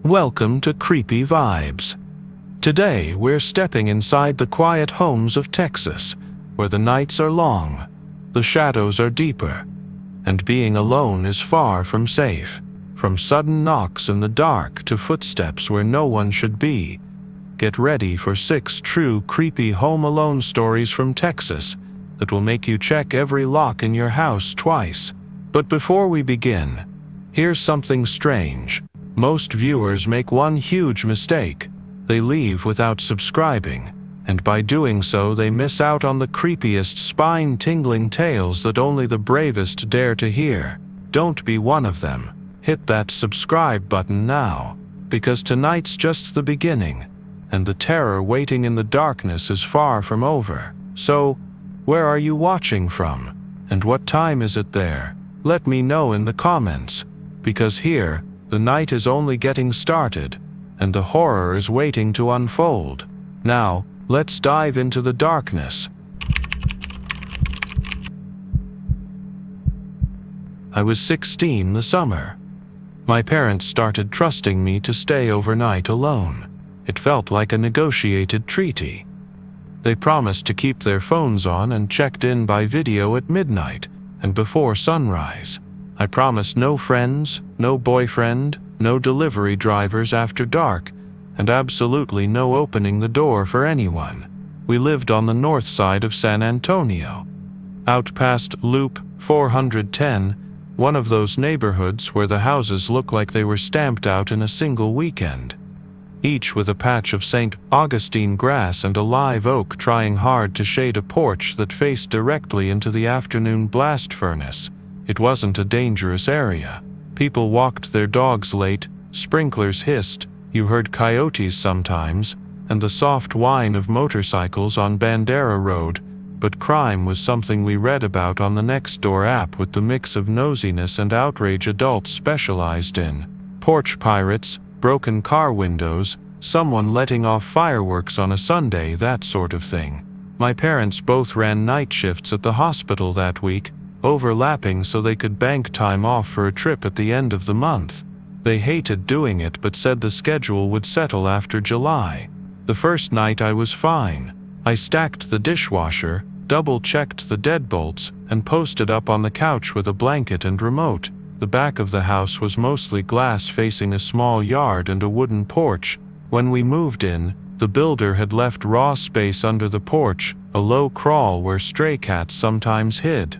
Welcome to Creepy Vibes. Today we're stepping inside the quiet homes of Texas, where the nights are long, the shadows are deeper, and being alone is far from safe. From sudden knocks in the dark to footsteps where no one should be, get ready for 6 true creepy home alone stories from Texas that will make you check every lock in your house twice. But before we begin, here's something strange. Most viewers make one huge mistake. They leave without subscribing, and by doing so they miss out on the creepiest spine-tingling tales that only the bravest dare to hear. Don't be one of them. Hit that subscribe button now, because tonight's just the beginning, and the terror waiting in the darkness is far from over. So, where are you watching from? And what time is it there? Let me know in the comments, because here, the night is only getting started, and the horror is waiting to unfold. Now, let's dive into the darkness. I was 16 the summer. My parents started trusting me to stay overnight alone. It felt like a negotiated treaty. They promised to keep their phones on and checked in by video at midnight and before sunrise. I promised no friends, no boyfriend, no delivery drivers after dark, and absolutely no opening the door for anyone. We lived on the north side of San Antonio, out past Loop 410, one of those neighborhoods where the houses look like they were stamped out in a single weekend, each with a patch of St. Augustine grass and a live oak trying hard to shade a porch that faced directly into the afternoon blast furnace. It wasn't a dangerous area. People walked their dogs late, sprinklers hissed, you heard coyotes sometimes, and the soft whine of motorcycles on Bandera Road, but crime was something we read about on the Nextdoor app with the mix of nosiness and outrage adults specialized in. Porch pirates, broken car windows, someone letting off fireworks on a Sunday, that sort of thing. My parents both ran night shifts at the hospital that week, overlapping so they could bank time off for a trip at the end of the month. They hated doing it but said the schedule would settle after July. The first night I was fine. I stacked the dishwasher, double-checked the deadbolts, and posted up on the couch with a blanket and remote. The back of the house was mostly glass facing a small yard and a wooden porch. When we moved in, the builder had left raw space under the porch, a low crawl where stray cats sometimes hid.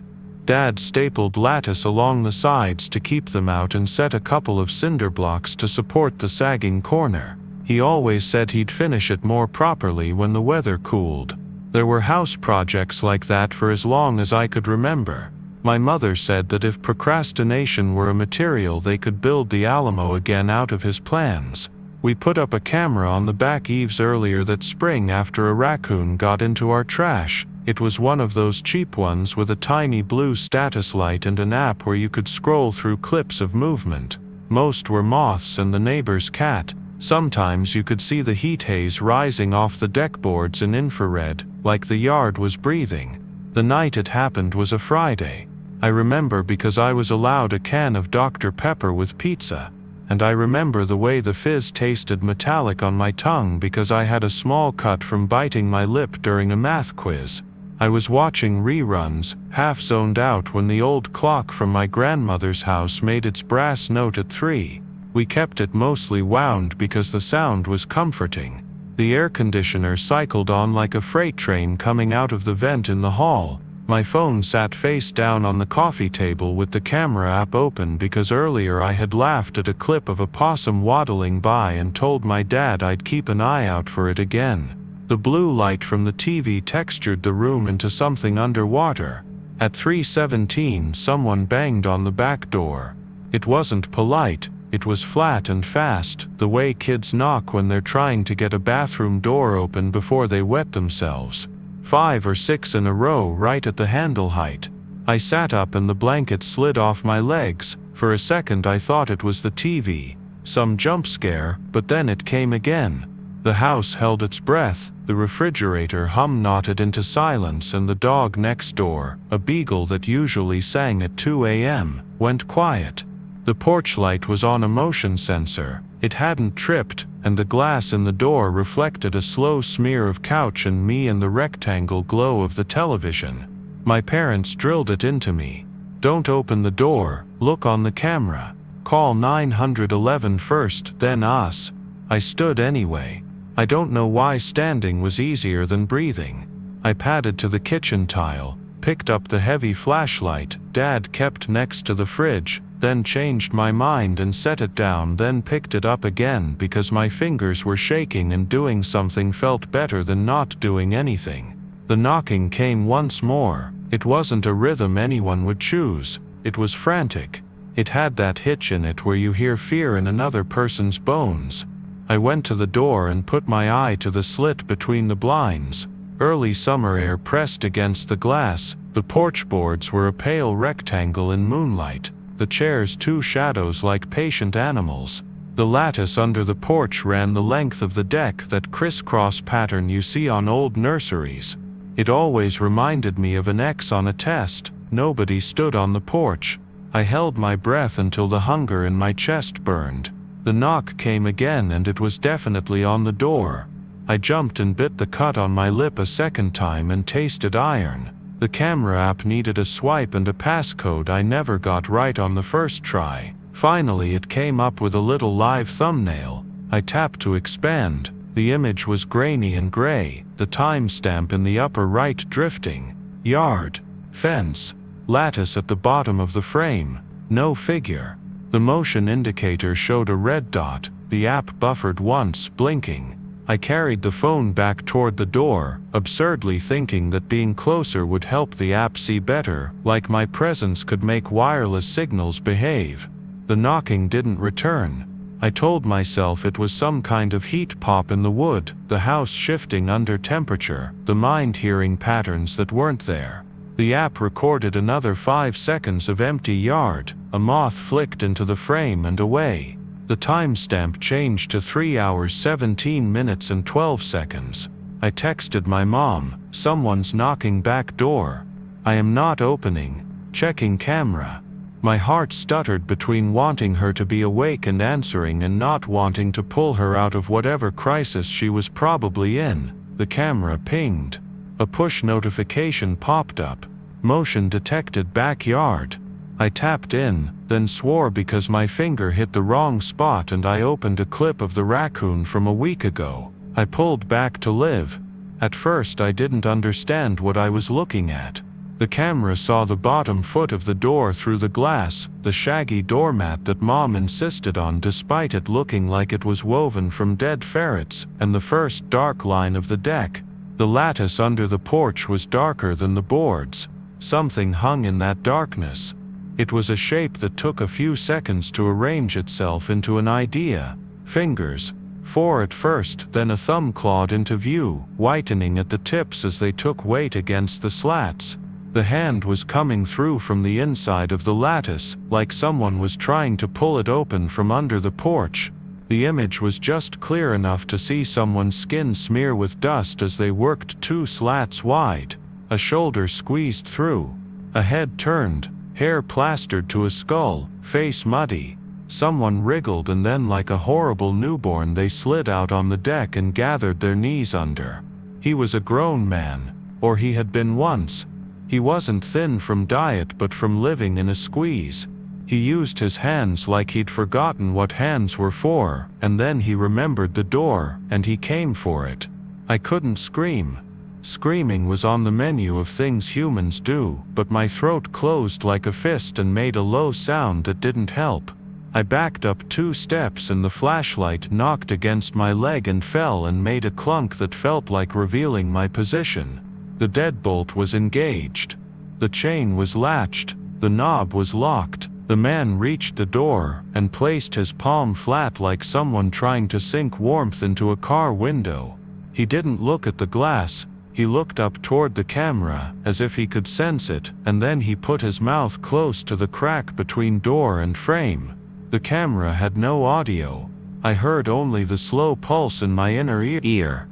Dad stapled lattice along the sides to keep them out and set a couple of cinder blocks to support the sagging corner. He always said he'd finish it more properly when the weather cooled. There were house projects like that for as long as I could remember. My mother said that if procrastination were a material they could build the Alamo again out of his plans. We put up a camera on the back eaves earlier that spring after a raccoon got into our trash. It was one of those cheap ones with a tiny blue status light and an app where you could scroll through clips of movement. Most were moths and the neighbor's cat. Sometimes you could see the heat haze rising off the deck boards in infrared, like the yard was breathing. The night it happened was a Friday. I remember because I was allowed a can of Dr. Pepper with pizza. And I remember the way the fizz tasted metallic on my tongue because I had a small cut from biting my lip during a math quiz. I was watching reruns, half zoned out when the old clock from my grandmother's house made its brass note at 3. We kept it mostly wound because the sound was comforting. The air conditioner cycled on like a freight train coming out of the vent in the hall. My phone sat face down on the coffee table with the camera app open because earlier I had laughed at a clip of a possum waddling by and told my dad I'd keep an eye out for it again. The blue light from the TV textured the room into something underwater. At 3:17 someone banged on the back door. It wasn't polite, it was flat and fast, the way kids knock when they're trying to get a bathroom door open before they wet themselves. 5 or 6 in a row right at the handle height. I sat up and the blanket slid off my legs. For a second I thought it was the TV, some jump scare, but then it came again. The house held its breath, the refrigerator hum-knotted into silence and the dog next door, a beagle that usually sang at 2 a.m., went quiet. The porch light was on a motion sensor, It hadn't tripped, and the glass in the door reflected a slow smear of couch and me and the rectangle glow of the television. My parents drilled it into me. Don't open the door, look on the camera. Call 911 first, then us. I stood anyway. I don't know why standing was easier than breathing. I padded to the kitchen tile, picked up the heavy flashlight Dad kept next to the fridge, then changed my mind and set it down, then picked it up again because my fingers were shaking and doing something felt better than not doing anything. The knocking came once more. It wasn't a rhythm anyone would choose. It was frantic. It had that hitch in it where you hear fear in another person's bones. I went to the door and put my eye to the slit between the blinds. Early summer air pressed against the glass. The porch boards were a pale rectangle in moonlight, the chairs two shadows like patient animals. The lattice under the porch ran the length of the deck, that crisscross pattern you see on old nurseries. It always reminded me of an X on a test. Nobody stood on the porch. I held my breath until the hunger in my chest burned. The knock came again, and it was definitely on the door. I jumped and bit the cut on my lip a second time and tasted iron. The camera app needed a swipe and a passcode I never got right on the first try. Finally it came up with a little live thumbnail. I tapped to expand. The image was grainy and gray, the timestamp in the upper right drifting. Yard, fence, lattice at the bottom of the frame, no figure. The motion indicator showed a red dot. The app buffered once, blinking. I carried the phone back toward the door, absurdly thinking that being closer would help the app see better, like my presence could make wireless signals behave. The knocking didn't return. I told myself it was some kind of heat pop in the wood, the house shifting under temperature, the mind hearing patterns that weren't there. The app recorded another 5 seconds of empty yard. A moth flicked into the frame and away. The timestamp changed to 3 hours 17 minutes and 12 seconds. I texted my mom, "Someone's knocking back door." I am not opening. Checking camera. My heart stuttered between wanting her to be awake and answering and not wanting to pull her out of whatever crisis she was probably in. The camera pinged. A push notification popped up. Motion detected backyard. I tapped in, then swore because my finger hit the wrong spot, and I opened a clip of the raccoon from a week ago. I pulled back to live. At first I didn't understand what I was looking at. The camera saw the bottom foot of the door through the glass, the shaggy doormat that Mom insisted on despite it looking like it was woven from dead ferrets, and the first dark line of the deck. The lattice under the porch was darker than the boards. Something hung in that darkness. It was a shape that took a few seconds to arrange itself into an idea. Fingers. 4 at first, then a thumb clawed into view, whitening at the tips as they took weight against the slats. The hand was coming through from the inside of the lattice, like someone was trying to pull it open from under the porch. The image was just clear enough to see someone's skin smear with dust as they worked 2 slats wide. A shoulder squeezed through. A head turned. Hair plastered to a skull, face muddy. Someone wriggled, and then like a horrible newborn they slid out on the deck and gathered their knees under. He was a grown man. Or he had been once. He wasn't thin from diet but from living in a squeeze. He used his hands like he'd forgotten what hands were for, and then he remembered the door, and he came for it. I couldn't scream. Screaming was on the menu of things humans do, but my throat closed like a fist and made a low sound that didn't help. I backed up 2 steps and the flashlight knocked against my leg and fell and made a clunk that felt like revealing my position. The deadbolt was engaged. The chain was latched. The knob was locked. The man reached the door and placed his palm flat like someone trying to sink warmth into a car window. He didn't look at the glass. He looked up toward the camera, as if he could sense it, and then he put his mouth close to the crack between door and frame. The camera had no audio. I heard only the slow pulse in my inner ear.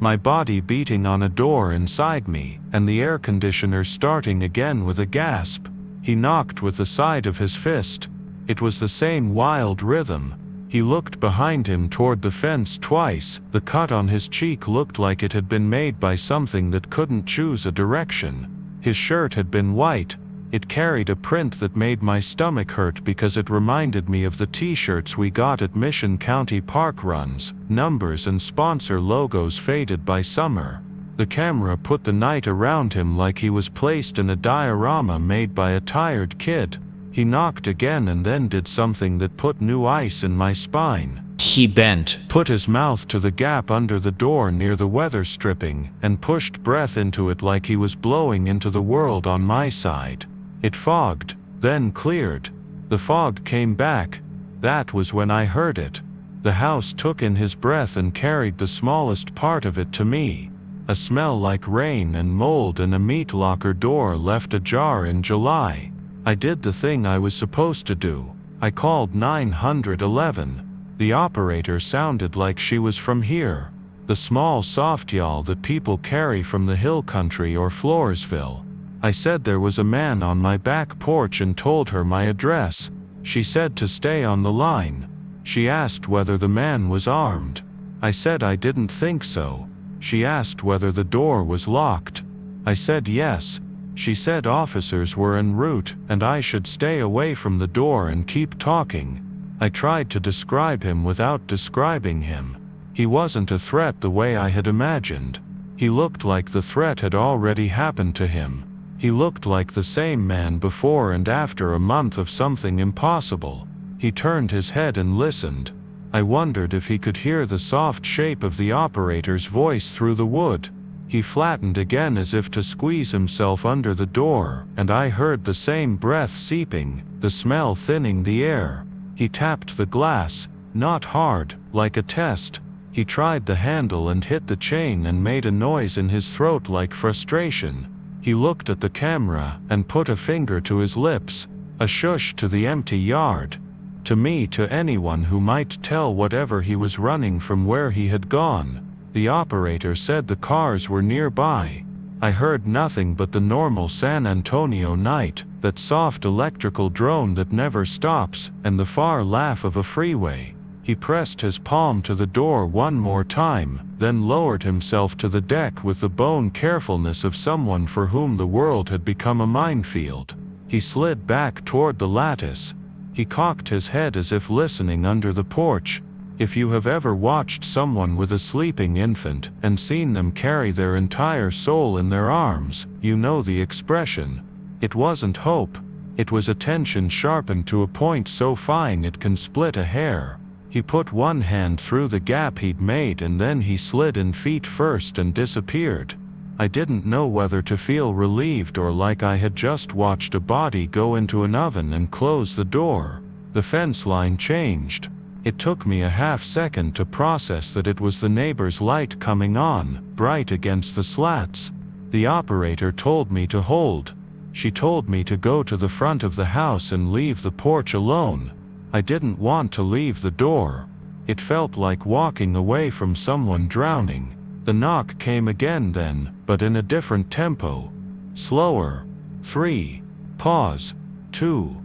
My body beating on a door inside me, and the air conditioner starting again with a gasp. He knocked with the side of his fist. It was the same wild rhythm. He looked behind him toward the fence twice. The cut on his cheek looked like it had been made by something that couldn't choose a direction. His shirt had been white. It carried a print that made my stomach hurt because it reminded me of the t-shirts we got at Mission County Park runs, numbers and sponsor logos faded by summer. The camera put the night around him like he was placed in a diorama made by a tired kid. He knocked again and then did something that put new ice in my spine. He bent, Put his mouth to the gap under the door near the weather stripping, and pushed breath into it like he was blowing into the world on my side. It fogged, then cleared. The fog came back. That was when I heard it. The house took in his breath and carried the smallest part of it to me. A smell like rain and mold and a meat locker door left ajar in July. I did the thing I was supposed to do. I called 911. The operator sounded like she was from here. The small soft yawl that people carry from the hill country or Floresville. I said there was a man on my back porch and told her my address. She said to stay on the line. She asked whether the man was armed. I said I didn't think so. She asked whether the door was locked. I said yes. She said officers were en route and I should stay away from the door and keep talking. I tried to describe him without describing him. He wasn't a threat the way I had imagined. He looked like the threat had already happened to him. He looked like the same man before and after a month of something impossible. He turned his head and listened. I wondered if he could hear the soft shape of the operator's voice through the wood. He flattened again as if to squeeze himself under the door, and I heard the same breath seeping, the smell thinning the air. He tapped the glass, not hard, like a test. He tried the handle and hit the chain and made a noise in his throat like frustration. He looked at the camera and put a finger to his lips, a shush to the empty yard. To me, to anyone who might tell whatever he was running from where he had gone. The operator said the cars were nearby. I heard nothing but the normal San Antonio night, that soft electrical drone that never stops, and the far laugh of a freeway. He pressed his palm to the door one more time, then lowered himself to the deck with the bone carefulness of someone for whom the world had become a minefield. He slid back toward the lattice. He cocked his head as if listening under the porch. If you have ever watched someone with a sleeping infant and seen them carry their entire soul in their arms, you know the expression. It wasn't hope. It was attention sharpened to a point so fine it can split a hair. He put one hand through the gap he'd made and then he slid in feet first and disappeared. I didn't know whether to feel relieved or like I had just watched a body go into an oven and close the door. The fence line changed. It took me a half second to process that it was the neighbor's light coming on, bright against the slats. The operator told me to hold. She told me to go to the front of the house and leave the porch alone. I didn't want to leave the door. It felt like walking away from someone drowning. The knock came again then, but in a different tempo. Slower. 3. Pause. 2.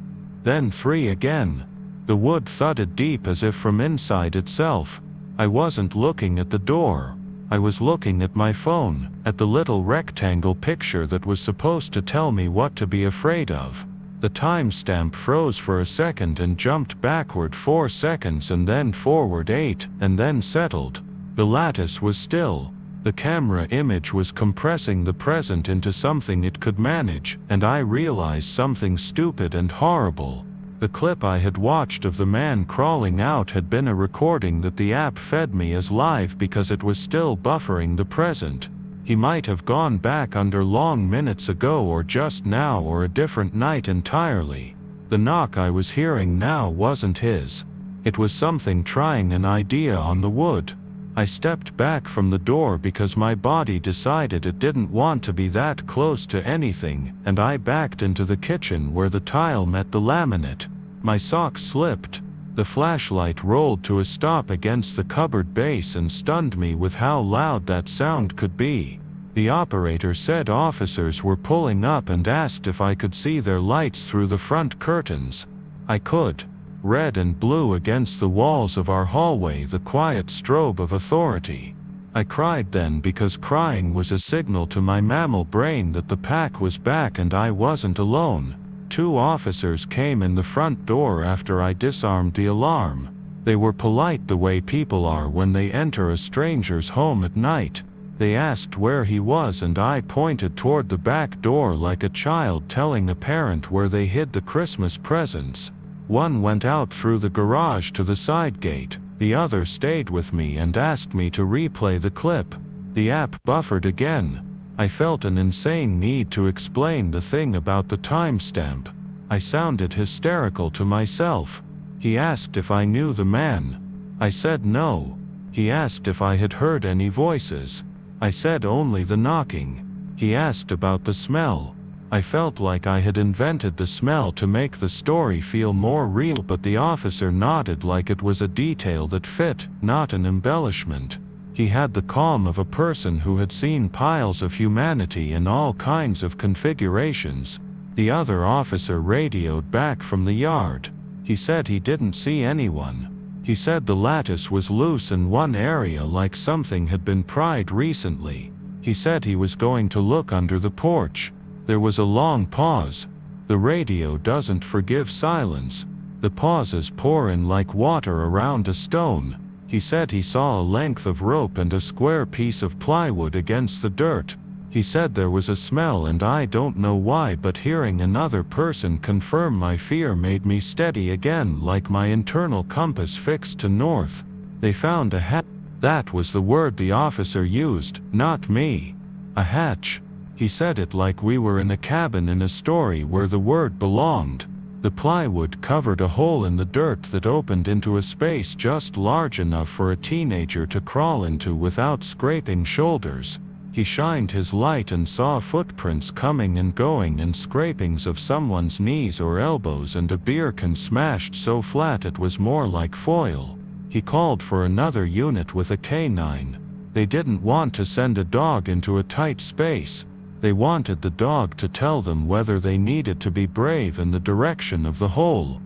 Then 3 again. The wood thudded deep as if from inside itself. I wasn't looking at the door. I was looking at my phone, at the little rectangle picture that was supposed to tell me what to be afraid of. The timestamp froze for a second and jumped backward 4 seconds and then forward 8, and then settled. The lattice was still. The camera image was compressing the present into something it could manage, and I realized something stupid and horrible. The clip I had watched of the man crawling out had been a recording that the app fed me as live because it was still buffering the present. He might have gone back under long minutes ago or just now or a different night entirely. The knock I was hearing now wasn't his. It was something trying an idea on the wood. I stepped back from the door because my body decided it didn't want to be that close to anything, and I backed into the kitchen where the tile met the laminate. My sock slipped. The flashlight rolled to a stop against the cupboard base and stunned me with how loud that sound could be. The operator said officers were pulling up and asked if I could see their lights through the front curtains. I could. red and blue against the walls of our hallway, the quiet strobe of authority. I cried then because crying was a signal to my mammal brain that the pack was back and I wasn't alone. 2 officers came in the front door after I disarmed the alarm. They were polite the way people are when they enter a stranger's home at night. They asked where he was and I pointed toward the back door like a child telling a parent where they hid the Christmas presents. One went out through the garage to the side gate. The other stayed with me and asked me to replay the clip. The app buffered again. I felt an insane need to explain the thing about the timestamp. I sounded hysterical to myself. He asked if I knew the man. I said no. He asked if I had heard any voices. I said only the knocking. He asked about the smell. I felt like I had invented the smell to make the story feel more real, but the officer nodded like it was a detail that fit, not an embellishment. He had the calm of a person who had seen piles of humanity in all kinds of configurations. The other officer radioed back from the yard. He said he didn't see anyone. He said the lattice was loose in one area like something had been pried recently. He said he was going to look under the porch. There was a long pause. The radio doesn't forgive silence. The pauses pour in like water around a stone. He said he saw a length of rope and a square piece of plywood against the dirt. He said there was a smell and I don't know why, but hearing another person confirm my fear made me steady again, like my internal compass fixed to north. They found a hatch. That was the word the officer used, not me. A hatch. He said it like we were in a cabin in a story where the word belonged. The plywood covered a hole in the dirt that opened into a space just large enough for a teenager to crawl into without scraping shoulders. He shined his light and saw footprints coming and going and scrapings of someone's knees or elbows and a beer can smashed so flat it was more like foil. He called for another unit with a canine. They didn't want to send a dog into a tight space. They wanted the dog to tell them whether they needed to be brave in the direction of the hole.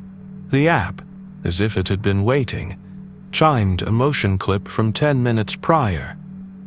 The app, as if it had been waiting, chimed a motion clip from 10 minutes prior,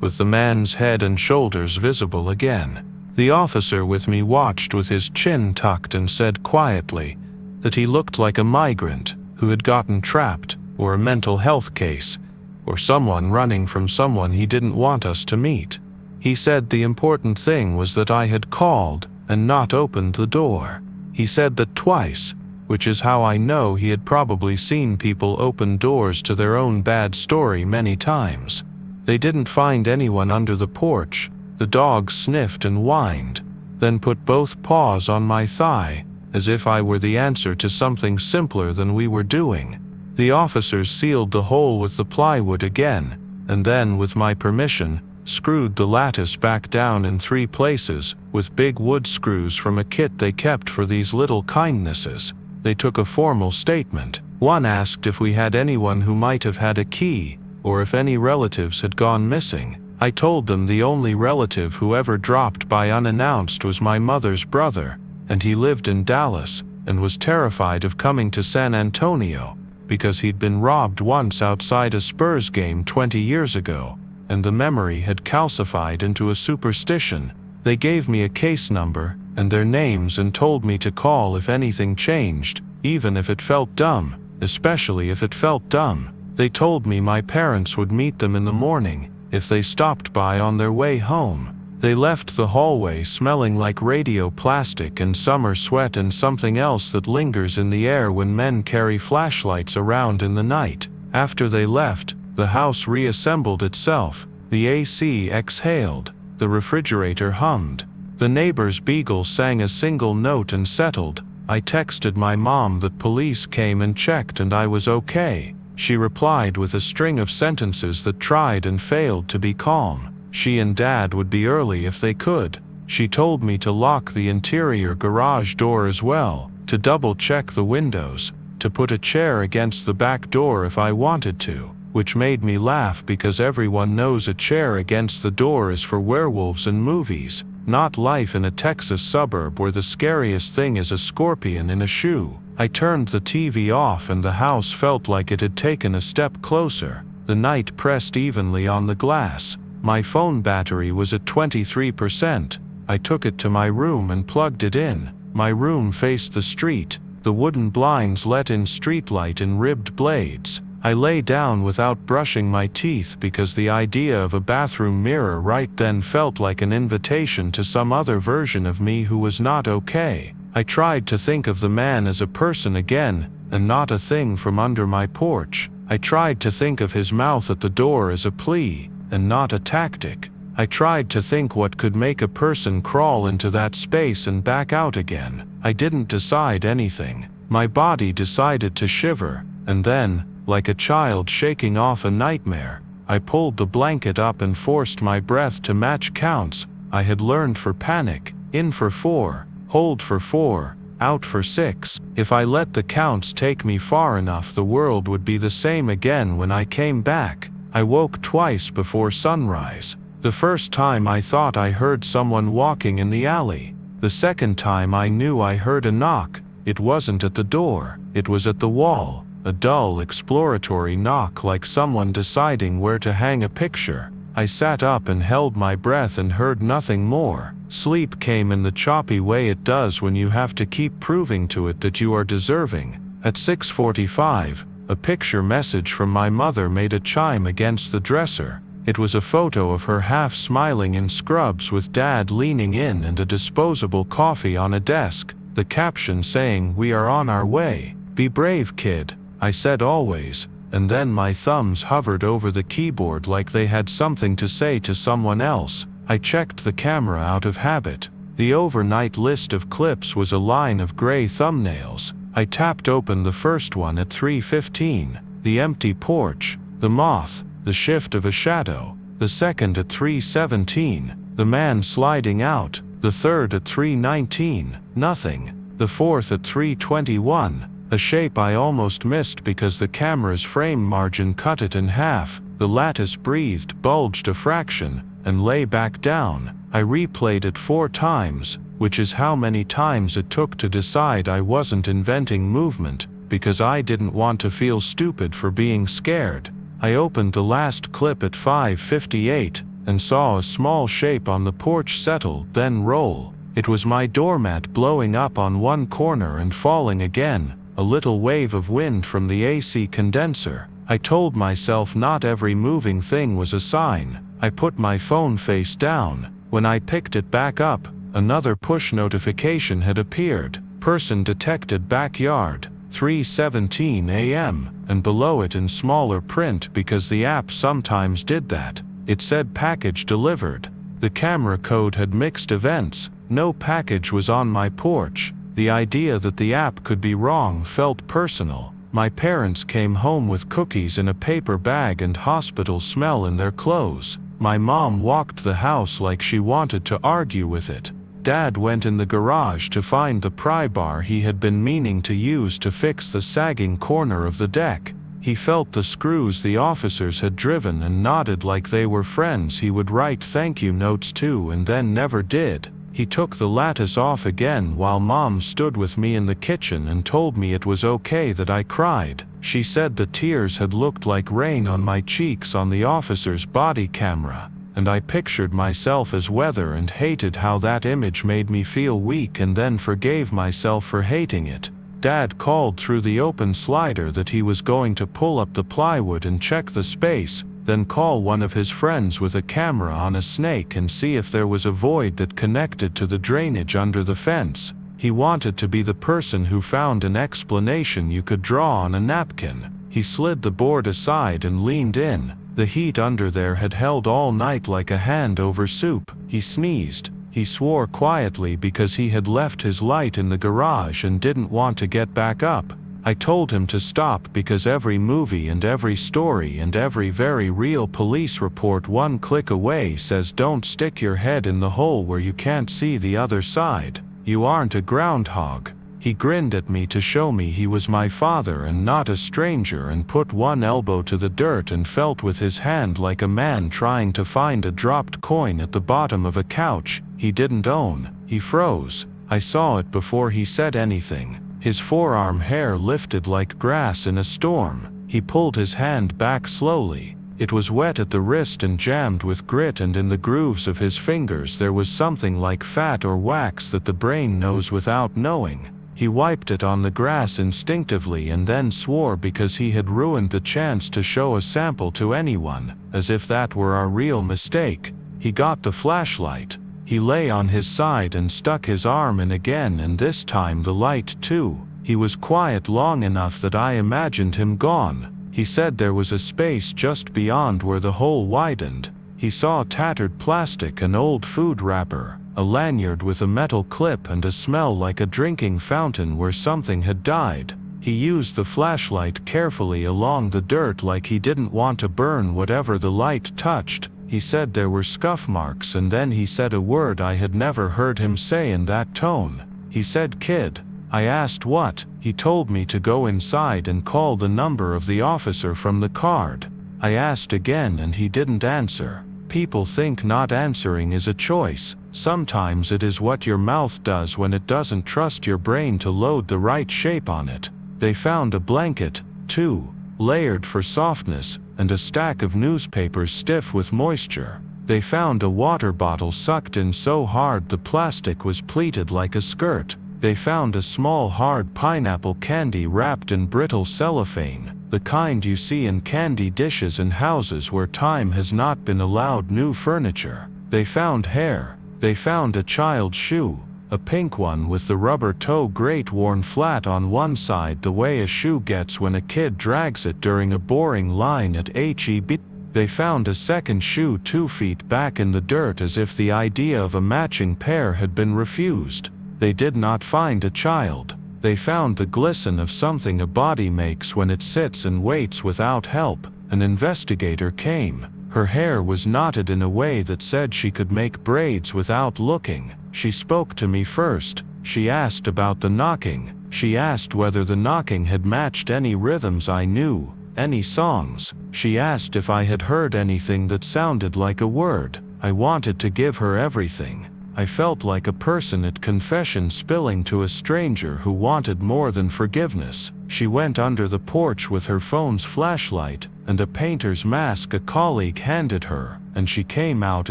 with the man's head and shoulders visible again. The officer with me watched with his chin tucked and said quietly that he looked like a migrant who had gotten trapped, or a mental health case, or someone running from someone he didn't want us to meet. He said the important thing was that I had called and not opened the door. He said that twice, which is how I know he had probably seen people open doors to their own bad story many times. They didn't find anyone under the porch. The dog sniffed and whined, then put both paws on my thigh, as if I were the answer to something simpler than we were doing. The officers sealed the hole with the plywood again, and then, with my permission, screwed the lattice back down in 3 places, with big wood screws from a kit they kept for these little kindnesses. They took a formal statement. One asked if we had anyone who might have had a key, or if any relatives had gone missing. I told them the only relative who ever dropped by unannounced was my mother's brother, and he lived in Dallas, and was terrified of coming to San Antonio, because he'd been robbed once outside a Spurs game 20 years ago, and the memory had calcified into a superstition. They gave me a case number and their names and told me to call if anything changed, even if it felt dumb, especially if it felt dumb. They told me my parents would meet them in the morning if they stopped by on their way home. They left the hallway smelling like radio plastic and summer sweat and something else that lingers in the air when men carry flashlights around in the night. After they left, the house reassembled itself. The AC exhaled. The refrigerator hummed. The neighbor's beagle sang a single note and settled. I texted my mom that police came and checked and I was okay. She replied with a string of sentences that tried and failed to be calm. She and Dad would be early if they could. She told me to lock the interior garage door as well, to double-check the windows, to put a chair against the back door if I wanted to, which made me laugh because everyone knows a chair against the door is for werewolves and movies, not life in a Texas suburb where the scariest thing is a scorpion in a shoe. I turned the TV off and the house felt like it had taken a step closer. The night pressed evenly on the glass. My phone battery was at 23%. I took it to my room and plugged it in. My room faced the street. The wooden blinds let in streetlight in ribbed blades. I lay down without brushing my teeth because the idea of a bathroom mirror right then felt like an invitation to some other version of me who was not okay. I tried to think of the man as a person again, and not a thing from under my porch. I tried to think of his mouth at the door as a plea, and not a tactic. I tried to think what could make a person crawl into that space and back out again. I didn't decide anything. My body decided to shiver, and then, like a child shaking off a nightmare, I pulled the blanket up and forced my breath to match counts I had learned for panic. In for 4, hold for 4, out for 6. If I let the counts take me far enough, the world would be the same again when I came back. I woke twice before sunrise. The first time I thought I heard someone walking in the alley. The second time I knew I heard a knock. It wasn't at the door, it was at the wall. A dull, exploratory knock, like someone deciding where to hang a picture. I sat up and held my breath and heard nothing more. Sleep came in the choppy way it does when you have to keep proving to it that you are deserving. At 6:45, a picture message from my mother made a chime against the dresser. It was a photo of her half smiling in scrubs with Dad leaning in and a disposable coffee on a desk. The caption saying, "We are on our way. Be brave, kid," I said always, and then my thumbs hovered over the keyboard like they had something to say to someone else. I checked the camera out of habit. The overnight list of clips was a line of gray thumbnails. I tapped open the first one at 3:15, the empty porch, the moth, the shift of a shadow. The second at 3:17, the man sliding out. The third at 3:19, nothing. The fourth at 3:21, a shape I almost missed because the camera's frame margin cut it in half. The lattice breathed, bulged a fraction, and lay back down. I replayed it 4 times, which is how many times it took to decide I wasn't inventing movement, because I didn't want to feel stupid for being scared. I opened the last clip at 5:58, and saw a small shape on the porch settle, then roll. It was my doormat blowing up on one corner and falling again, a little wave of wind from the AC condenser. I told myself not every moving thing was a sign. I put my phone face down. When I picked it back up, another push notification had appeared. Person detected backyard, 3:17 a.m., and below it in smaller print because the app sometimes did that. It said package delivered. The camera code had mixed events. No package was on my porch. The idea that the app could be wrong felt personal. My parents came home with cookies in a paper bag and hospital smell in their clothes. My mom walked the house like she wanted to argue with it. Dad went in the garage to find the pry bar he had been meaning to use to fix the sagging corner of the deck. He felt the screws the officers had driven and nodded like they were friends he would write thank you notes to and then never did. He took the lattice off again while Mom stood with me in the kitchen and told me it was okay that I cried. She said the tears had looked like rain on my cheeks on the officer's body camera, and I pictured myself as weather and hated how that image made me feel weak and then forgave myself for hating it. Dad called through the open slider that he was going to pull up the plywood and check the space, then call one of his friends with a camera on a snake and see if there was a void that connected to the drainage under the fence. He wanted to be the person who found an explanation you could draw on a napkin. He slid the board aside and leaned in. The heat under there had held all night like a hand over soup. He sneezed. He swore quietly because he had left his light in the garage and didn't want to get back up. I told him to stop because every movie and every story and every very real police report one click away says don't stick your head in the hole where you can't see the other side. You aren't a groundhog. He grinned at me to show me he was my father and not a stranger and put one elbow to the dirt and felt with his hand like a man trying to find a dropped coin at the bottom of a couch he didn't own. He froze. I saw it before he said anything. His forearm hair lifted like grass in a storm. He pulled his hand back slowly. It was wet at the wrist and jammed with grit, and in the grooves of his fingers there was something like fat or wax that the brain knows without knowing. He wiped it on the grass instinctively and then swore because he had ruined the chance to show a sample to anyone, as if that were our real mistake. He got the flashlight. He lay on his side and stuck his arm in again, and this time the light too. He was quiet long enough that I imagined him gone. He said there was a space just beyond where the hole widened. He saw tattered plastic, an old food wrapper, a lanyard with a metal clip, and a smell like a drinking fountain where something had died. He used the flashlight carefully along the dirt like he didn't want to burn whatever the light touched. He said there were scuff marks, and then he said a word I had never heard him say in that tone. He said, "Kid." I asked what. He told me to go inside and call the number of the officer from the card. I asked again and he didn't answer. People think not answering is a choice. Sometimes it is what your mouth does when it doesn't trust your brain to load the right shape on it. They found a blanket, too, layered for softness, and a stack of newspapers stiff with moisture. They found a water bottle sucked in so hard the plastic was pleated like a skirt. They found a small hard pineapple candy wrapped in brittle cellophane, the kind you see in candy dishes in houses where time has not been allowed new furniture. They found hair. They found a child's shoe, a pink one with the rubber toe grate worn flat on one side the way a shoe gets when a kid drags it during a boring line at HEB. They found a second shoe 2 feet back in the dirt, as if the idea of a matching pair had been refused. They did not find a child. They found the glisten of something a body makes when it sits and waits without help. An investigator came. Her hair was knotted in a way that said she could make braids without looking. She spoke to me first. She asked about the knocking. She asked whether the knocking had matched any rhythms I knew, any songs. She asked if I had heard anything that sounded like a word. I wanted to give her everything. I felt like a person at confession spilling to a stranger who wanted more than forgiveness. She went under the porch with her phone's flashlight and a painter's mask a colleague handed her, and she came out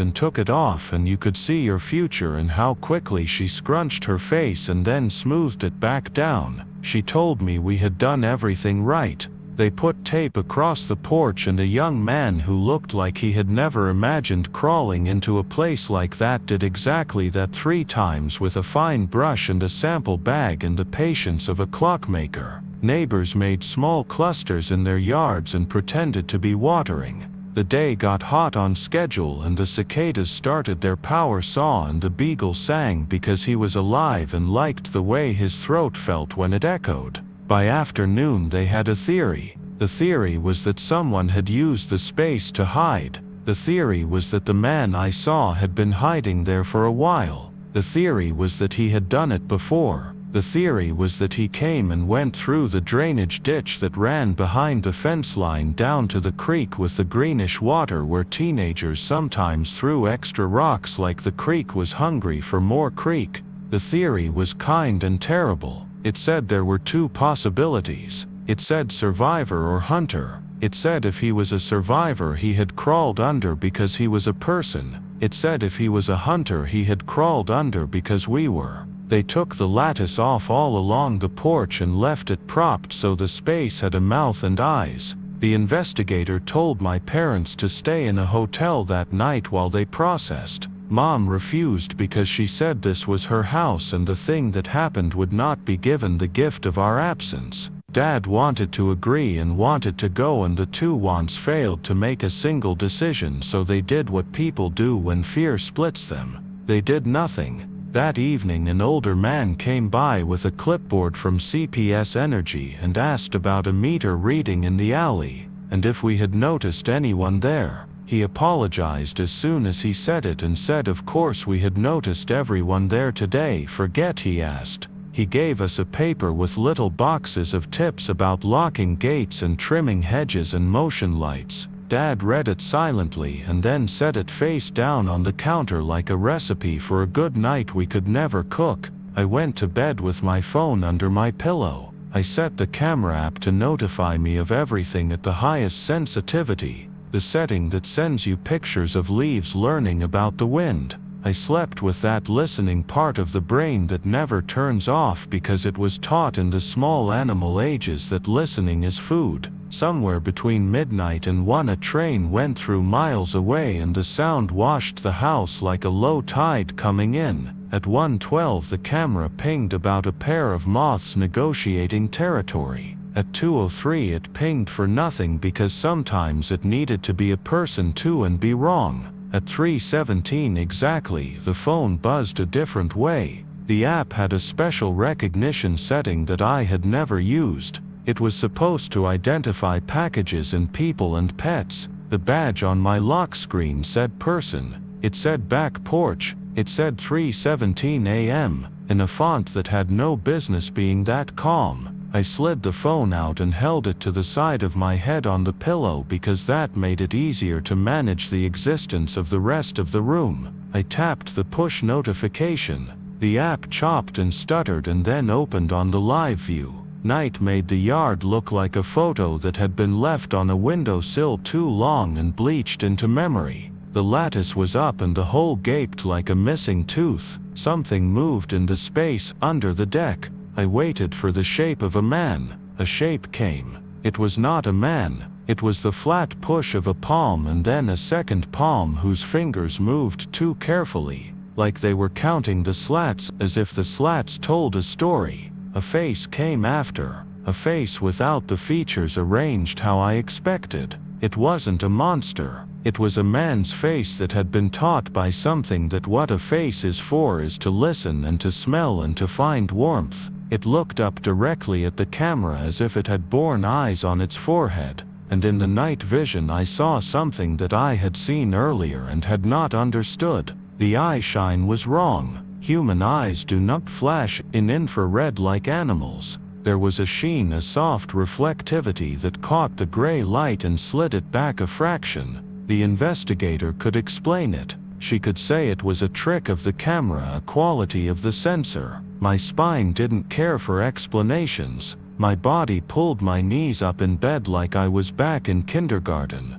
and took it off, and you could see your future and how quickly she scrunched her face and then smoothed it back down. She told me we had done everything right. They put tape across the porch, and a young man who looked like he had never imagined crawling into a place like that did exactly that 3 times with a fine brush and a sample bag and the patience of a clockmaker. Neighbors made small clusters in their yards and pretended to be watering. The day got hot on schedule, and the cicadas started their power saw, and the beagle sang because he was alive and liked the way his throat felt when it echoed. By afternoon they had a theory. The theory was that someone had used the space to hide. The theory was that the man I saw had been hiding there for a while. The theory was that he had done it before. The theory was that he came and went through the drainage ditch that ran behind the fence line down to the creek with the greenish water where teenagers sometimes threw extra rocks like the creek was hungry for more creek. The theory was kind and terrible. It said there were 2 possibilities. It said survivor or hunter. It said if he was a survivor he had crawled under because he was a person. It said if he was a hunter he had crawled under because we were. They took the lattice off all along the porch and left it propped so the space had a mouth and eyes. The investigator told my parents to stay in a hotel that night while they processed. Mom refused because she said this was her house and the thing that happened would not be given the gift of our absence. Dad wanted to agree and wanted to go, and the 2 wants failed to make a single decision, so they did what people do when fear splits them. They did nothing. That evening an older man came by with a clipboard from CPS Energy and asked about a meter reading in the alley, and if we had noticed anyone there. He apologized as soon as he said it and said of course we had noticed everyone there today. Forget he asked. He gave us a paper with little boxes of tips about locking gates and trimming hedges and motion lights. Dad read it silently and then set it face down on the counter like a recipe for a good night we could never cook. I went to bed with my phone under my pillow. I set the camera app to notify me of everything at the highest sensitivity, the setting that sends you pictures of leaves learning about the wind. I slept with that listening part of the brain that never turns off because it was taught in the small animal ages that listening is food. Somewhere between midnight and 1 a train went through miles away and the sound washed the house like a low tide coming in. At 1:12 the camera pinged about a pair of moths negotiating territory. At 2:03 it pinged for nothing because sometimes it needed to be a person too and be wrong. At 3:17 exactly, the phone buzzed a different way. The app had a special recognition setting that I had never used. It was supposed to identify packages and people and pets. The badge on my lock screen said person. It said back porch. It said 3:17 a.m. in a font that had no business being that calm. I slid the phone out and held it to the side of my head on the pillow because that made it easier to manage the existence of the rest of the room. I tapped the push notification. The app chopped and stuttered and then opened on the live view. Night made the yard look like a photo that had been left on a windowsill too long and bleached into memory. The lattice was up and the hole gaped like a missing tooth. Something moved in the space under the deck. I waited for the shape of a man. A shape came. It was not a man. It was the flat push of a palm and then a second palm whose fingers moved too carefully, like they were counting the slats, as if the slats told a story. A face came after. A face without the features arranged how I expected. It wasn't a monster. It was a man's face that had been taught by something that what a face is for is to listen and to smell and to find warmth. It looked up directly at the camera as if it had borne eyes on its forehead, and in the night vision I saw something that I had seen earlier and had not understood. The eye shine was wrong. Human eyes do not flash in infrared like animals. There was a sheen, a soft reflectivity that caught the gray light and slid it back a fraction. The investigator could explain it. She could say it was a trick of the camera, a quality of the sensor. My spine didn't care for explanations. My body pulled my knees up in bed like I was back in kindergarten.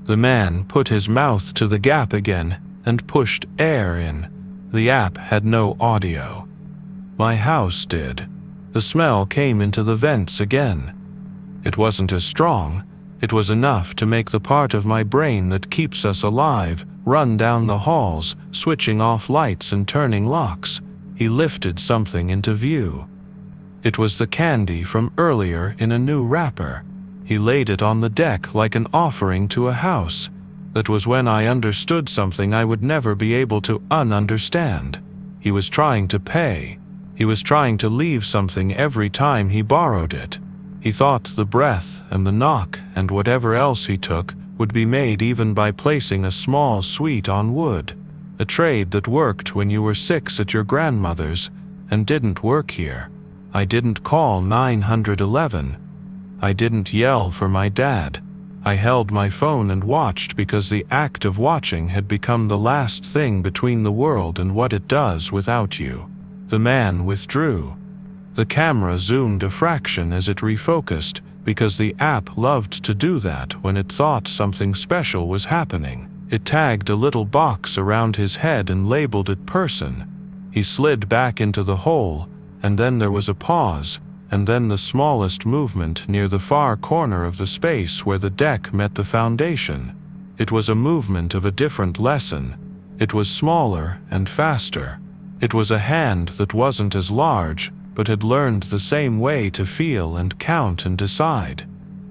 The man put his mouth to the gap again and pushed air in. The app had no audio. My house did. The smell came into the vents again. It wasn't as strong. It was enough to make the part of my brain that keeps us alive run down the halls, switching off lights and turning locks. He lifted something into view. It was the candy from earlier in a new wrapper. He laid it on the deck like an offering to a house. That was when I understood something I would never be able to ununderstand. He was trying to pay. He was trying to leave something every time he borrowed it. He thought the breath and the knock and whatever else he took would be made even by placing a small sweet on wood. A trade that worked when you were 6 at your grandmother's and didn't work here. I didn't call 911. I didn't yell for my dad. I held my phone and watched because the act of watching had become the last thing between the world and what it does without you. The man withdrew. The camera zoomed a fraction as it refocused because the app loved to do that when it thought something special was happening. It tagged a little box around his head and labeled it person. He slid back into the hole, and then there was a pause, and then the smallest movement near the far corner of the space where the deck met the foundation. It was a movement of a different lesson. It was smaller and faster. It was a hand that wasn't as large, but had learned the same way to feel and count and decide.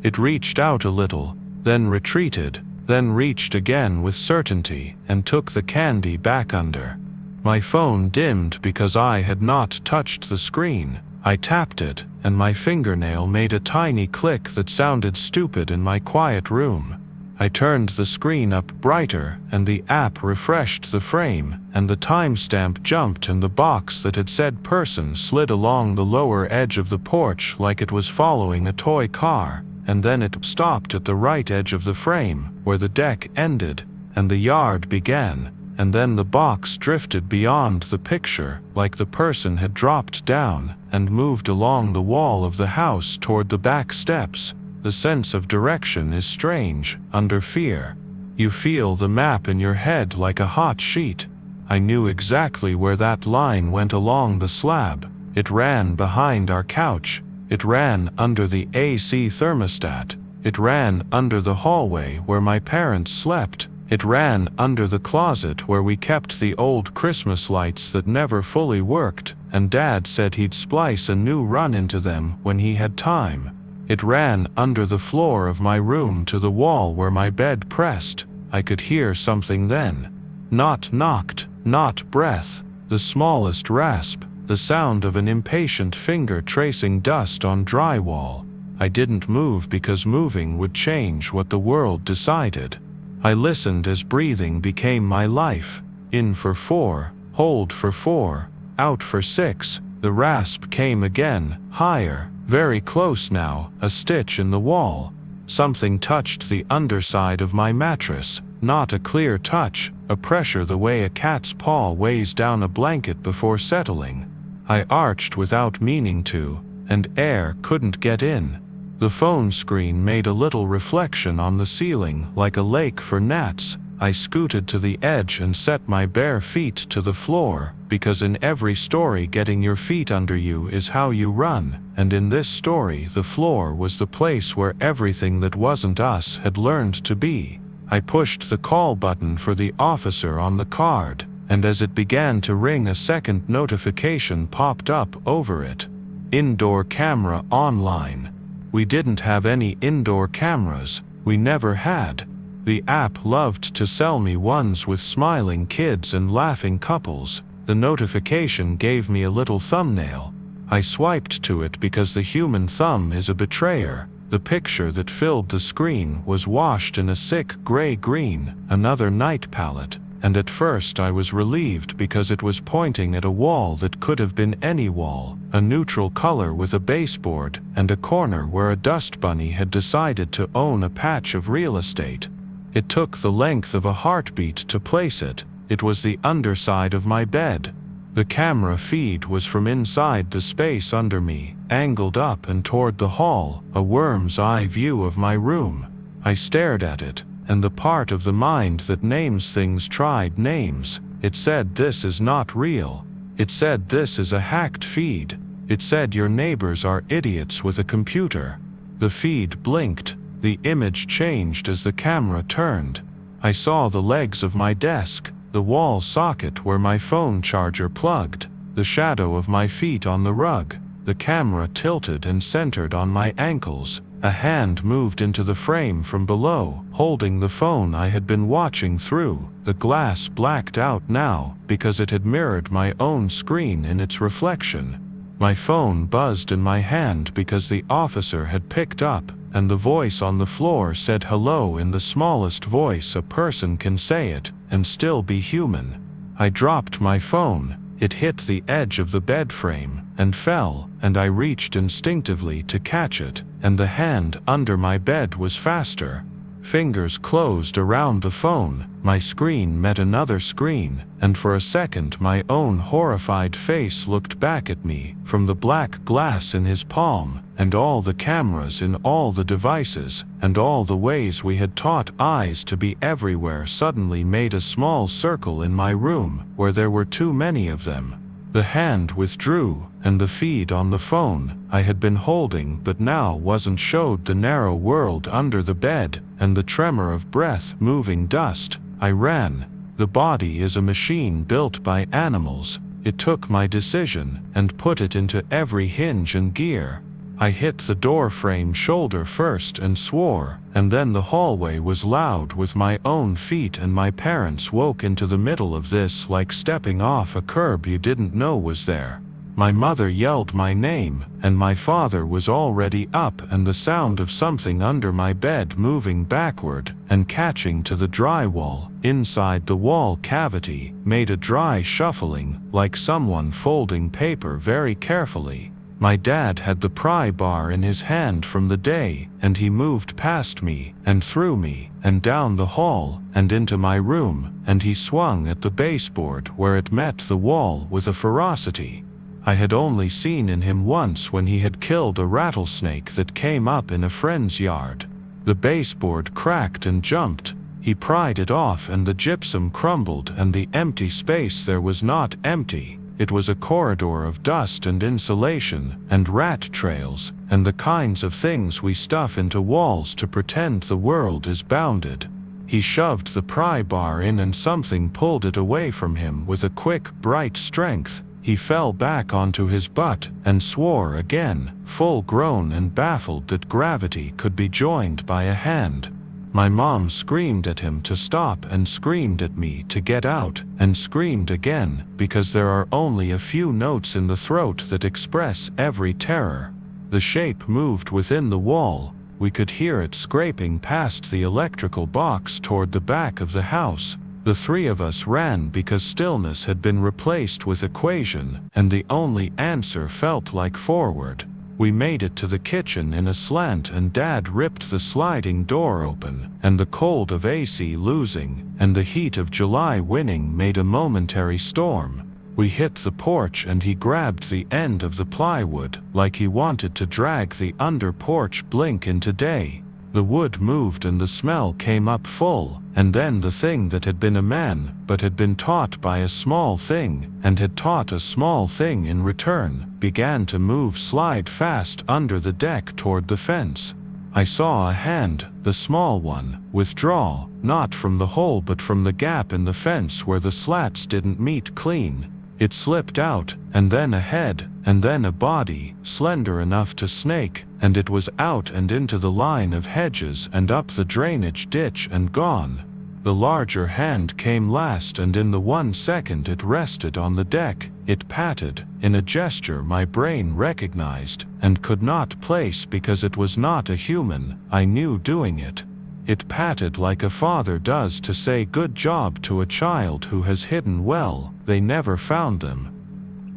It reached out a little, then retreated, then reached again with certainty and took the candy back under. My phone dimmed because I had not touched the screen. I tapped it, and my fingernail made a tiny click that sounded stupid in my quiet room. I turned the screen up brighter, and the app refreshed the frame, and the timestamp jumped and the box that had said person slid along the lower edge of the porch like it was following a toy car, and then it stopped at the right edge of the frame, where the deck ended, and the yard began, and then the box drifted beyond the picture, like the person had dropped down and moved along the wall of the house toward the back steps. The sense of direction is strange, under fear. You feel the map in your head like a hot sheet. I knew exactly where that line went along the slab. It ran behind our couch. It ran under the AC thermostat. It ran under the hallway where my parents slept. It ran under the closet where we kept the old Christmas lights that never fully worked, and Dad said he'd splice a new run into them when he had time. It ran under the floor of my room to the wall where my bed pressed. I could hear something then. Not knocked, not breath, the smallest rasp, the sound of an impatient finger tracing dust on drywall. I didn't move because moving would change what the world decided. I listened as breathing became my life. In for 4, hold for 4, out for 6. The rasp came again, higher, very close now, a stitch in the wall. Something touched the underside of my mattress, not a clear touch, a pressure the way a cat's paw weighs down a blanket before settling. I arched without meaning to, and air couldn't get in. The phone screen made a little reflection on the ceiling like a lake for gnats. I scooted to the edge and set my bare feet to the floor, because in every story getting your feet under you is how you run, and in this story the floor was the place where everything that wasn't us had learned to be. I pushed the call button for the officer on the card, and as it began to ring a second notification popped up over it. Indoor camera online. We didn't have any indoor cameras, we never had. The app loved to sell me ones with smiling kids and laughing couples. The notification gave me a little thumbnail. I swiped to it because the human thumb is a betrayer. The picture that filled the screen was washed in a sick gray-green, another night palette, and at first I was relieved because it was pointing at a wall that could have been any wall, a neutral color with a baseboard and a corner where a dust bunny had decided to own a patch of real estate. It took the length of a heartbeat to place it. It was the underside of my bed. The camera feed was from inside the space under me, angled up and toward the hall, a worm's eye view of my room. I stared at it, and the part of the mind that names things tried names. It said this is not real. It said this is a hacked feed. It said your neighbors are idiots with a computer. The feed blinked. The image changed as the camera turned. I saw the legs of my desk, the wall socket where my phone charger plugged, the shadow of my feet on the rug. The camera tilted and centered on my ankles. A hand moved into the frame from below, holding the phone I had been watching through. The glass blacked out now, because it had mirrored my own screen in its reflection. My phone buzzed in my hand because the officer had picked up, and the voice on the floor said hello in the smallest voice a person can say it, and still be human. I dropped my phone. It hit the edge of the bed frame, and fell, and I reached instinctively to catch it, and the hand under my bed was faster. Fingers closed around the phone, my screen met another screen, and for a second my own horrified face looked back at me, from the black glass in his palm, and all the cameras in all the devices, and all the ways we had taught eyes to be everywhere suddenly made a small circle in my room, where there were too many of them. The hand withdrew, and the feed on the phone I had been holding but now wasn't showed the narrow world under the bed, and the tremor of breath moving dust. I ran. The body is a machine built by animals. It took my decision and put it into every hinge and gear. I hit the door frame shoulder first and swore, and then the hallway was loud with my own feet and my parents woke into the middle of this like stepping off a curb you didn't know was there. My mother yelled my name, and my father was already up and the sound of something under my bed moving backward and catching to the drywall inside the wall cavity made a dry shuffling like someone folding paper very carefully. My dad had the pry bar in his hand from the day, and he moved past me, and through me, and down the hall, and into my room, and he swung at the baseboard where it met the wall with a ferocity I had only seen in him once when he had killed a rattlesnake that came up in a friend's yard. The baseboard cracked and jumped. He pried it off and the gypsum crumbled, and the empty space there was not empty. It was a corridor of dust and insulation, and rat trails, and the kinds of things we stuff into walls to pretend the world is bounded. He shoved the pry bar in and something pulled it away from him with a quick, bright strength. He fell back onto his butt and swore again, full grown and baffled that gravity could be joined by a hand. My mom screamed at him to stop and screamed at me to get out, and screamed again, because there are only a few notes in the throat that express every terror. The shape moved within the wall. We could hear it scraping past the electrical box toward the back of the house. The three of us ran because stillness had been replaced with equation, and the only answer felt like forward. We made it to the kitchen in a slant, and Dad ripped the sliding door open, and the cold of AC losing, and the heat of July winning made a momentary storm. We hit the porch and he grabbed the end of the plywood, like he wanted to drag the under porch blink into day. The wood moved and the smell came up full, and then the thing that had been a man, but had been taught by a small thing, and had taught a small thing in return, began to slide fast under the deck toward the fence. I saw a hand, the small one, withdraw, not from the hole but from the gap in the fence where the slats didn't meet clean. It slipped out, and then a head, and then a body, slender enough to snake, and it was out and into the line of hedges and up the drainage ditch and gone. The larger hand came last, and in the 1 second it rested on the deck, it patted, in a gesture my brain recognized, and could not place because it was not a human, I knew doing it. It patted like a father does to say good job to a child who has hidden well. They never found them.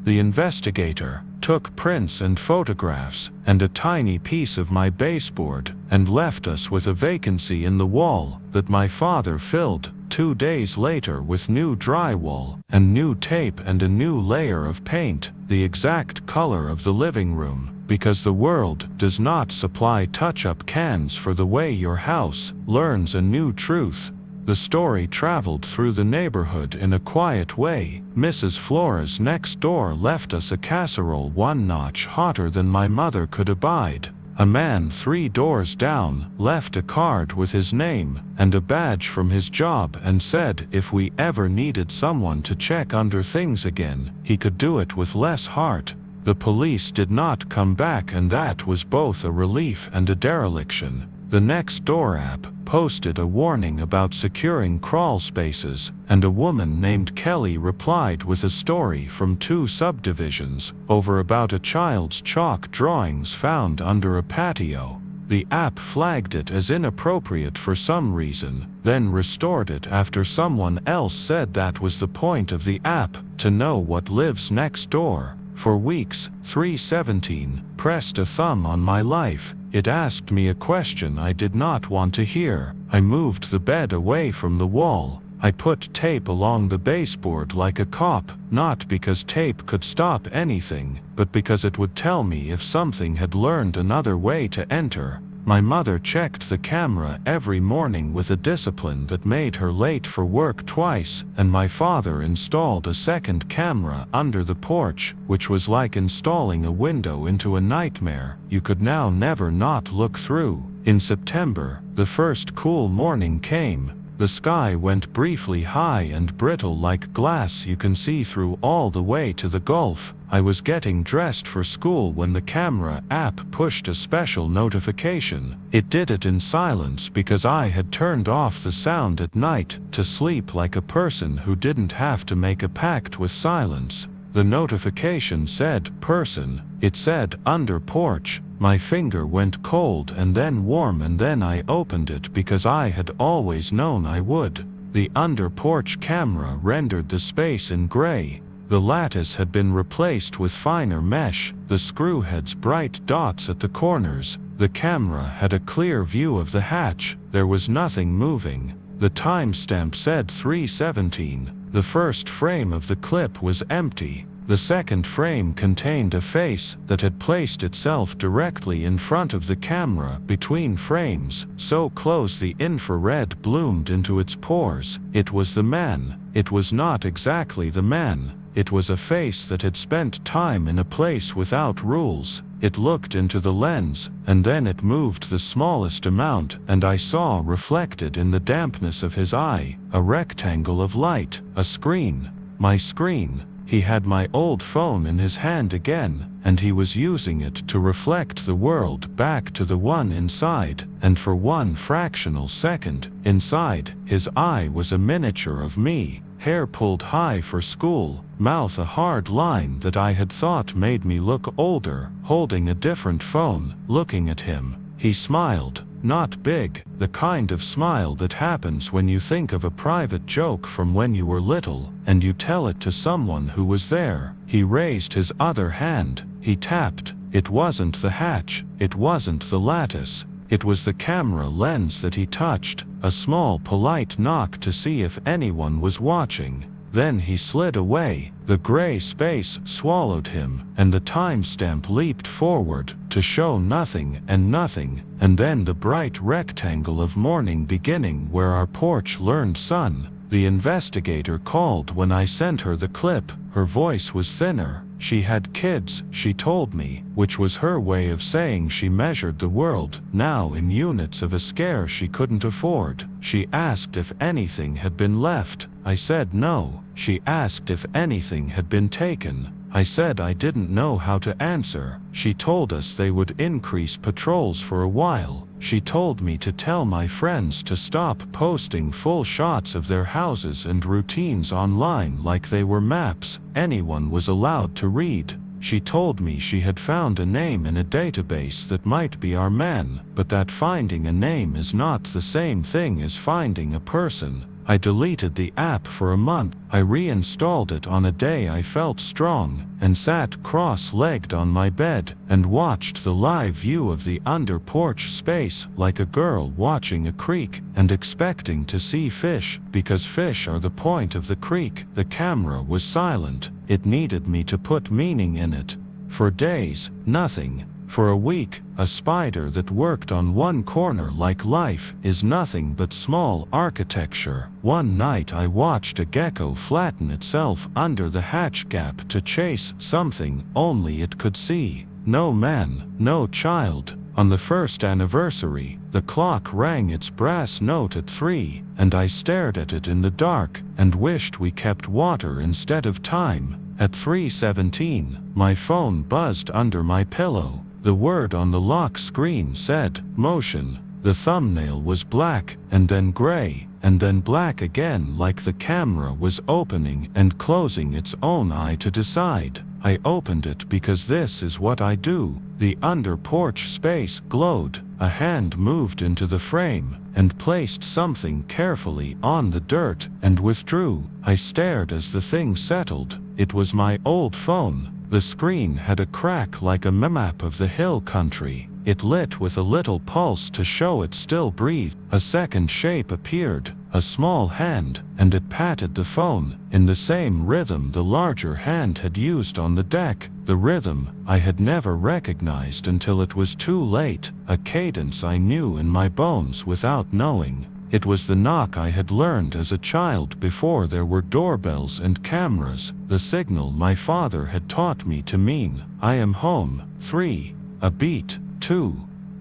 The investigator took prints and photographs, and a tiny piece of my baseboard, and left us with a vacancy in the wall that my father filled 2 days later with new drywall, and new tape and a new layer of paint, the exact color of the living room. Because the world does not supply touch-up cans for the way your house learns a new truth. The story traveled through the neighborhood in a quiet way. Mrs. Flores next door left us a casserole 1 notch hotter than my mother could abide. A man 3 doors down left a card with his name and a badge from his job and said if we ever needed someone to check under things again, he could do it with less heart. The police did not come back, and that was both a relief and a dereliction. The Nextdoor app posted a warning about securing crawl spaces, and a woman named Kelly replied with a story from 2 subdivisions over about a child's chalk drawings found under a patio. The app flagged it as inappropriate for some reason, then restored it after someone else said that was the point of the app, to know what lives next door. For weeks, 317 pressed a thumb on my life. It asked me a question I did not want to hear. I moved the bed away from the wall. I put tape along the baseboard like a cop, not because tape could stop anything, but because it would tell me if something had learned another way to enter. My mother checked the camera every morning with a discipline that made her late for work twice, and my father installed a second camera under the porch, which was like installing a window into a nightmare you could now never not look through. In September, the first cool morning came. The sky went briefly high and brittle like glass you can see through all the way to the Gulf. I was getting dressed for school when the camera app pushed a special notification. It did it in silence because I had turned off the sound at night to sleep like a person who didn't have to make a pact with silence. The notification said person. It said under porch. My finger went cold and then warm, and then I opened it because I had always known I would. The under porch camera rendered the space in gray. The lattice had been replaced with finer mesh, the screw heads bright dots at the corners. The camera had a clear view of the hatch. There was nothing moving. The timestamp said 3:17. The first frame of the clip was empty. The second frame contained a face that had placed itself directly in front of the camera between frames, so close the infrared bloomed into its pores. It was the man. It was not exactly the man. It was a face that had spent time in a place without rules. It looked into the lens, and then it moved the smallest amount, and I saw reflected in the dampness of his eye, a rectangle of light, a screen. My screen. He had my old phone in his hand again, and he was using it to reflect the world back to the one inside, and for one fractional second, inside, his eye was a miniature of me, hair pulled high for school, mouth a hard line that I had thought made me look older, holding a different phone, looking at him. He smiled, not big, the kind of smile that happens when you think of a private joke from when you were little, and you tell it to someone who was there. He raised his other hand. He tapped. It wasn't the hatch. It wasn't the lattice. It was the camera lens that he touched, a small polite knock to see if anyone was watching. Then he slid away. The gray space swallowed him, and the timestamp leaped forward to show nothing, and then the bright rectangle of morning beginning where our porch learned sun. The investigator called when I sent her the clip. Her voice was thinner. She had kids, she told me, which was her way of saying she measured the world now in units of a scare she couldn't afford. She asked if anything had been left. I said no. She asked if anything had been taken. I said I didn't know how to answer. She told us they would increase patrols for a while. She told me to tell my friends to stop posting full shots of their houses and routines online like they were maps anyone was allowed to read. She told me she had found a name in a database that might be our man, but that finding a name is not the same thing as finding a person. I deleted the app for a month. I reinstalled it on a day I felt strong, and sat cross-legged on my bed, and watched the live view of the under-porch space like a girl watching a creek, and expecting to see fish, because fish are the point of the creek. The camera was silent. It needed me to put meaning in it. For days, nothing. For a week, a spider that worked on one corner like life is nothing but small architecture. One night I watched a gecko flatten itself under the hatch gap to chase something only it could see. No man, no child. On the first anniversary, the clock rang its brass note at 3, and I stared at it in the dark, and wished we kept water instead of time. At 3:17, my phone buzzed under my pillow. The word on the lock screen said, motion. The thumbnail was black, and then gray, and then black again like the camera was opening and closing its own eye to decide. I opened it because this is what I do. The under-porch space glowed. A hand moved into the frame, and placed something carefully on the dirt, and withdrew. I stared as the thing settled. It was my old phone. The screen had a crack like a map of the hill country. It lit with a little pulse to show it still breathed. A second shape appeared, a small hand, and it patted the phone, in the same rhythm the larger hand had used on the deck. The rhythm I had never recognized until it was too late, a cadence I knew in my bones without knowing. It was the knock I had learned as a child before there were doorbells and cameras, the signal my father had taught me to mean, I am home. 3. A beat. 2.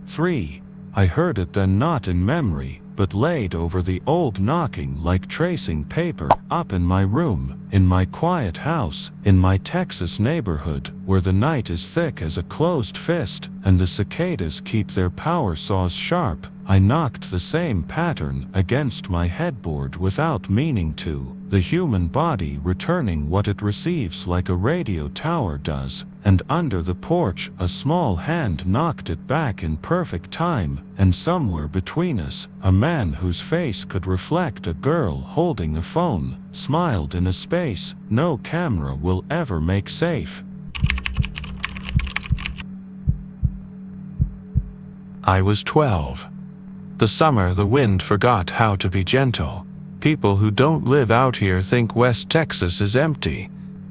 3. I heard it then, not in memory, but laid over the old knocking like tracing paper, up in my room, in my quiet house, in my Texas neighborhood, where the night is thick as a closed fist, and the cicadas keep their power saws sharp. I knocked the same pattern against my headboard without meaning to, the human body returning what it receives like a radio tower does, and under the porch a small hand knocked it back in perfect time, and somewhere between us, a man whose face could reflect a girl holding a phone, smiled in a space no camera will ever make safe. I was 12. The summer the wind forgot how to be gentle. People who don't live out here think West Texas is empty,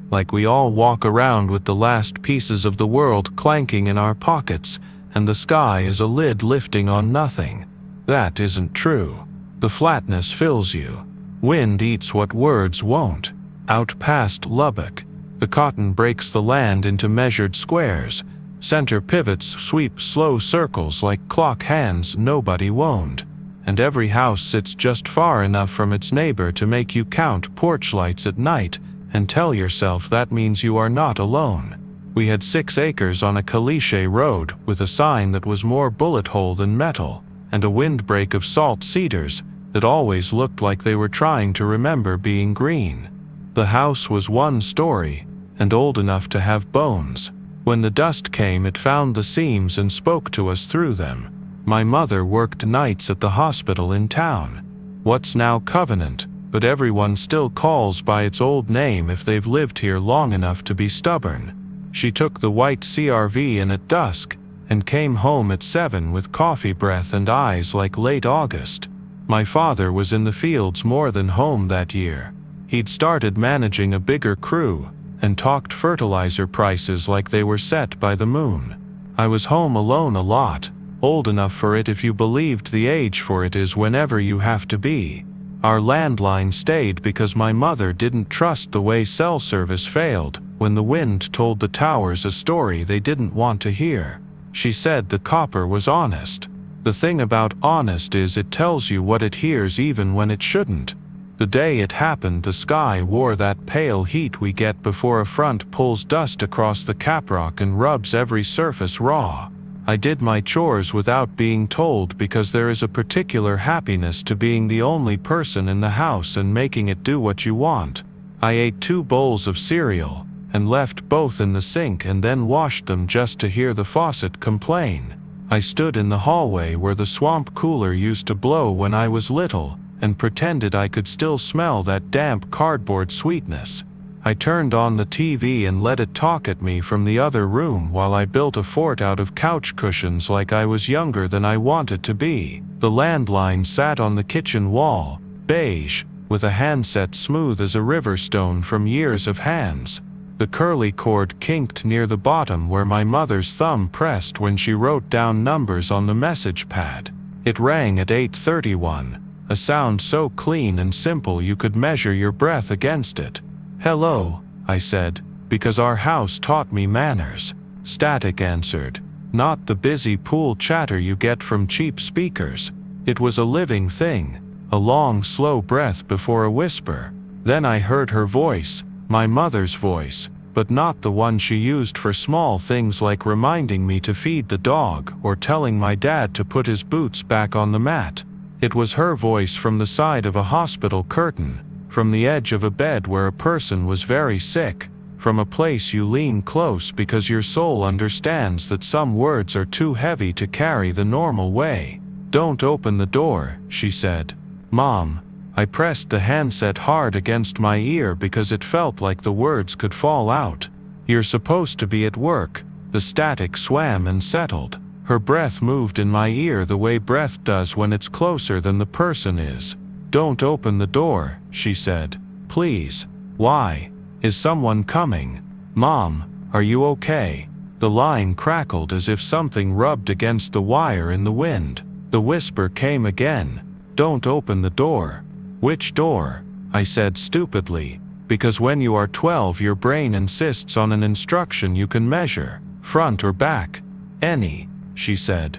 like we all walk around with the last pieces of the world clanking in our pockets, and the sky is a lid lifting on nothing. That isn't true. The flatness fills you. Wind eats what words won't. Out past Lubbock, the cotton breaks the land into measured squares. Center pivots sweep slow circles like clock hands nobody wound, and every house sits just far enough from its neighbor to make you count porch lights at night and tell yourself that means you are not alone. We had 6 acres on a caliche road with a sign that was more bullet hole than metal, and a windbreak of salt cedars that always looked like they were trying to remember being green. The house was 1 story and old enough to have bones. When the dust came, it found the seams and spoke to us through them. My mother worked nights at the hospital in town. What's now Covenant, but everyone still calls by its old name if they've lived here long enough to be stubborn. She took the white CRV in at dusk and came home at 7 with coffee breath and eyes like late August. My father was in the fields more than home that year. He'd started managing a bigger crew and talked fertilizer prices like they were set by the moon. I was home alone a lot, old enough for it if you believed the age for it is whenever you have to be. Our landline stayed because my mother didn't trust the way cell service failed when the wind told the towers a story they didn't want to hear. She said the copper was honest. The thing about honest is it tells you what it hears even when it shouldn't. The day it happened, the sky wore that pale heat we get before a front pulls dust across the caprock and rubs every surface raw. I did my chores without being told because there is a particular happiness to being the only person in the house and making it do what you want. I ate 2 bowls of cereal and left both in the sink and then washed them just to hear the faucet complain. I stood in the hallway where the swamp cooler used to blow when I was little and pretended I could still smell that damp cardboard sweetness. I turned on the TV and let it talk at me from the other room while I built a fort out of couch cushions like I was younger than I wanted to be. The landline sat on the kitchen wall, beige, with a handset smooth as a river stone from years of hands. The curly cord kinked near the bottom where my mother's thumb pressed when she wrote down numbers on the message pad. It rang at 8:31. A sound so clean and simple you could measure your breath against it. "Hello," I said, because our house taught me manners. Static answered, not the busy pool chatter you get from cheap speakers. It was a living thing, a long, slow breath before a whisper. Then I heard her voice, my mother's voice, but not the one she used for small things like reminding me to feed the dog or telling my dad to put his boots back on the mat. It was her voice from the side of a hospital curtain, from the edge of a bed where a person was very sick, from a place you lean close because your soul understands that some words are too heavy to carry the normal way. "Don't open the door," she said. "Mom." I pressed the handset hard against my ear because it felt like the words could fall out. "You're supposed to be at work." The static swam and settled. Her breath moved in my ear the way breath does when it's closer than the person is. "Don't open the door," she said. "Please." "Why? Is someone coming?" "Mom, are you okay?" The line crackled as if something rubbed against the wire in the wind. The whisper came again. "Don't open the door." "Which door?" I said stupidly, because when you are 12 your brain insists on an instruction you can measure, front or back. "Any," she said.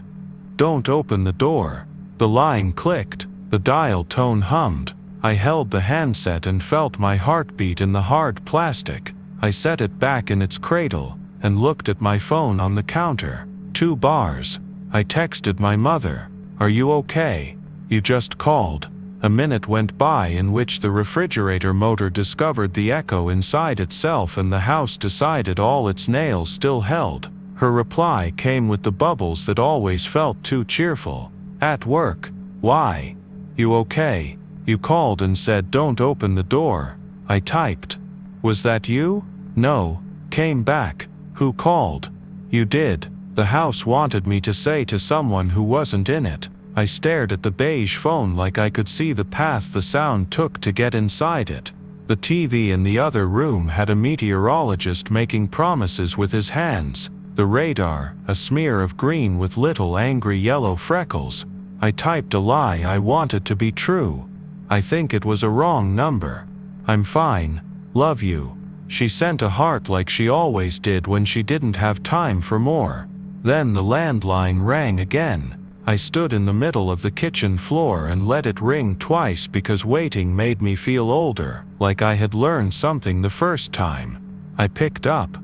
"Don't open the door." The line clicked, the dial tone hummed. I held the handset and felt my heartbeat in the hard plastic. I set it back in its cradle and looked at my phone on the counter. 2 bars. I texted my mother. Are you okay? You just called." A minute went by in which the refrigerator motor discovered the echo inside itself and the house decided all its nails still held. Her reply came with the bubbles that always felt too cheerful. "At work. Why? You okay? You called and said don't open the door." I typed. "Was that you?" "No." Came back. "Who called?" "You did. The house wanted me to say to someone who wasn't in it." I stared at the beige phone like I could see the path the sound took to get inside it. The TV in the other room had a meteorologist making promises with his hands. The radar, a smear of green with little angry yellow freckles. I typed a lie I wanted to be true. I think it was a wrong number. "I'm fine. Love you." She sent a heart like she always did when she didn't have time for more. Then the landline rang again. I stood in the middle of the kitchen floor and let it ring twice because waiting made me feel older, like I had learned something the first time. I picked up.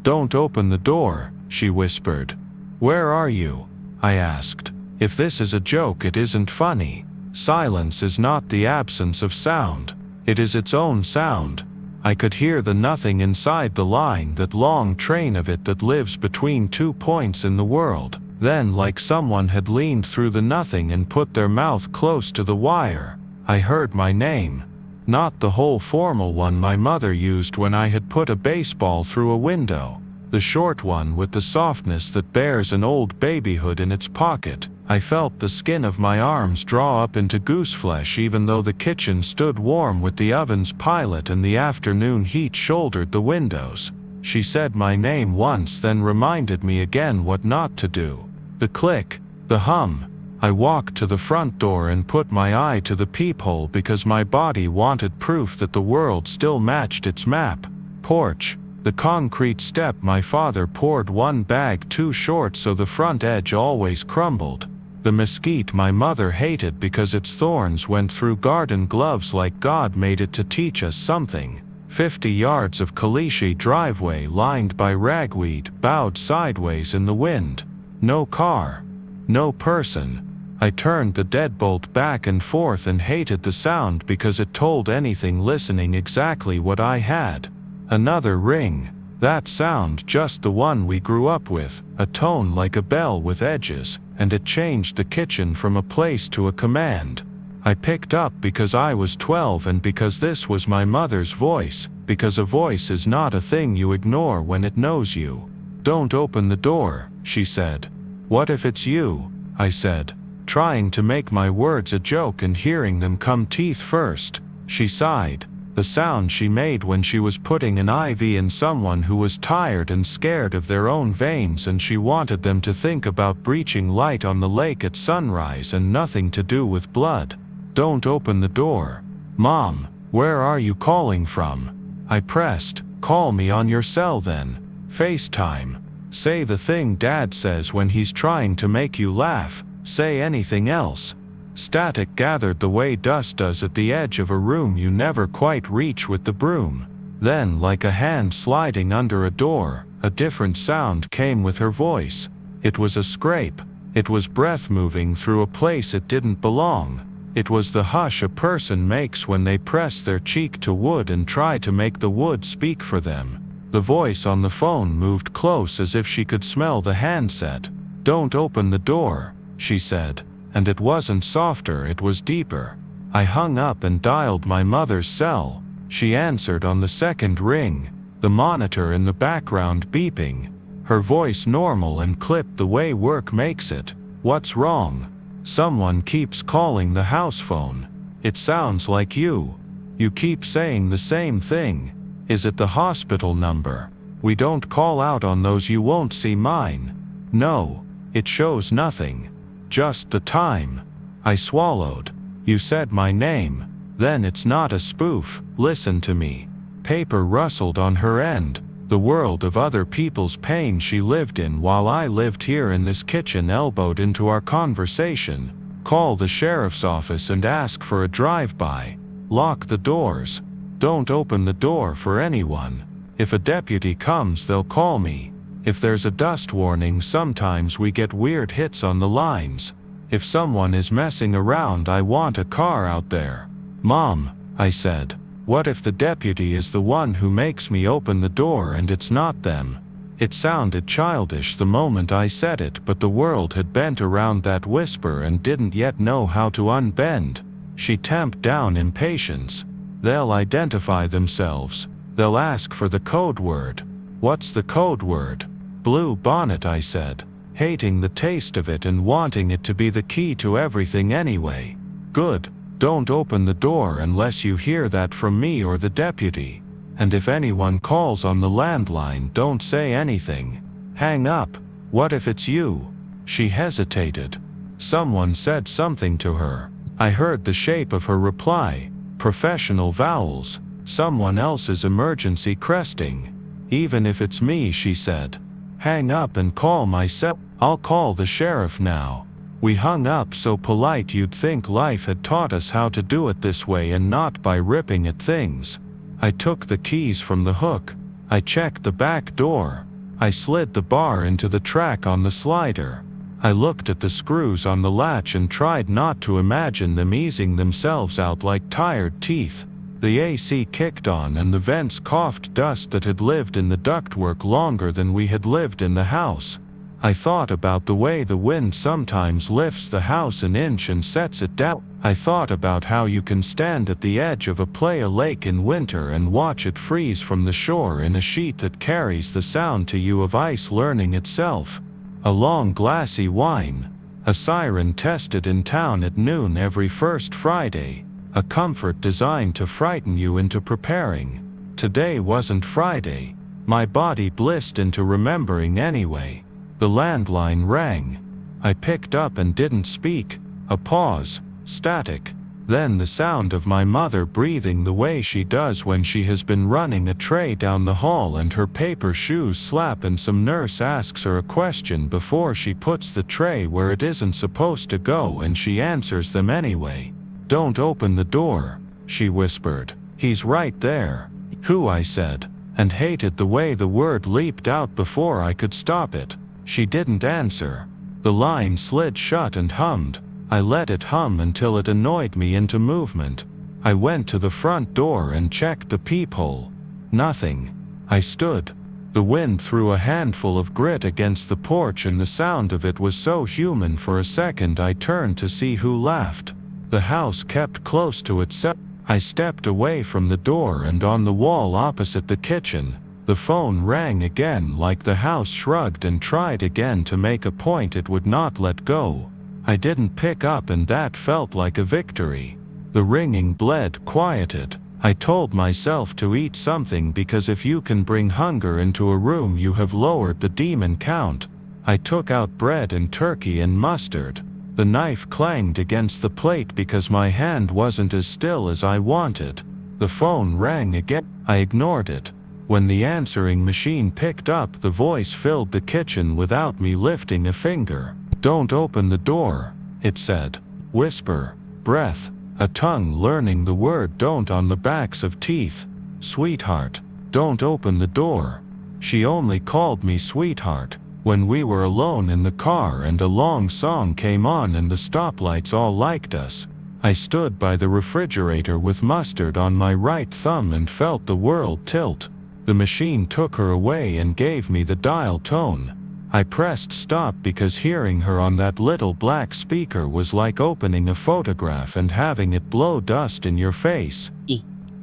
"Don't open the door," she whispered. "Where are you?" I asked. If this is a joke, it isn't funny. Silence is not the absence of sound. It is its own sound. I could hear the nothing inside the line, that long train of it that lives between 2 points in the world. Then, like someone had leaned through the nothing and put their mouth close to the wire, I heard my name. Not the whole formal one my mother used when I had put a baseball through a window. The short one with the softness that bears an old babyhood in its pocket. I felt the skin of my arms draw up into gooseflesh even though the kitchen stood warm with the oven's pilot and the afternoon heat shouldered the windows. She said my name once, then reminded me again what not to do. The click, the hum. I walked to the front door and put my eye to the peephole because my body wanted proof that the world still matched its map. Porch. The concrete step my father poured one bag too short so the front edge always crumbled. The mesquite my mother hated because its thorns went through garden gloves like God made it to teach us something. 50 yards of caliche driveway lined by ragweed, bowed sideways in the wind. No car. No person. I turned the deadbolt back and forth and hated the sound because it told anything listening exactly what I had. Another ring. That sound, just the one we grew up with, a tone like a bell with edges, and it changed the kitchen from a place to a command. I picked up because I was 12 and because this was my mother's voice, because a voice is not a thing you ignore when it knows you. "Don't open the door," she said. "What if it's you?" I said, trying to make my words a joke and hearing them come teeth first. She sighed. The sound she made when she was putting an IV in someone who was tired and scared of their own veins and she wanted them to think about breaching light on the lake at sunrise and nothing to do with blood. "Don't open the door." "Mom, where are you calling from?" I pressed. "Call me on your cell then. FaceTime. Say the thing Dad says when he's trying to make you laugh. Say anything else." Static gathered the way dust does at the edge of a room you never quite reach with the broom. Then, like a hand sliding under a door, a different sound came with her voice. It was a scrape. It was breath moving through a place it didn't belong. It was the hush a person makes when they press their cheek to wood and try to make the wood speak for them. The voice on the phone moved close as if she could smell the handset. "Don't open the door," she said. And it wasn't softer, it was deeper. I hung up and dialed my mother's cell. She answered on the second ring, the monitor in the background beeping. Her voice normal and clipped the way work makes it. "What's wrong?" "Someone keeps calling the house phone. It sounds like you. You keep saying the same thing. Is it the hospital number? We don't call out on those, you won't see mine." "No. It shows nothing. Just the time." I swallowed. "You said my name. Then it's not a spoof. Listen to me." Paper rustled on her end. The world of other people's pain she lived in while I lived here in this kitchen elbowed into our conversation. "Call the sheriff's office and ask for a drive-by. Lock the doors. Don't open the door for anyone. If a deputy comes, they'll call me. If there's a dust warning, sometimes we get weird hits on the lines. If someone is messing around, I want a car out there. Mom, I said, what if the deputy is the one who makes me open the door and it's not them? It sounded childish the moment I said it, but the world had bent around that whisper and didn't yet know how to unbend. She tamped down impatience. They'll identify themselves. They'll ask for the code word. What's the code word? Blue bonnet, I said, hating the taste of it and wanting it to be the key to everything anyway. Good. Don't open the door unless you hear that from me or the deputy. And if anyone calls on the landline, don't say anything. Hang up. What if it's you? She hesitated. Someone said something to her. I heard the shape of her reply. Professional vowels. Someone else's emergency cresting. Even if it's me, she said. Hang up and call myself. I'll call the sheriff now. We hung up so polite you'd think life had taught us how to do it this way and not by ripping at things. I took the keys from the hook. I checked the back door. I slid the bar into the track on the slider. I looked at the screws on the latch and tried not to imagine them easing themselves out like tired teeth. The AC kicked on and the vents coughed dust that had lived in the ductwork longer than we had lived in the house. I thought about the way the wind sometimes lifts the house an inch and sets it down. I thought about how you can stand at the edge of a playa lake in winter and watch it freeze from the shore in a sheet that carries the sound to you of ice learning itself. A long glassy whine. A siren tested in town at noon every first Friday. A comfort designed to frighten you into preparing. Today wasn't Friday. My body blissed into remembering anyway. The landline rang. I picked up and didn't speak. A pause. Static. Then the sound of my mother breathing the way she does when she has been running a tray down the hall and her paper shoes slap and some nurse asks her a question before she puts the tray where it isn't supposed to go and she answers them anyway. Don't open the door, she whispered. He's right there. Who? I said, and hated the way the word leaped out before I could stop it. She didn't answer. The line slid shut and hummed. I let it hum until it annoyed me into movement. I went to the front door and checked the peephole. Nothing. I stood. The wind threw a handful of grit against the porch and the sound of it was so human for a second I turned to see who laughed. The house kept close to itself. I stepped away from the door and on the wall opposite the kitchen. The phone rang again like the house shrugged and tried again to make a point it would not let go. I didn't pick up and that felt like a victory. The ringing bled quieted. I told myself to eat something because if you can bring hunger into a room you have lowered the demon count. I took out bread and turkey and mustard. The knife clanged against the plate because my hand wasn't as still as I wanted. The phone rang again. I ignored it. When the answering machine picked up, the voice filled the kitchen without me lifting a finger. Don't open the door, it said. Whisper. Breath. A tongue learning the word don't on the backs of teeth. Sweetheart. Don't open the door. She only called me sweetheart. When we were alone in the car and a long song came on and the stoplights all liked us. I stood by the refrigerator with mustard on my right thumb and felt the world tilt. The machine took her away and gave me the dial tone. I pressed stop because hearing her on that little black speaker was like opening a photograph and having it blow dust in your face.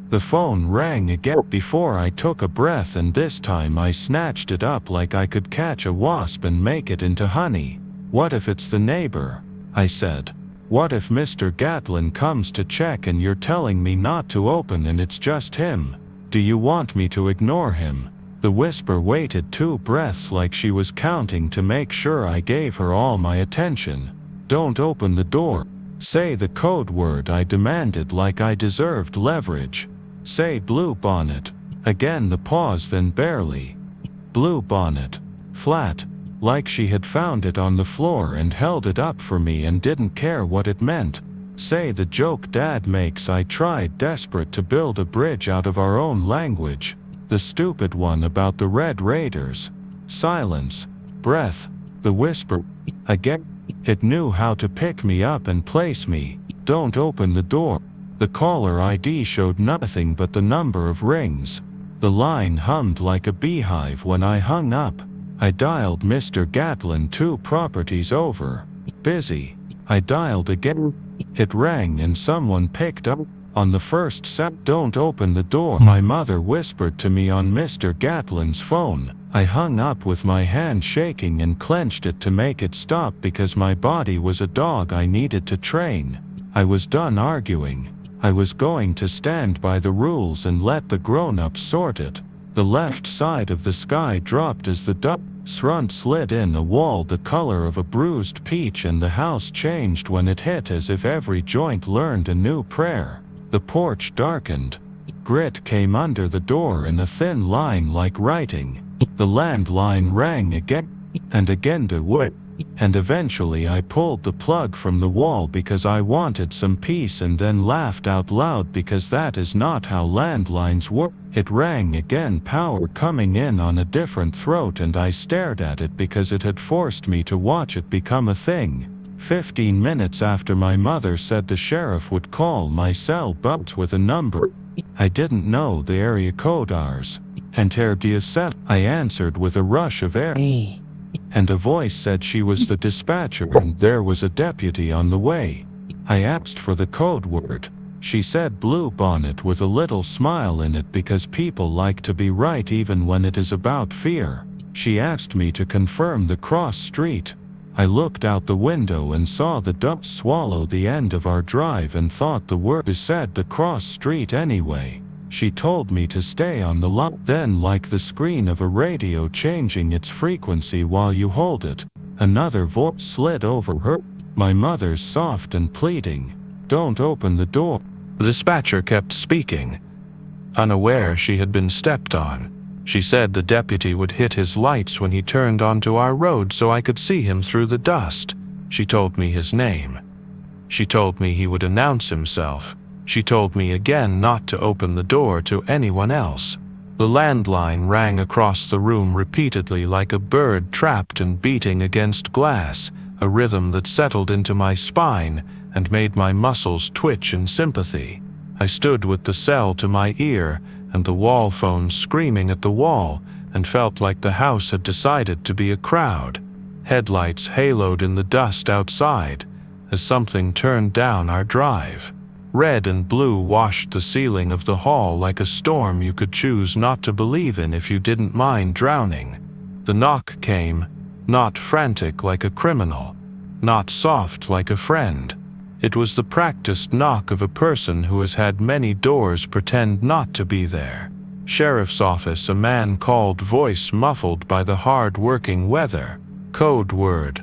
The phone rang again before I took a breath and this time I snatched it up like I could catch a wasp and make it into honey. What if it's the neighbor? I said. What if Mr. Gatlin comes to check and you're telling me not to open and it's just him? Do you want me to ignore him? The whisper waited 2 breaths like she was counting to make sure I gave her all my attention. Don't open the door. Say the code word, I demanded like I deserved leverage. Say blue bonnet. Again the pause, then barely. Blue bonnet. Flat. Like she had found it on the floor and held it up for me and didn't care what it meant. Say the joke Dad makes. I tried, desperate to build a bridge out of our own language. The stupid one about the Red Raiders. Silence. Breath. The whisper. Again. It knew how to pick me up and place me. Don't open the door. The caller ID showed nothing but the number of rings. The line hummed like a beehive when I hung up. I dialed Mr. Gatlin 2 properties over. Busy. I dialed again. It rang and someone picked up. On the first set, don't open the door, my mother whispered to me on Mr. Gatlin's phone. I hung up with my hand shaking and clenched it to make it stop because my body was a dog I needed to train. I was done arguing. I was going to stand by the rules and let the grown-ups sort it. The left side of the sky dropped as the front slid in a wall the color of a bruised peach, and the house changed when it hit as if every joint learned a new prayer. The porch darkened. Grit came under the door in a thin line like writing. The landline rang again and again to wood. And eventually I pulled the plug from the wall because I wanted some peace, and then laughed out loud because that is not how landlines work. It rang again, power coming in on a different throat, and I stared at it because it had forced me to watch it become a thing. 15 minutes after my mother said the sheriff would call, my cell bumped with a number. I didn't know the area code ours. Enter D7. I answered with a rush of air. And a voice said she was the dispatcher and there was a deputy on the way. I asked for the code word. She said Blue Bonnet with a little smile in it because people like to be right even when it is about fear. She asked me to confirm the cross street. I looked out the window and saw the ducks swallow the end of our drive and thought the word said the cross street anyway. She told me to stay on the lot. Then, like the screen of a radio changing its frequency while you hold it, another voice slid over her. My mother's soft and pleading. Don't open the door. The dispatcher kept speaking, unaware she had been stepped on. She said the deputy would hit his lights when he turned onto our road so I could see him through the dust. She told me his name. She told me he would announce himself. She told me again not to open the door to anyone else. The landline rang across the room repeatedly like a bird trapped and beating against glass, a rhythm that settled into my spine and made my muscles twitch in sympathy. I stood with the cell to my ear and the wall phone screaming at the wall, and felt like the house had decided to be a crowd. Headlights haloed in the dust outside as something turned down our drive. Red and blue washed the ceiling of the hall like a storm you could choose not to believe in if you didn't mind drowning. The knock came, not frantic like a criminal, not soft like a friend. It was the practiced knock of a person who has had many doors pretend not to be there. Sheriff's office, a man called, voice muffled by the hard-working weather. Code word.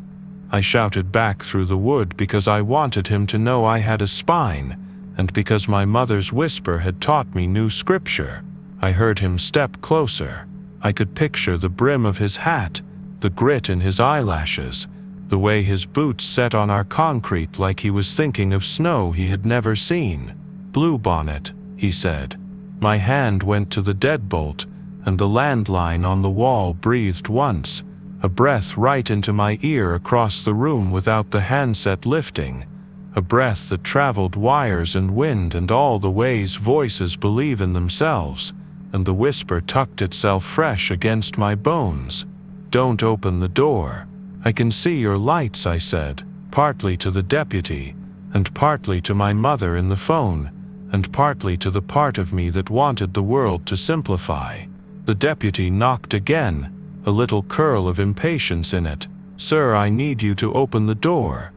I shouted back through the wood because I wanted him to know I had a spine, and because my mother's whisper had taught me new scripture. I heard him step closer. I could picture the brim of his hat, the grit in his eyelashes, the way his boots set on our concrete like he was thinking of snow he had never seen. Blue Bonnet, he said. My hand went to the deadbolt, and the landline on the wall breathed once, a breath right into my ear across the room without the handset lifting. A breath that traveled wires and wind and all the ways voices believe in themselves, and the whisper tucked itself fresh against my bones. Don't open the door. I can see your lights, I said, partly to the deputy, and partly to my mother in the phone, and partly to the part of me that wanted the world to simplify. The deputy knocked again, a little curl of impatience in it. Sir, I need you to open the door.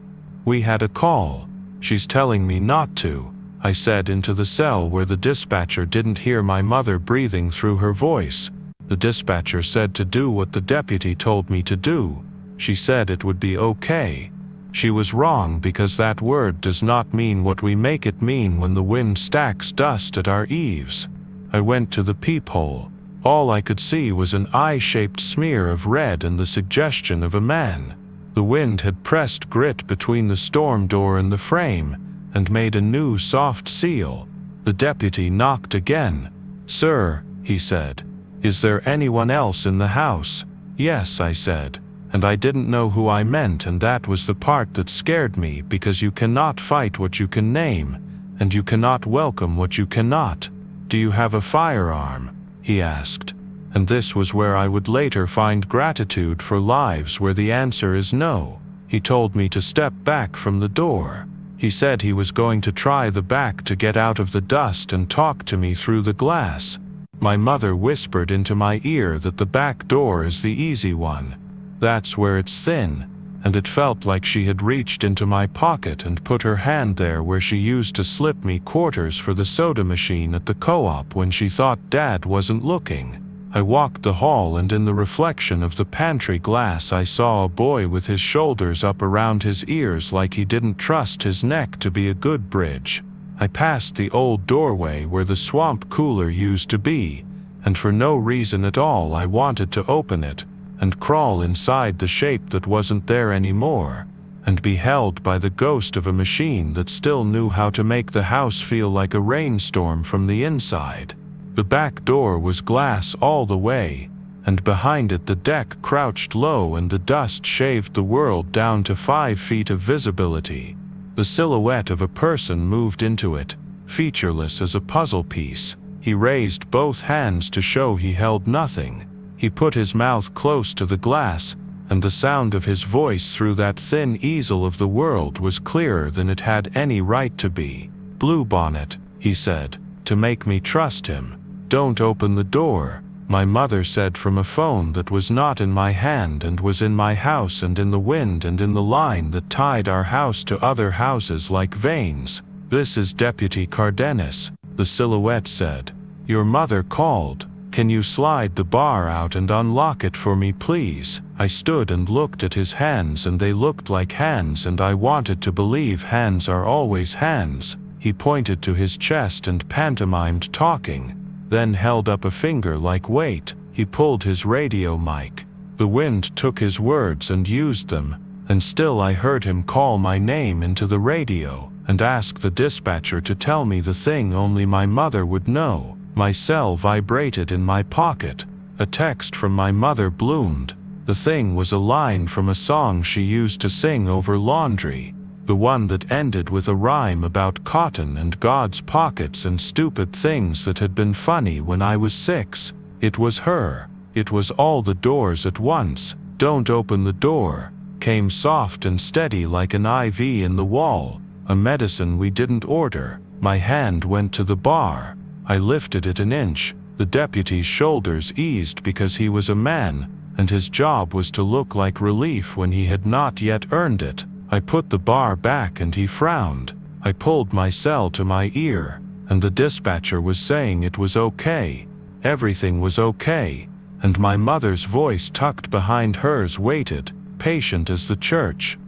We had a call. She's telling me not to, I said into the cell where the dispatcher didn't hear my mother breathing through her voice. The dispatcher said to do what the deputy told me to do. She said it would be okay. She was wrong because that word does not mean what we make it mean when the wind stacks dust at our eaves. I went to the peephole. All I could see was an eye-shaped smear of red and the suggestion of a man. The wind had pressed grit between the storm door and the frame, and made a new soft seal. The deputy knocked again. Sir, he said, is there anyone else in the house? Yes, I said, and I didn't know who I meant, and that was the part that scared me, because you cannot fight what you can name, and you cannot welcome what you cannot. Do you have a firearm? He asked. And this was where I would later find gratitude for lives where the answer is no. He told me to step back from the door. He said he was going to try the back to get out of the dust and talk to me through the glass. My mother whispered into my ear that the back door is the easy one. That's where it's thin, and it felt like she had reached into my pocket and put her hand there where she used to slip me quarters for the soda machine at the co-op when she thought Dad wasn't looking. I walked the hall, and in the reflection of the pantry glass I saw a boy with his shoulders up around his ears like he didn't trust his neck to be a good bridge. I passed the old doorway where the swamp cooler used to be, and for no reason at all I wanted to open it and crawl inside the shape that wasn't there anymore, and be held by the ghost of a machine that still knew how to make the house feel like a rainstorm from the inside. The back door was glass all the way, and behind it the deck crouched low and the dust shaved the world down to 5 feet of visibility. The silhouette of a person moved into it, featureless as a puzzle piece. He raised both hands to show he held nothing. He put his mouth close to the glass, and the sound of his voice through that thin easel of the world was clearer than it had any right to be. "Bluebonnet," he said, to make me trust him. "Don't open the door," my mother said from a phone that was not in my hand and was in my house and in the wind and in the line that tied our house to other houses like veins. "This is Deputy Cardenas," the silhouette said. "Your mother called. Can you slide the bar out and unlock it for me, please?" I stood and looked at his hands, and they looked like hands, and I wanted to believe hands are always hands. He pointed to his chest and pantomimed talking, then held up a finger like wait. He pulled his radio mic. The wind took his words and used them, and still I heard him call my name into the radio and ask the dispatcher to tell me the thing only my mother would know. My cell vibrated in my pocket. A text from my mother bloomed. The thing was a line from a song she used to sing over laundry, the one that ended with a rhyme about cotton and God's pockets and stupid things that had been funny when I was 6. It was her. It was all the doors at once. "Don't open the door," came soft and steady like an IV in the wall, a medicine we didn't order. My hand went to the bar. I lifted it an inch. The deputy's shoulders eased because he was a man, and his job was to look like relief when he had not yet earned it. I put the bar back and he frowned. I pulled my cell to my ear, and the dispatcher was saying it was okay. Everything was okay, and my mother's voice tucked behind hers waited, patient as the church.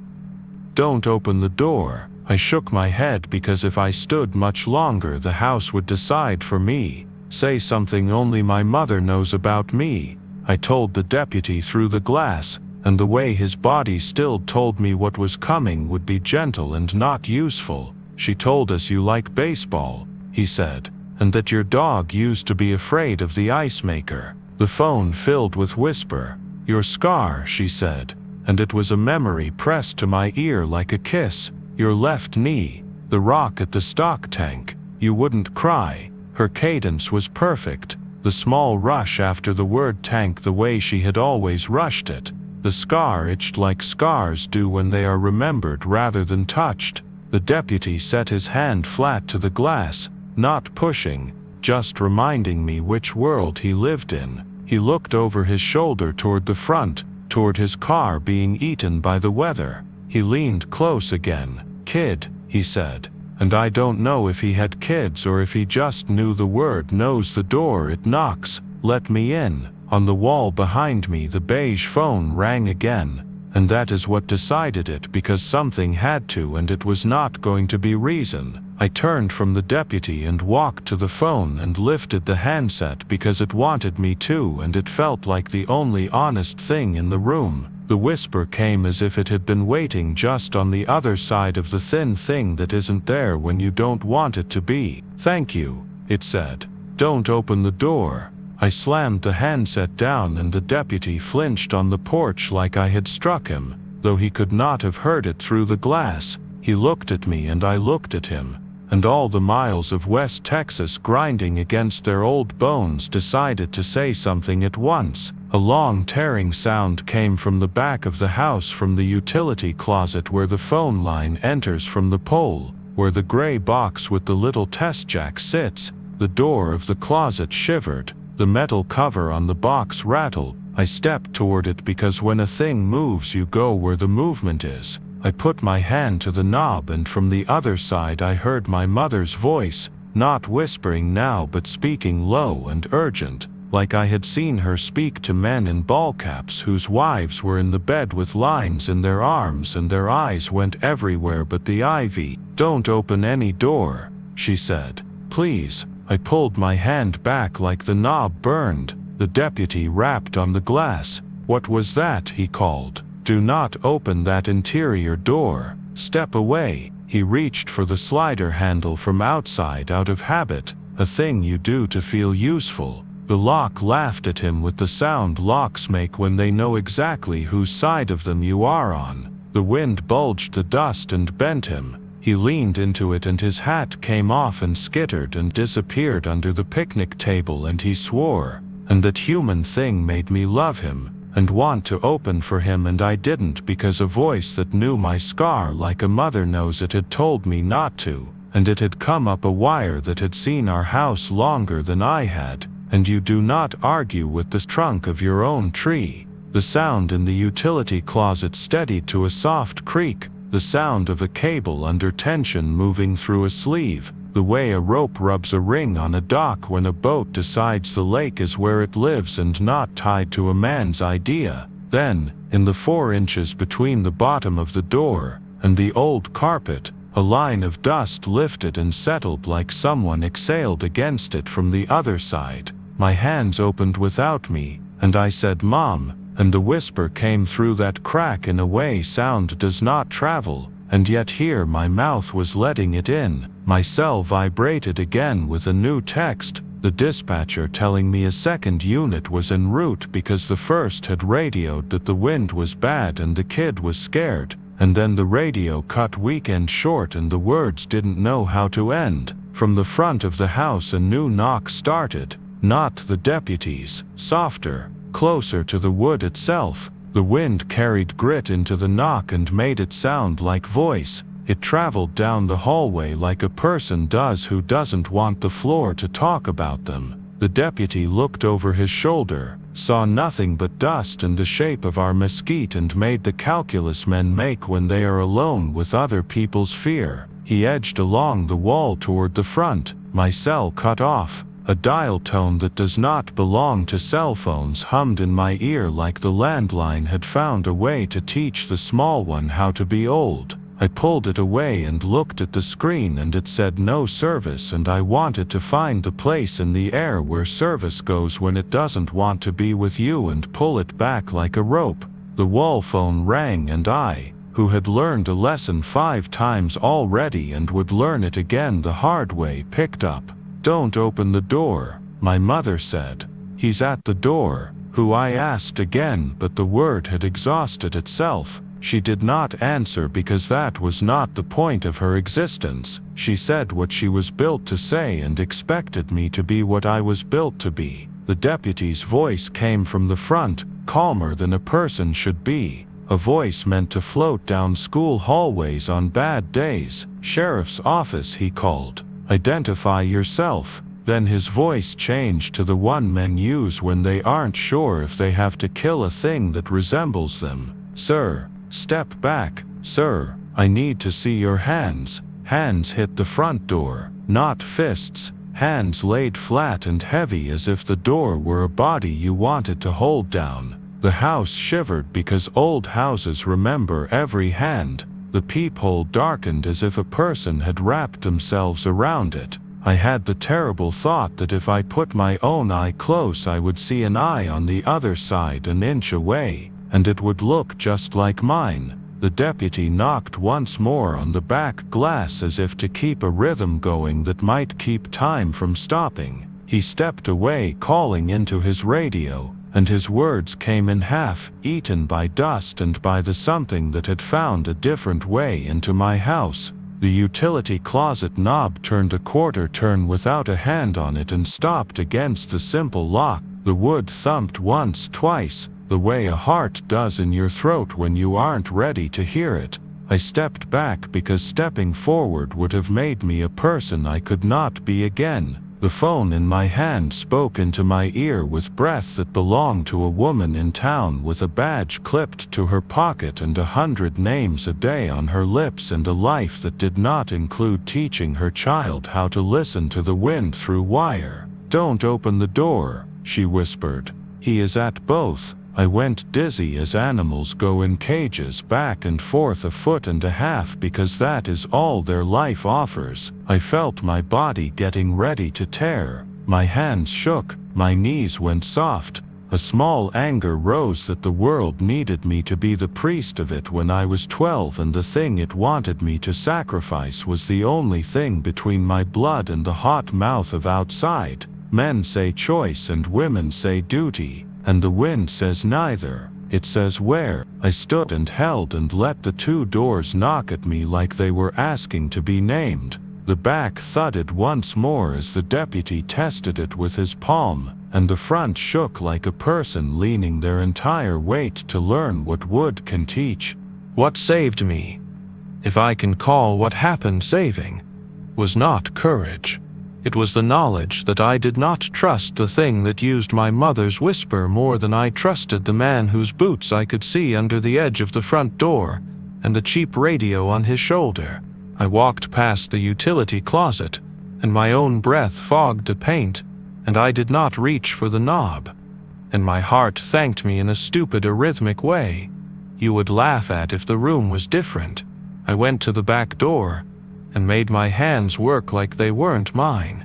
"Don't open the door." I shook my head because if I stood much longer the house would decide for me. "Say something only my mother knows about me," I told the deputy through the glass, and the way his body still told me what was coming would be gentle and not useful. "She told us you like baseball," he said, "and that your dog used to be afraid of the ice maker." The phone filled with whisper. "Your scar," she said, and it was a memory pressed to my ear like a kiss. "Your left knee, the rock at the stock tank. You wouldn't cry." Her cadence was perfect, the small rush after the word tank, the way she had always rushed it. The scar itched like scars do when they are remembered rather than touched. The deputy set his hand flat to the glass, not pushing, just reminding me which world he lived in. He looked over his shoulder toward the front, toward his car being eaten by the weather. He leaned close again. "Kid," he said, and I don't know if he had kids or if he just knew the word knows the door it knocks. "Let me in." On the wall behind me the beige phone rang again, and that is what decided it, because something had to, and it was not going to be reason. I turned from the deputy and walked to the phone and lifted the handset because it wanted me to, and it felt like the only honest thing in the room. The whisper came as if it had been waiting just on the other side of the thin thing that isn't there when you don't want it to be. "Thank you," it said. "Don't open the door." I slammed the handset down and the deputy flinched on the porch like I had struck him, though he could not have heard it through the glass. He looked at me and I looked at him, and all the miles of West Texas grinding against their old bones decided to say something at once. A long tearing sound came from the back of the house, from the utility closet where the phone line enters from the pole, where the gray box with the little test jack sits. The door of the closet shivered. The metal cover on the box rattled. I stepped toward it because when a thing moves you go where the movement is. I put my hand to the knob and from the other side I heard my mother's voice, not whispering now but speaking low and urgent, like I had seen her speak to men in ball caps whose wives were in the bed with lines in their arms and their eyes went everywhere but the ivy. "Don't open any door," she said. "Please." I pulled my hand back like the knob burned. The deputy rapped on the glass. "What was that?" he called. "Do not open that interior door. Step away." He reached for the slider handle from outside out of habit, a thing you do to feel useful. The lock laughed at him with the sound locks make when they know exactly whose side of them you are on. The wind bulged the dust and bent him. He leaned into it and his hat came off and skittered and disappeared under the picnic table, and he swore. And that human thing made me love him and want to open for him, and I didn't because a voice that knew my scar like a mother knows it had told me not to, and it had come up a wire that had seen our house longer than I had. And you do not argue with the trunk of your own tree. The sound in the utility closet steadied to a soft creak, the sound of a cable under tension moving through a sleeve, the way a rope rubs a ring on a dock when a boat decides the lake is where it lives and not tied to a man's idea. Then, in the 4 inches between the bottom of the door and the old carpet, a line of dust lifted and settled like someone exhaled against it from the other side. My hands opened without me, and I said, "Mom," and the whisper came through that crack in a way sound does not travel, and yet here my mouth was letting it in. My cell vibrated again with a new text, the dispatcher telling me a second unit was en route because the first had radioed that the wind was bad and the kid was scared, and then the radio cut weekend short and the words didn't know how to end. From the front of the house a new knock started, not the deputy's, softer, closer to the wood itself. The wind carried grit into the knock and made it sound like voice. It traveled down the hallway like a person does who doesn't want the floor to talk about them. The deputy looked over his shoulder, saw nothing but dust and the shape of our mesquite, and made the calculus men make when they are alone with other people's fear. He edged along the wall toward the front. My cell cut off. A dial tone that does not belong to cell phones hummed in my ear like the landline had found a way to teach the small one how to be old. I pulled it away and looked at the screen and it said no service, and I wanted to find the place in the air where service goes when it doesn't want to be with you and pull it back like a rope. The wall phone rang and I, who had learned a lesson 5 times already and would learn it again the hard way, picked up. "Don't open the door," my mother said. "He's at the door." Who, I asked again, but the word had exhausted itself. She did not answer because that was not the point of her existence. She said what she was built to say and expected me to be what I was built to be. The deputy's voice came from the front, calmer than a person should be. A voice meant to float down school hallways on bad days. "Sheriff's office," he called. "Identify yourself." Then his voice changed to the one men use when they aren't sure if they have to kill a thing that resembles them. "Sir, step back. Sir, I need to see your hands." Hands hit the front door, not fists. Hands laid flat and heavy as if the door were a body you wanted to hold down. The house shivered because old houses remember every hand. The peephole darkened as if a person had wrapped themselves around it. I had the terrible thought that if I put my own eye close I would see an eye on the other side an inch away, and it would look just like mine. The deputy knocked once more on the back glass as if to keep a rhythm going that might keep time from stopping. He stepped away, calling into his radio, and his words came in half, eaten by dust and by the something that had found a different way into my house. The utility closet knob turned a quarter turn without a hand on it and stopped against the simple lock. The wood thumped once, twice, the way a heart does in your throat when you aren't ready to hear it. I stepped back because stepping forward would have made me a person I could not be again. The phone in my hand spoke into my ear with breath that belonged to a woman in town with a badge clipped to her pocket and 100 names a day on her lips and a life that did not include teaching her child how to listen to the wind through wire. "Don't open the door," she whispered. "He is at both." I went dizzy as animals go in cages back and forth a foot and a half because that is all their life offers. I felt my body getting ready to tear. My hands shook, my knees went soft. A small anger rose that the world needed me to be the priest of it when I was 12 and the thing it wanted me to sacrifice was the only thing between my blood and the hot mouth of outside. Men say choice and women say duty. And the wind says neither, it says where. I stood and held and let the two doors knock at me like they were asking to be named. The back thudded once more as the deputy tested it with his palm, and the front shook like a person leaning their entire weight to learn what wood can teach. What saved me, if I can call what happened saving, was not courage. It was the knowledge that I did not trust the thing that used my mother's whisper more than I trusted the man whose boots I could see under the edge of the front door, and the cheap radio on his shoulder. I walked past the utility closet, and my own breath fogged the paint, and I did not reach for the knob. And my heart thanked me in a stupid arrhythmic way. You would laugh at if the room was different. I went to the back door, and made my hands work like they weren't mine.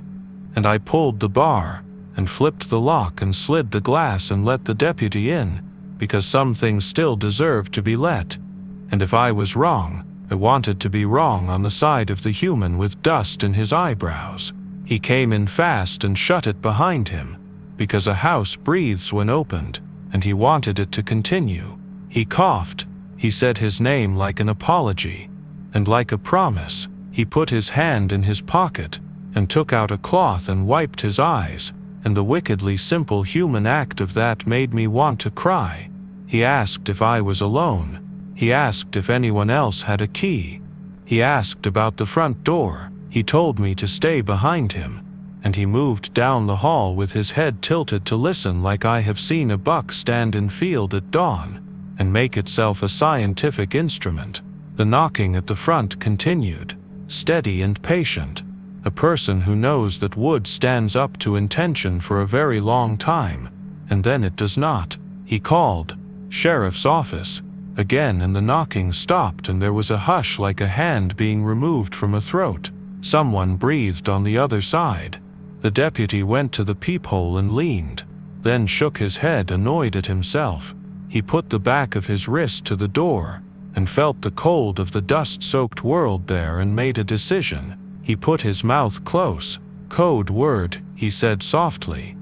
And I pulled the bar, and flipped the lock and slid the glass and let the deputy in, because some things still deserved to be let. And if I was wrong, I wanted to be wrong on the side of the human with dust in his eyebrows. He came in fast and shut it behind him, because a house breathes when opened, and he wanted it to continue. He coughed, he said his name like an apology, and like a promise. He put his hand in his pocket, and took out a cloth and wiped his eyes, and the wickedly simple human act of that made me want to cry. He asked if I was alone. He asked if anyone else had a key. He asked about the front door. He told me to stay behind him, and he moved down the hall with his head tilted to listen like I have seen a buck stand in field at dawn, and make itself a scientific instrument. The knocking at the front continued, steady and patient, a person who knows that wood stands up to intention for a very long time, and then it does not. He called, "Sheriff's office," again, and the knocking stopped and there was a hush like a hand being removed from a throat. Someone breathed on the other side. The deputy went to the peephole and leaned, then shook his head, annoyed at himself. He put the back of his wrist to the door, and felt the cold of the dust-soaked world there and made a decision. He put his mouth close. "Code word," he said softly.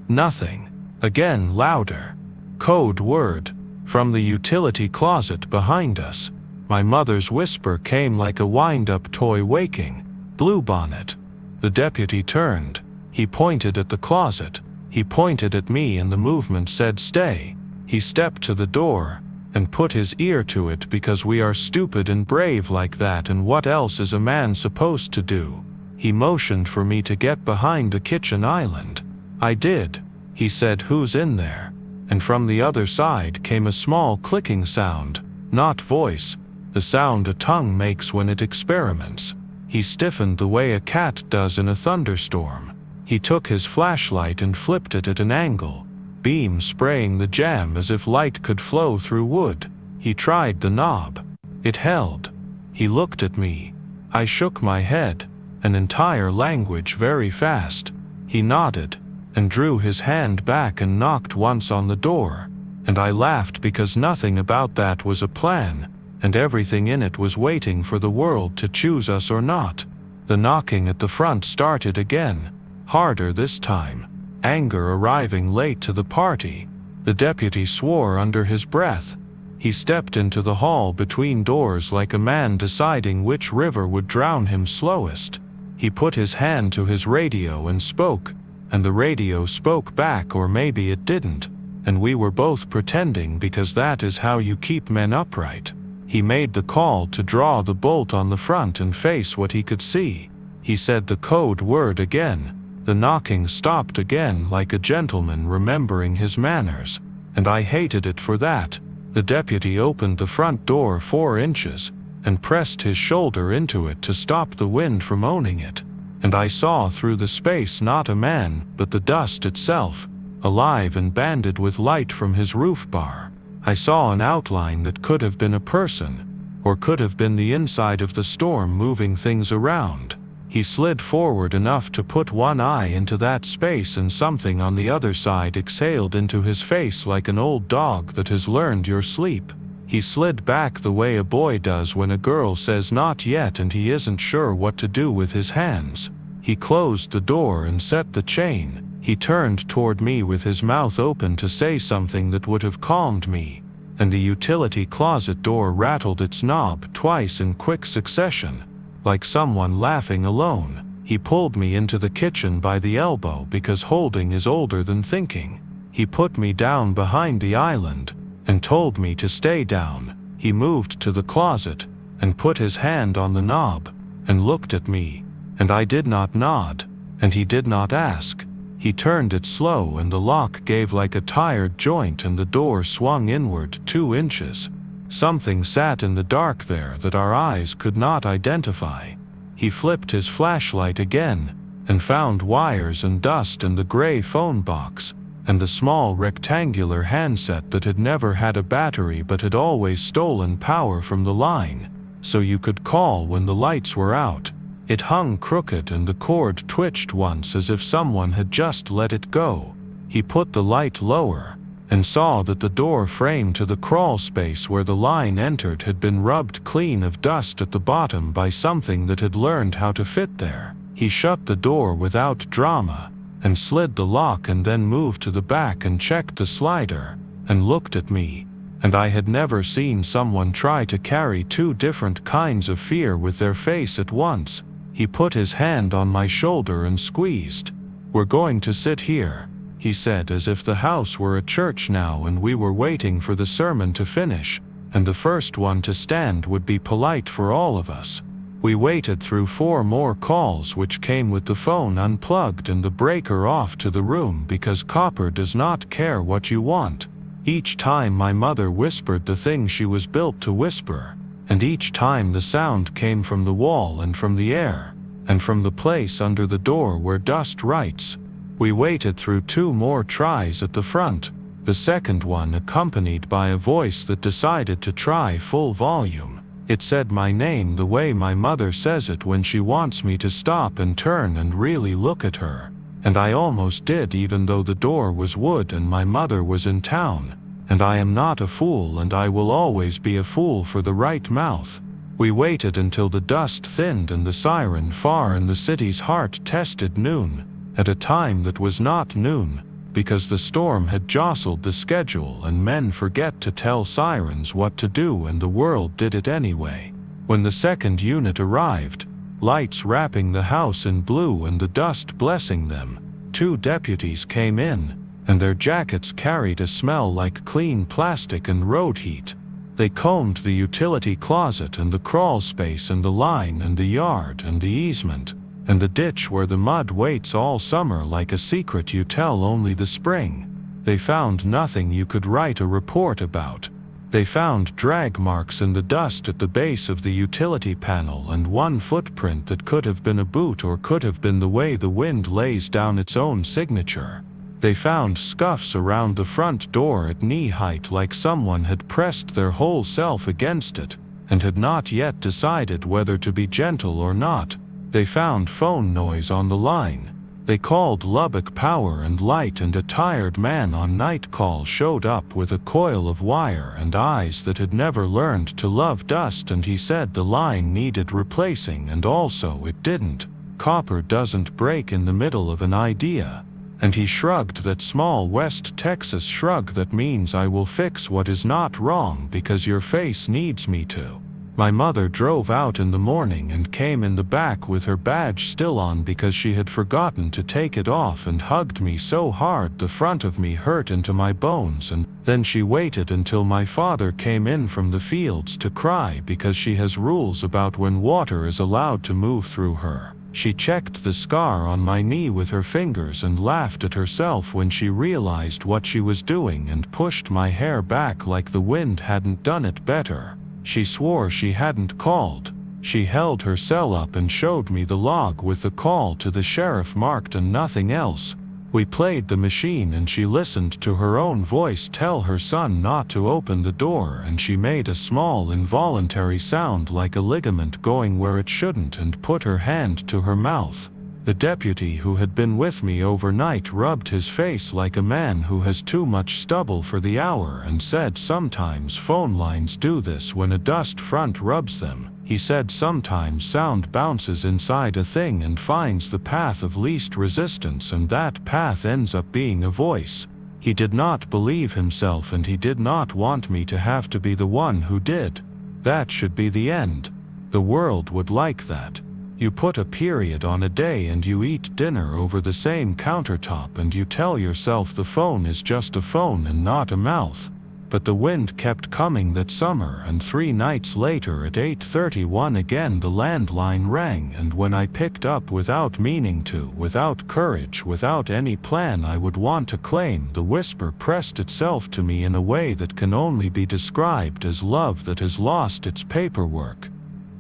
Nothing. Again louder. "Code word." From the utility closet behind us, my mother's whisper came like a wind-up toy waking. "Bluebonnet." The deputy turned. He pointed at the closet. He pointed at me and the movement said stay. He stepped to the door, and put his ear to it because we are stupid and brave like that, and what else is a man supposed to do? He motioned for me to get behind the kitchen island. I did. He said, "Who's in there?" And from the other side came a small clicking sound, not voice, the sound a tongue makes when it experiments. He stiffened the way a cat does in a thunderstorm. He took his flashlight and flipped it at an angle, beam spraying the jam as if light could flow through wood. He tried the knob. It held. He looked at me. I shook my head, an entire language very fast. He nodded, and drew his hand back and knocked once on the door, and I laughed because nothing about that was a plan, and everything in it was waiting for the world to choose us or not. The knocking at the front started again, harder this time, anger arriving late to the party. The deputy swore under his breath. He stepped into the hall between doors like a man deciding which river would drown him slowest. He put his hand to his radio and spoke, and the radio spoke back, or maybe it didn't, and we were both pretending because that is how you keep men upright. He made the call to draw the bolt on the front and face what he could see. He said the code word again. The knocking stopped again like a gentleman remembering his manners, and I hated it for that. The deputy opened the front door 4 inches and pressed his shoulder into it to stop the wind from owning it, and I saw through the space not a man but the dust itself, alive and banded with light from his roof bar. I saw an outline that could have been a person, or could have been the inside of the storm moving things around. He slid forward enough to put one eye into that space, and something on the other side exhaled into his face like an old dog that has learned your sleep. He slid back the way a boy does when a girl says not yet and he isn't sure what to do with his hands. He closed the door and set the chain. He turned toward me with his mouth open to say something that would have calmed me, and the utility closet door rattled its knob twice in quick succession, like someone laughing alone. He pulled me into the kitchen by the elbow because holding is older than thinking. He put me down behind the island and told me to stay down. He moved to the closet and put his hand on the knob and looked at me, and I did not nod, and he did not ask. He turned it slow and the lock gave like a tired joint and the door swung inward 2 inches. Something sat in the dark there that our eyes could not identify. He flipped his flashlight again and found wires and dust and the gray phone box and the small rectangular handset that had never had a battery but had always stolen power from the line, so you could call when the lights were out. It hung crooked and the cord twitched once as if someone had just let it go. He put the light lower and saw that the door frame to the crawl space where the line entered had been rubbed clean of dust at the bottom by something that had learned how to fit there. He shut the door without drama and slid the lock and then moved to the back and checked the slider and looked at me, and I had never seen someone try to carry 2 different kinds of fear with their face at once. He put his hand on my shoulder and squeezed. "We're going to sit here," he said, as if the house were a church now and we were waiting for the sermon to finish, and the first one to stand would be polite for all of us. We waited through 4 more calls which came with the phone unplugged and the breaker off to the room because copper does not care what you want. Each time my mother whispered the thing she was built to whisper, and each time the sound came from the wall and from the air, and from the place under the door where dust writes. We waited through 2 more tries at the front, the second one accompanied by a voice that decided to try full volume. It said my name the way my mother says it when she wants me to stop and turn and really look at her, and I almost did even though the door was wood and my mother was in town. And I am not a fool and I will always be a fool for the right mouth. We waited until the dust thinned and the siren far in the city's heart tested noon, at a time that was not noon, because the storm had jostled the schedule and men forget to tell sirens what to do and the world did it anyway. When the second unit arrived, lights wrapping the house in blue and the dust blessing them, 2 deputies came in, and their jackets carried a smell like clean plastic and road heat. They combed the utility closet and the crawl space and the line and the yard and the easement, and the ditch where the mud waits all summer like a secret you tell only the spring. They found nothing you could write a report about. They found drag marks in the dust at the base of the utility panel and 1 footprint that could have been a boot or could have been the way the wind lays down its own signature. They found scuffs around the front door at knee height like someone had pressed their whole self against it, and had not yet decided whether to be gentle or not. They found phone noise on the line. They called Lubbock Power and Light and a tired man on night call showed up with a coil of wire and eyes that had never learned to love dust and he said the line needed replacing and also it didn't. copper doesn't break in the middle of an idea. And he shrugged that small West Texas shrug that means I will fix what is not wrong because your face needs me to. My mother drove out in the morning and came in the back with her badge still on because she had forgotten to take it off and hugged me so hard the front of me hurt into my bones, and then she waited until my father came in from the fields to cry because she has rules about when water is allowed to move through her. She checked the scar on my knee with her fingers and laughed at herself when she realized what she was doing and pushed my hair back like the wind hadn't done it better. She swore she hadn't called. She held her cell up and showed me the log with the call to the sheriff marked and nothing else. We played the machine and she listened to her own voice tell her son not to open the door, and she made a small involuntary sound like a ligament going where it shouldn't and put her hand to her mouth. The deputy who had been with me overnight rubbed his face like a man who has too much stubble for the hour and said sometimes phone lines do this when a dust front rubs them. He said sometimes sound bounces inside a thing and finds the path of least resistance, and that path ends up being a voice. He did not believe himself, and he did not want me to have to be the one who did. That should be the end. The world would like that. You put a period on a day and you eat dinner over the same countertop and you tell yourself the phone is just a phone and not a mouth. But the wind kept coming that summer, and 3 nights later at 8:31 again the landline rang, and when I picked up without meaning to, without courage, without any plan I would want to claim, the whisper pressed itself to me in a way that can only be described as love that has lost its paperwork.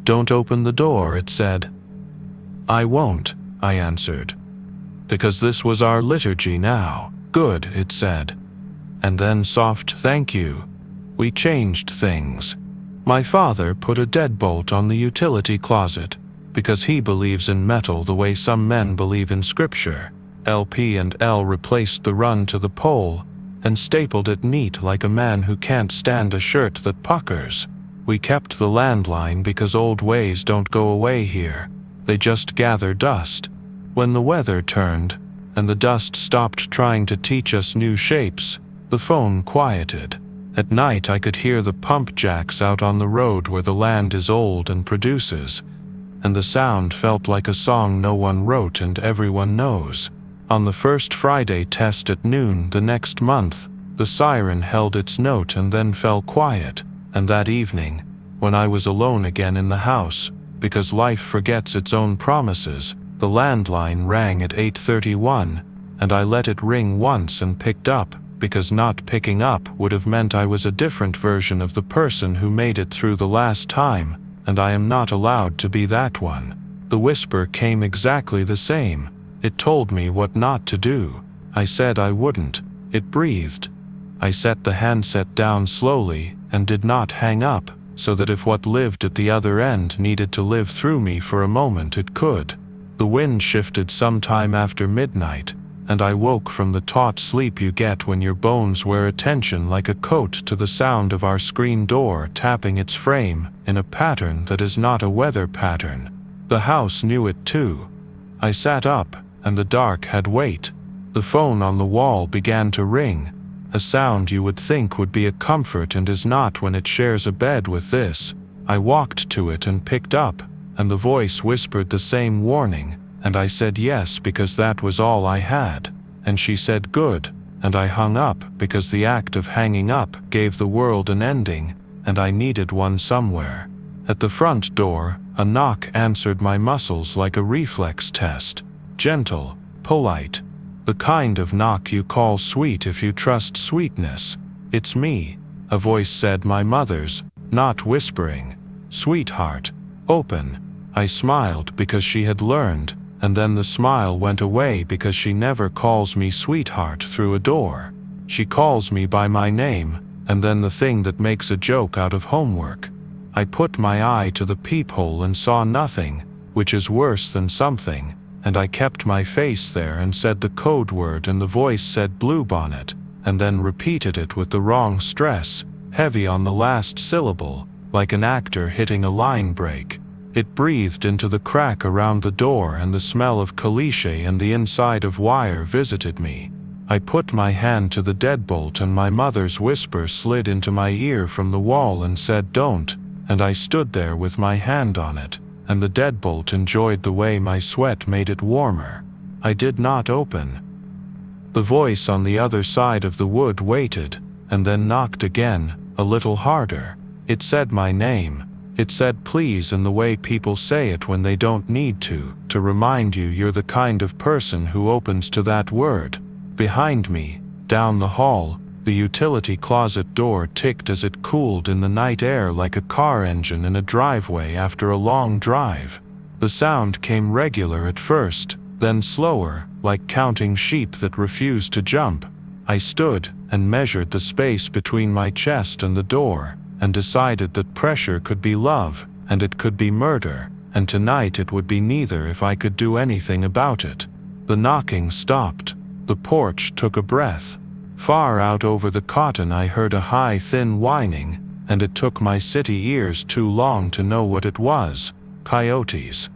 "Don't open the door," it said. "I won't," I answered. "Because this was our liturgy now." "Good," it said. And then soft thank you. We changed things. My father put a deadbolt on the utility closet, because he believes in metal the way some men believe in scripture. LP and L replaced the run to the pole, and stapled it neat like a man who can't stand a shirt that puckers. We kept the landline because old ways don't go away here. They just gather dust. When the weather turned, and the dust stopped trying to teach us new shapes, the phone quieted. At night I could hear the pump jacks out on the road where the land is old and produces, and the sound felt like a song no one wrote and everyone knows. On the first Friday test at noon the next month, the siren held its note and then fell quiet, and that evening, when I was alone again in the house, because life forgets its own promises, the landline rang at 8:31, and I let it ring once and picked up, because not picking up would have meant I was a different version of the person who made it through the last time, and I am not allowed to be that one. The whisper came exactly the same. It told me what not to do. I said I wouldn't. It breathed. I set the handset down slowly and did not hang up, so that if what lived at the other end needed to live through me for a moment it could. The wind shifted sometime after midnight, and I woke from the taut sleep you get when your bones wear attention like a coat to the sound of our screen door tapping its frame in a pattern that is not a weather pattern. The house knew it too. I sat up, and the dark had weight. The phone on the wall began to ring, a sound you would think would be a comfort and is not when it shares a bed with this. I walked to it and picked up, and the voice whispered the same warning, and I said yes because that was all I had, and she said good, and I hung up because the act of hanging up gave the world an ending, and I needed one somewhere. At the front door, a knock answered my muscles like a reflex test. Gentle, polite, the kind of knock you call sweet if you trust sweetness. "It's me," a voice said, my mother's, not whispering. "Sweetheart, open." I smiled because she had learned, and then the smile went away because she never calls me sweetheart through a door. She calls me by my name, and then the thing that makes a joke out of homework. I put my eye to the peephole and saw nothing, which is worse than something, and I kept my face there and said the code word, and the voice said bluebonnet, and then repeated it with the wrong stress, heavy on the last syllable, like an actor hitting a line break. It breathed into the crack around the door, and the smell of caliche and the inside of wire visited me. I put my hand to the deadbolt, and my mother's whisper slid into my ear from the wall and said, "Don't," and I stood there with my hand on it, and the deadbolt enjoyed the way my sweat made it warmer. I did not open. The voice on the other side of the wood waited, and then knocked again, a little harder. It said my name. It said please in the way people say it when they don't need to remind you you're the kind of person who opens to that word. Behind me, down the hall, the utility closet door ticked as it cooled in the night air like a car engine in a driveway after a long drive. The sound came regular at first, then slower, like counting sheep that refused to jump. I stood and measured the space between my chest and the door, and decided that pressure could be love, and it could be murder, and tonight it would be neither if I could do anything about it. The knocking stopped. The porch took a breath. Far out over the cotton I heard a high, thin whining, and it took my city ears too long to know what it was. Coyotes.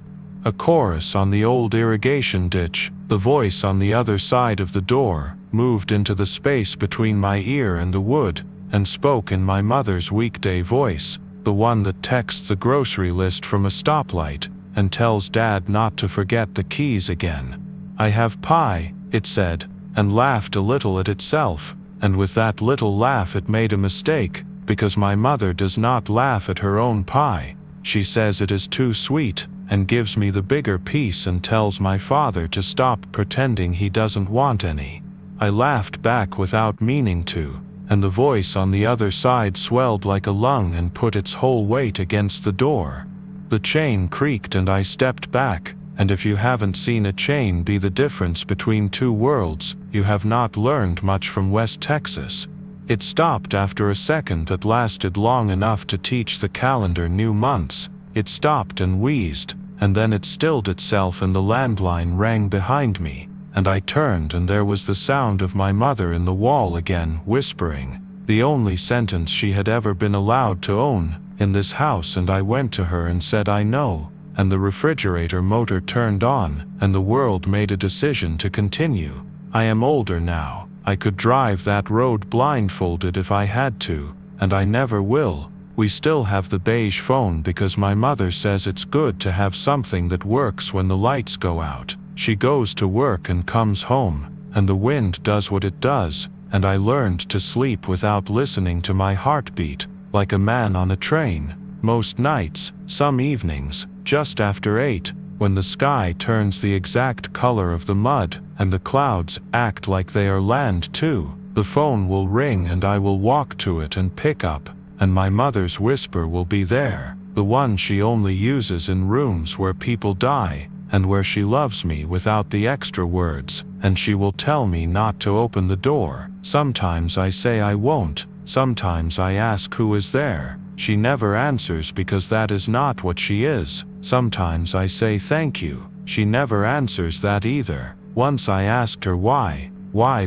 A chorus on the old irrigation ditch. The voice on the other side of the door moved into the space between my ear and the wood, and spoke in my mother's weekday voice, the one that texts the grocery list from a stoplight, and tells Dad not to forget the keys again. "I have pie," it said, and laughed a little at itself, and with that little laugh it made a mistake, because my mother does not laugh at her own pie. She says it is too sweet, and gives me the bigger piece and tells my father to stop pretending he doesn't want any. I laughed back without meaning to, and the voice on the other side swelled like a lung and put its whole weight against the door. The chain creaked and I stepped back, and if you haven't seen a chain be the difference between two worlds, you have not learned much from West Texas. It stopped after a second that lasted long enough to teach the calendar new months. It stopped and wheezed, and then it stilled itself and the landline rang behind me, and I turned and there was the sound of my mother in the wall again, whispering, the only sentence she had ever been allowed to own in this house, and I went to her and said I know, and the refrigerator motor turned on, and the world made a decision to continue. I am older now. I could drive that road blindfolded if I had to, and I never will. We still have the beige phone because my mother says it's good to have something that works when the lights go out. She goes to work and comes home, and the wind does what it does, and I learned to sleep without listening to my heartbeat, like a man on a train. Most nights, some evenings, just after 8, when the sky turns the exact color of the mud, and the clouds act like they are land too, the phone will ring and I will walk to it and pick up, and my mother's whisper will be there, the one she only uses in rooms where people die, and where she loves me without the extra words, and she will tell me not to open the door. Sometimes I say I won't, sometimes I ask who is there. She never answers because that is not what she is. Sometimes I say thank you. She never answers that either. Once I asked her why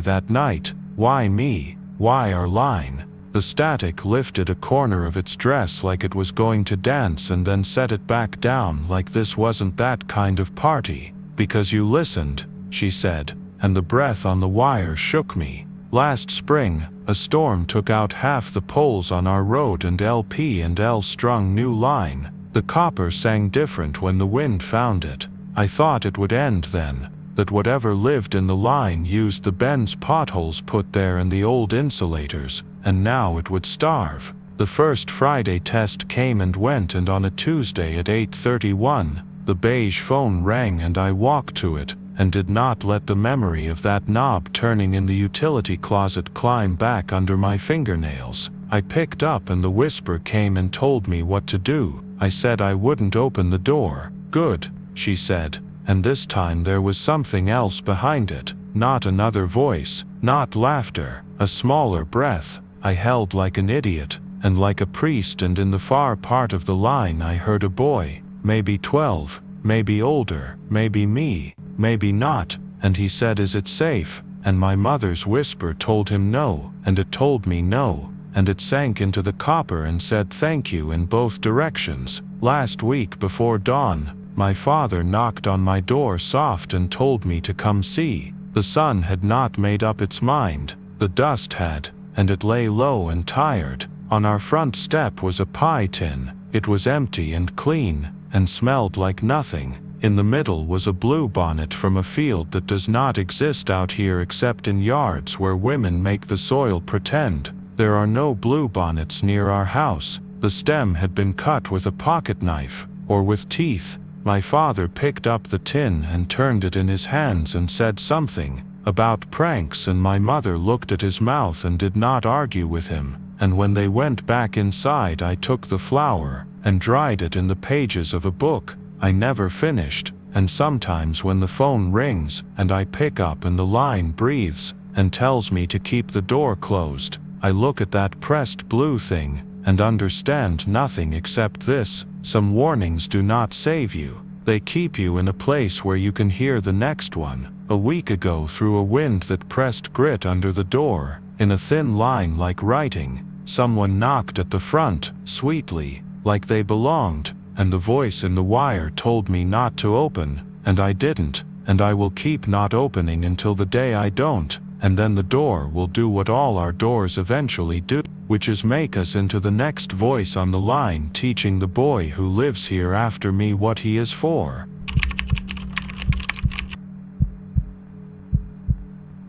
that night, why me, why our line. The static lifted a corner of its dress like it was going to dance and then set it back down like this wasn't that kind of party. Because you listened, she said, and the breath on the wire shook me. Last spring, a storm took out half the poles on our road and LP and L strung new line. The copper sang different when the wind found it. I thought it would end then, that whatever lived in the line used the bends potholes put there and the old insulators, and now it would starve. The first Friday test came and went, and on a Tuesday at 8:31, the beige phone rang and I walked to it, and did not let the memory of that knob turning in the utility closet climb back under my fingernails. I picked up and the whisper came and told me what to do. I said I wouldn't open the door. Good, she said, and this time there was something else behind it, not another voice, not laughter, a smaller breath. I held like an idiot, and like a priest, and in the far part of the line I heard a boy, maybe 12, maybe older, maybe me, maybe not, and he said, "Is it safe?" And my mother's whisper told him no, and it told me no, and it sank into the copper and said thank you in both directions. Last week before dawn, my father knocked on my door soft and told me to come see. The sun had not made up its mind, the dust had, and it lay low and tired. On our front step was a pie tin. It was empty and clean, and smelled like nothing. In the middle was a bluebonnet from a field that does not exist out here except in yards where women make the soil pretend. There are no bluebonnets near our house. The stem had been cut with a pocket knife, or with teeth. My father picked up the tin and turned it in his hands and said something about pranks, and my mother looked at his mouth and did not argue with him. And when they went back inside, I took the flour and dried it in the pages of a book I never finished. And sometimes when the phone rings and I pick up and the line breathes and tells me to keep the door closed, I look at that pressed blue thing and understand nothing except this: some warnings do not save you. They keep you in a place where you can hear the next one. A week ago, through a wind that pressed grit under the door, in a thin line like writing, someone knocked at the front, sweetly, like they belonged, and the voice in the wire told me not to open, and I didn't, and I will keep not opening until the day I don't, and then the door will do what all our doors eventually do, which is make us into the next voice on the line, teaching the boy who lives here after me what he is for.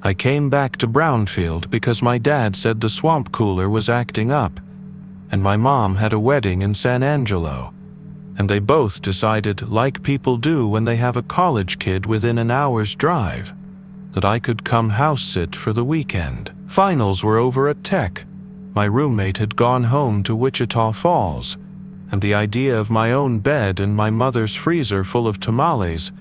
I came back to Brownfield because my dad said the swamp cooler was acting up, and my mom had a wedding in San Angelo, and they both decided, like people do when they have a college kid within an hour's drive, that I could come house sit for the weekend. Finals were over at Tech. My roommate had gone home to Wichita Falls, and the idea of my own bed and my mother's freezer full of tamales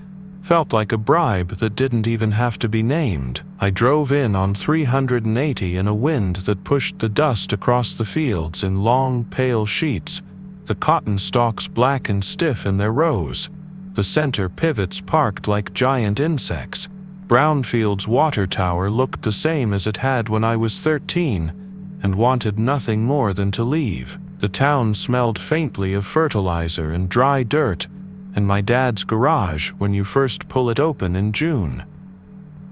felt like a bribe that didn't even have to be named. I drove in on 380 in a wind that pushed the dust across the fields in long, pale sheets, the cotton stalks black and stiff in their rows, the center pivots parked like giant insects. Brownfield's water tower looked the same as it had when I was 13, and wanted nothing more than to leave. The town smelled faintly of fertilizer and dry dirt, and my dad's garage when you first pull it open in June.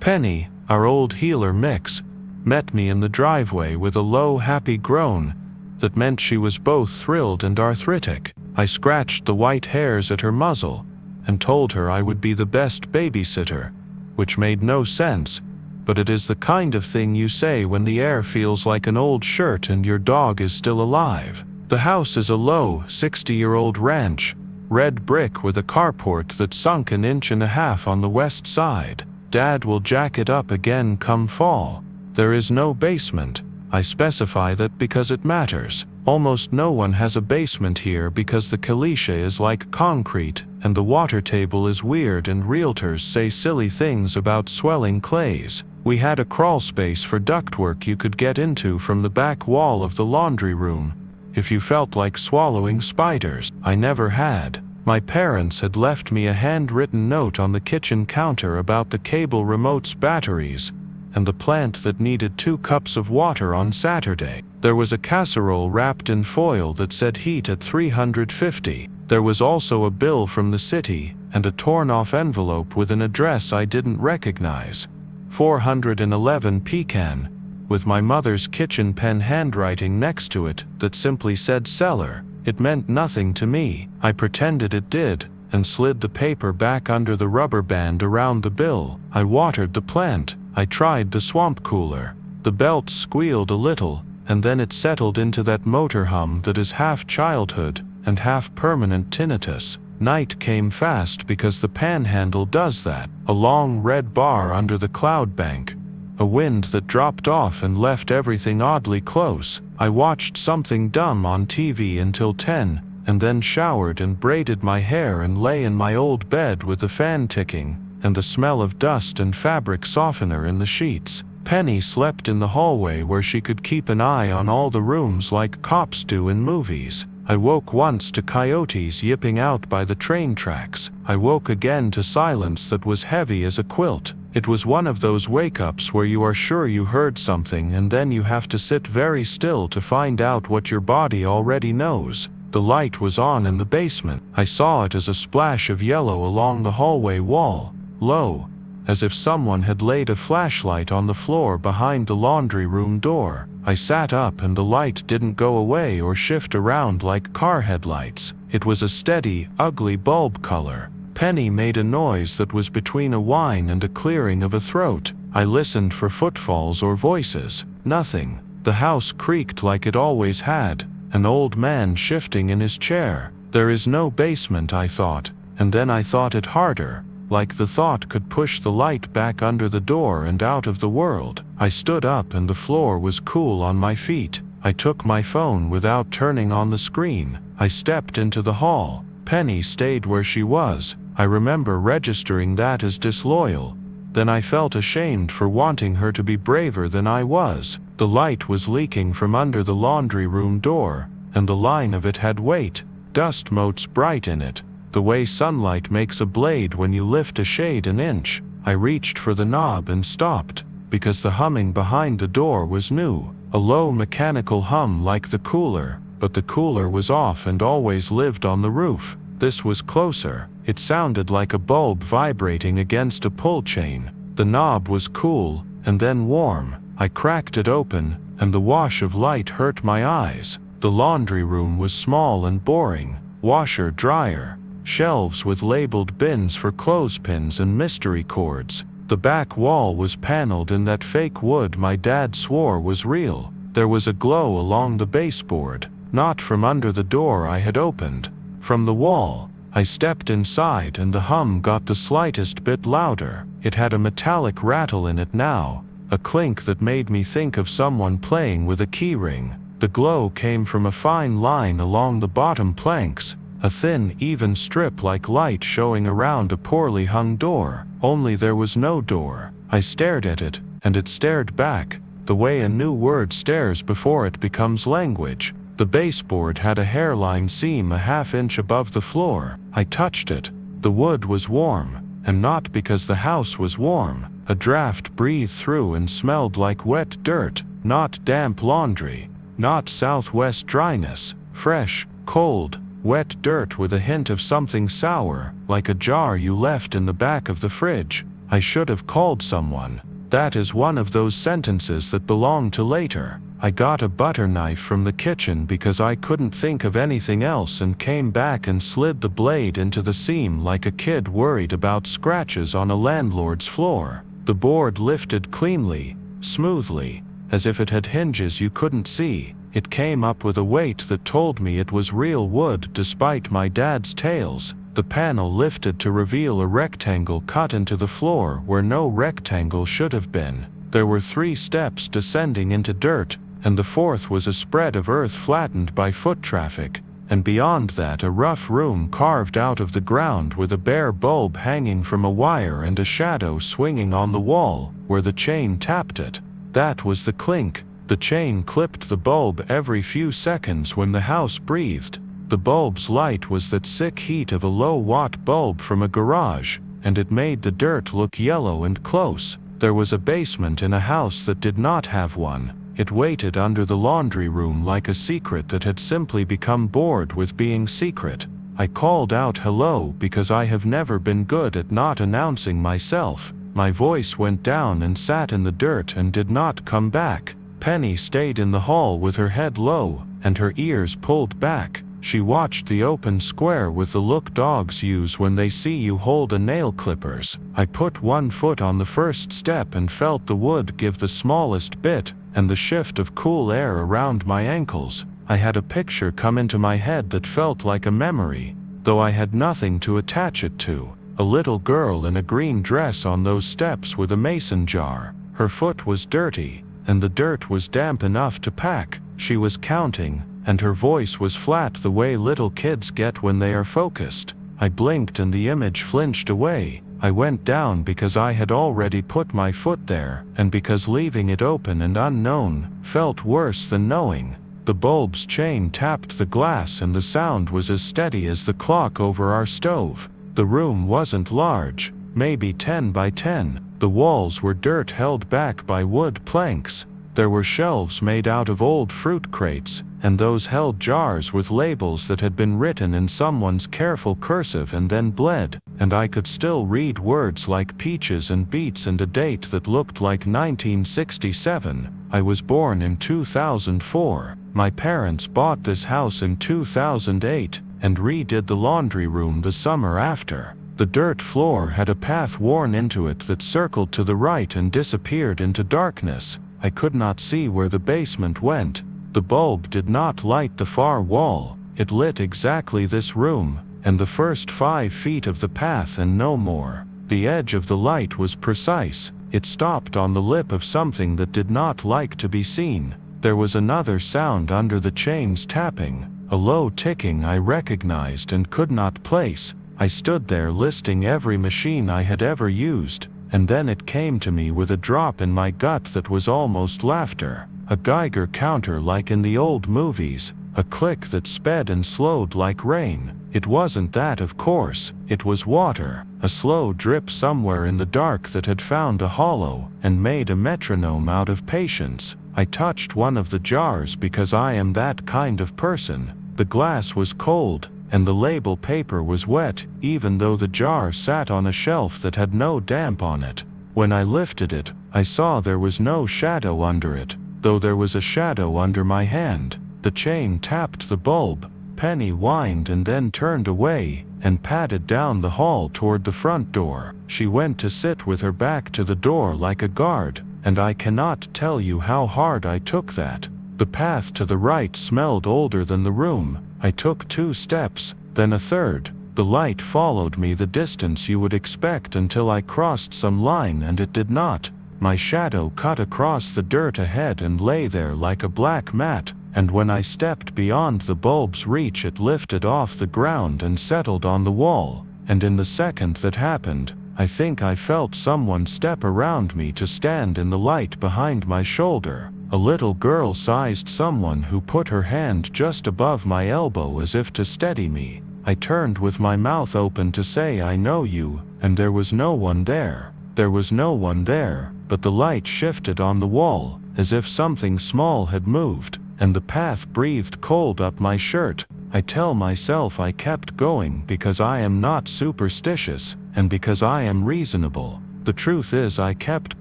Penny, our old healer mix, met me in the driveway with a low, happy groan that meant she was both thrilled and arthritic. I scratched the white hairs at her muzzle and told her I would be the best babysitter, which made no sense, but it is the kind of thing you say when the air feels like an old shirt and your dog is still alive. The house is a low, 60-year-old ranch, red brick with a carport that sunk 1.5 inches on the west side. Dad will jack it up again come fall. There is no basement. I specify that because it matters. Almost no one has a basement here because the caliche is like concrete, and the water table is weird, and realtors say silly things about swelling clays. We had a crawl space for ductwork you could get into from the back wall of the laundry room if you felt like swallowing spiders. I never had. My parents had left me a handwritten note on the kitchen counter about the cable remote's batteries and the plant that needed 2 cups of water on Saturday. There was a casserole wrapped in foil that said heat at 350. There was also a bill from the city and a torn-off envelope with an address I didn't recognize. 411 Pecan, with my mother's kitchen pen handwriting next to it that simply said cellar. It meant nothing to me. I pretended it did, and slid the paper back under the rubber band around the bill. I watered the plant. I tried the swamp cooler. The belt squealed a little, and then it settled into that motor hum that is half childhood and half permanent tinnitus. Night came fast because the panhandle does that. A long red bar under the cloud bank. A wind that dropped off and left everything oddly close. I watched something dumb on TV until 10, and then showered and braided my hair and lay in my old bed with the fan ticking and the smell of dust and fabric softener in the sheets. Penny slept in the hallway where she could keep an eye on all the rooms like cops do in movies. I woke once to coyotes yipping out by the train tracks. I woke again to silence that was heavy as a quilt. It was one of those wake-ups where you are sure you heard something and then you have to sit very still to find out what your body already knows. The light was on in the basement. I saw it as a splash of yellow along the hallway wall, low, as if someone had laid a flashlight on the floor behind the laundry room door. I sat up and the light didn't go away or shift around like car headlights. It was a steady, ugly bulb color. Penny made a noise that was between a whine and a clearing of a throat. I listened for footfalls or voices. Nothing. The house creaked like it always had. An old man shifting in his chair. There is no basement, I thought, and then I thought it harder, like the thought could push the light back under the door and out of the world. I stood up and the floor was cool on my feet. I took my phone without turning on the screen. I stepped into the hall. Penny stayed where she was. I remember registering that as disloyal. Then I felt ashamed for wanting her to be braver than I was. The light was leaking from under the laundry room door, and the line of it had weight, dust motes bright in it, the way sunlight makes a blade when you lift a shade an inch. I reached for the knob and stopped, because the humming behind the door was new, a low mechanical hum like the cooler, but the cooler was off and always lived on the roof. This was closer. It sounded like a bulb vibrating against a pull chain. The knob was cool, and then warm. I cracked it open, and the wash of light hurt my eyes. The laundry room was small and boring. Washer, dryer, shelves with labeled bins for clothespins and mystery cords. The back wall was paneled in that fake wood my dad swore was real. There was a glow along the baseboard, not from under the door I had opened. From the wall. I stepped inside and the hum got the slightest bit louder. It had a metallic rattle in it now, a clink that made me think of someone playing with a keyring. The glow came from a fine line along the bottom planks, a thin, even strip like light showing around a poorly hung door, only there was no door. I stared at it, and it stared back, the way a new word stares before it becomes language. The baseboard had a hairline seam a half-inch above the floor. I touched it. The wood was warm, and not because the house was warm. A draft breathed through and smelled like wet dirt, not damp laundry, not southwest dryness, fresh, cold, wet dirt with a hint of something sour, like a jar you left in the back of the fridge. I should have called someone. That is one of those sentences that belong to later. I got a butter knife from the kitchen because I couldn't think of anything else and came back and slid the blade into the seam like a kid worried about scratches on a landlord's floor. The board lifted cleanly, smoothly, as if it had hinges you couldn't see. It came up with a weight that told me it was real wood despite my dad's tales. The panel lifted to reveal a rectangle cut into the floor where no rectangle should have been. There were 3 steps descending into dirt, and the 4th was a spread of earth flattened by foot traffic, and beyond that a rough room carved out of the ground with a bare bulb hanging from a wire and a shadow swinging on the wall, where the chain tapped it. That was the clink. The chain clipped the bulb every few seconds when the house breathed. The bulb's light was that sick heat of a low-watt bulb from a garage, and it made the dirt look yellow and close. There was a basement in a house that did not have one. It waited under the laundry room like a secret that had simply become bored with being secret. I called out hello because I have never been good at not announcing myself. My voice went down and sat in the dirt and did not come back. Penny stayed in the hall with her head low, and her ears pulled back. She watched the open square with the look dogs use when they see you hold a nail clippers. I put one foot on the first step and felt the wood give the smallest bit, and the shift of cool air around my ankles. I had a picture come into my head that felt like a memory, though I had nothing to attach it to. A little girl in a green dress on those steps with a mason jar. Her foot was dirty, and the dirt was damp enough to pack. She was counting, and her voice was flat the way little kids get when they are focused. I blinked and the image flinched away. I went down because I had already put my foot there, and because leaving it open and unknown felt worse than knowing. The bulb's chain tapped the glass and the sound was as steady as the clock over our stove. The room wasn't large, maybe 10 by 10. The walls were dirt held back by wood planks. There were shelves made out of old fruit crates, and those held jars with labels that had been written in someone's careful cursive and then bled, and I could still read words like peaches and beets and a date that looked like 1967. I was born in 2004. My parents bought this house in 2008 and redid the laundry room the summer after. The dirt floor had a path worn into it that circled to the right and disappeared into darkness. I could not see where the basement went. The bulb did not light the far wall. It lit exactly this room, and the first 5 feet of the path and no more. The edge of the light was precise. It stopped on the lip of something that did not like to be seen. There was another sound under the chain's tapping, a low ticking I recognized and could not place. I stood there listing every machine I had ever used, and then it came to me with a drop in my gut that was almost laughter. A Geiger counter like in the old movies, a click that sped and slowed like rain. It wasn't that, of course, it was water, a slow drip somewhere in the dark that had found a hollow and made a metronome out of patience. I touched one of the jars because I am that kind of person. The glass was cold, and the label paper was wet, even though the jar sat on a shelf that had no damp on it. When I lifted it, I saw there was no shadow under it, though there was a shadow under my hand. The chain tapped the bulb. Penny whined and then turned away, and padded down the hall toward the front door. She went to sit with her back to the door like a guard, and I cannot tell you how hard I took that. The path to the right smelled older than the room. I took 2 steps, then a third. The light followed me the distance you would expect until I crossed some line, and it did not. My shadow cut across the dirt ahead and lay there like a black mat, and when I stepped beyond the bulb's reach it lifted off the ground and settled on the wall, and in the second that happened, I think I felt someone step around me to stand in the light behind my shoulder. A little girl-sized someone who put her hand just above my elbow as if to steady me. I turned with my mouth open to say I know you, and there was no one there. There was no one there, but the light shifted on the wall, as if something small had moved, and the path breathed cold up my shirt. I tell myself I kept going because I am not superstitious, and because I am reasonable. The truth is I kept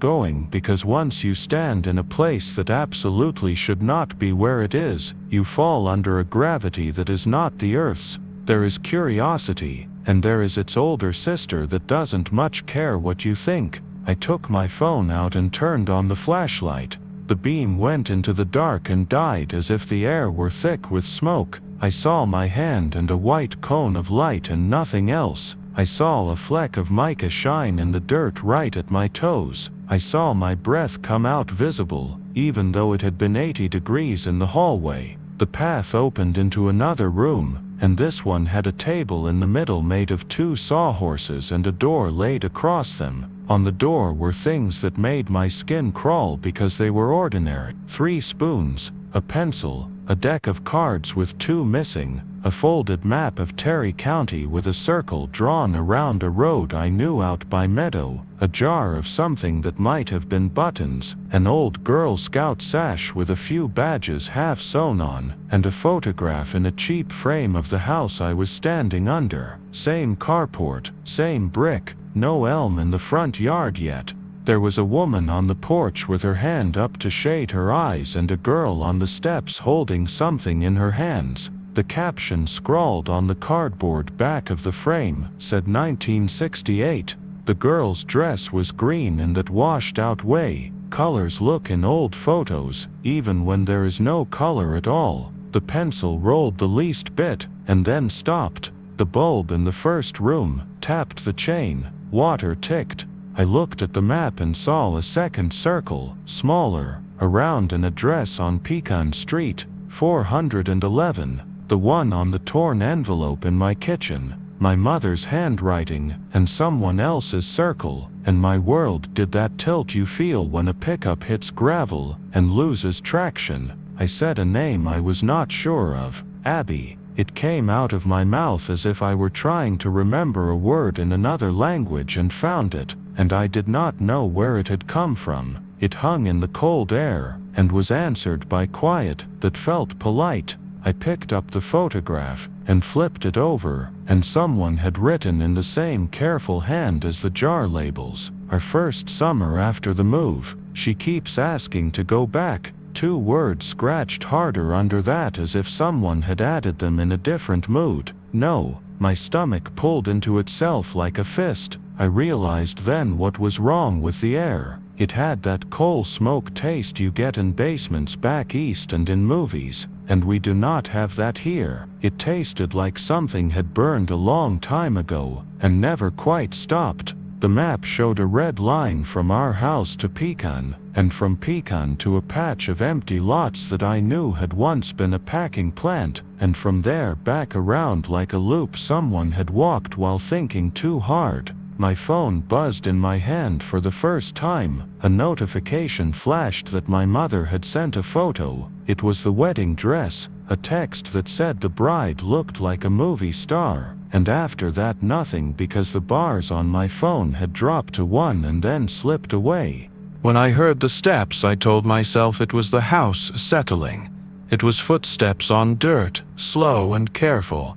going because once you stand in a place that absolutely should not be where it is, you fall under a gravity that is not the Earth's. There is curiosity, and there is its older sister that doesn't much care what you think. I took my phone out and turned on the flashlight. The beam went into the dark and died as if the air were thick with smoke. I saw my hand and a white cone of light and nothing else. I saw a fleck of mica shine in the dirt right at my toes. I saw my breath come out visible, even though it had been 80 degrees in the hallway. The path opened into another room, and this one had a table in the middle made of 2 sawhorses and a door laid across them. On the door were things that made my skin crawl because they were ordinary. 3 spoons, a pencil, a deck of cards with 2 missing, a folded map of Terry County with a circle drawn around a road I knew out by Meadow, a jar of something that might have been buttons, an old Girl Scout sash with a few badges half sewn on, and a photograph in a cheap frame of the house I was standing under. Same carport, same brick, no elm in the front yard yet. There was a woman on the porch with her hand up to shade her eyes and a girl on the steps holding something in her hands. The caption scrawled on the cardboard back of the frame said 1968. The girl's dress was green in that washed out way. Colors look in old photos, even when there is no color at all. The pencil rolled the least bit, and then stopped. The bulb in the first room tapped the chain. Water ticked. I looked at the map and saw a second circle, smaller, around an address on Pecan Street, 411, the one on the torn envelope in my kitchen, my mother's handwriting, and someone else's circle, and my world did that tilt you feel when a pickup hits gravel and loses traction. I said a name I was not sure of, Abby. It came out of my mouth as if I were trying to remember a word in another language and found it, and I did not know where it had come from. It hung in the cold air, and was answered by quiet that felt polite. I picked up the photograph, and flipped it over, and someone had written in the same careful hand as the jar labels, "Our first summer after the move. She keeps asking to go back." 2 words scratched harder under that as if someone had added them in a different mood. No. My stomach pulled into itself like a fist. I realized then what was wrong with the air. It had that coal smoke taste you get in basements back east and in movies, and we do not have that here. It tasted like something had burned a long time ago, and never quite stopped. The map showed a red line from our house to Pecan, and from Pecan to a patch of empty lots that I knew had once been a packing plant, and from there back around like a loop someone had walked while thinking too hard. My phone buzzed in my hand for the first time. A notification flashed that my mother had sent a photo. It was the wedding dress, a text that said the bride looked like a movie star. And after that nothing, because the bars on my phone had dropped to 1 and then slipped away. When I heard the steps, I told myself it was the house settling. It was footsteps on dirt, slow and careful,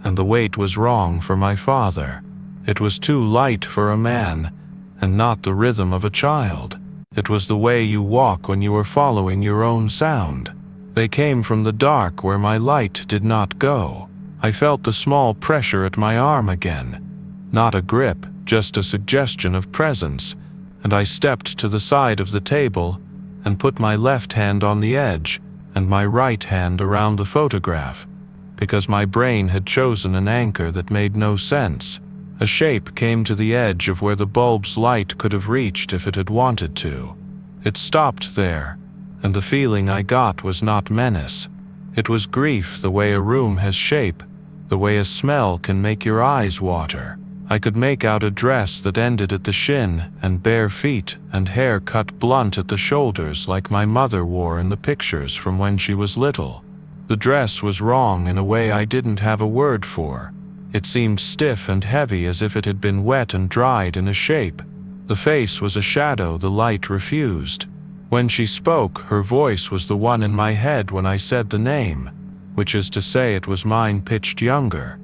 and the weight was wrong for my father. It was too light for a man, and not the rhythm of a child. It was the way you walk when you are following your own sound. They came from the dark where my light did not go. I felt the small pressure at my arm again. Not a grip, just a suggestion of presence, and I stepped to the side of the table and put my left hand on the edge and my right hand around the photograph, because my brain had chosen an anchor that made no sense. A shape came to the edge of where the bulb's light could have reached if it had wanted to. It stopped there, and the feeling I got was not menace. It was grief, the way a room has shape, the way a smell can make your eyes water. I could make out a dress that ended at the shin, and bare feet, and hair cut blunt at the shoulders like my mother wore in the pictures from when she was little. The dress was wrong in a way I didn't have a word for. It seemed stiff and heavy, as if it had been wet and dried in a shape. The face was a shadow the light refused. When she spoke, her voice was the one in my head when I said the name, which is to say it was mine pitched younger.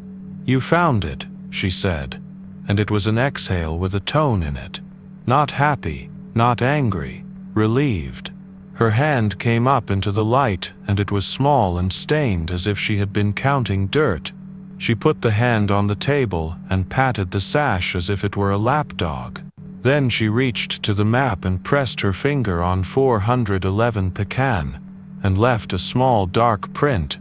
"You found it," she said, and it was an exhale with a tone in it. Not happy, not angry, relieved. Her hand came up into the light, and it was small and stained as if she had been counting dirt. She put the hand on the table and patted the sash as if it were a lapdog. Then she reached to the map and pressed her finger on 411 Pecan, and left a small dark print.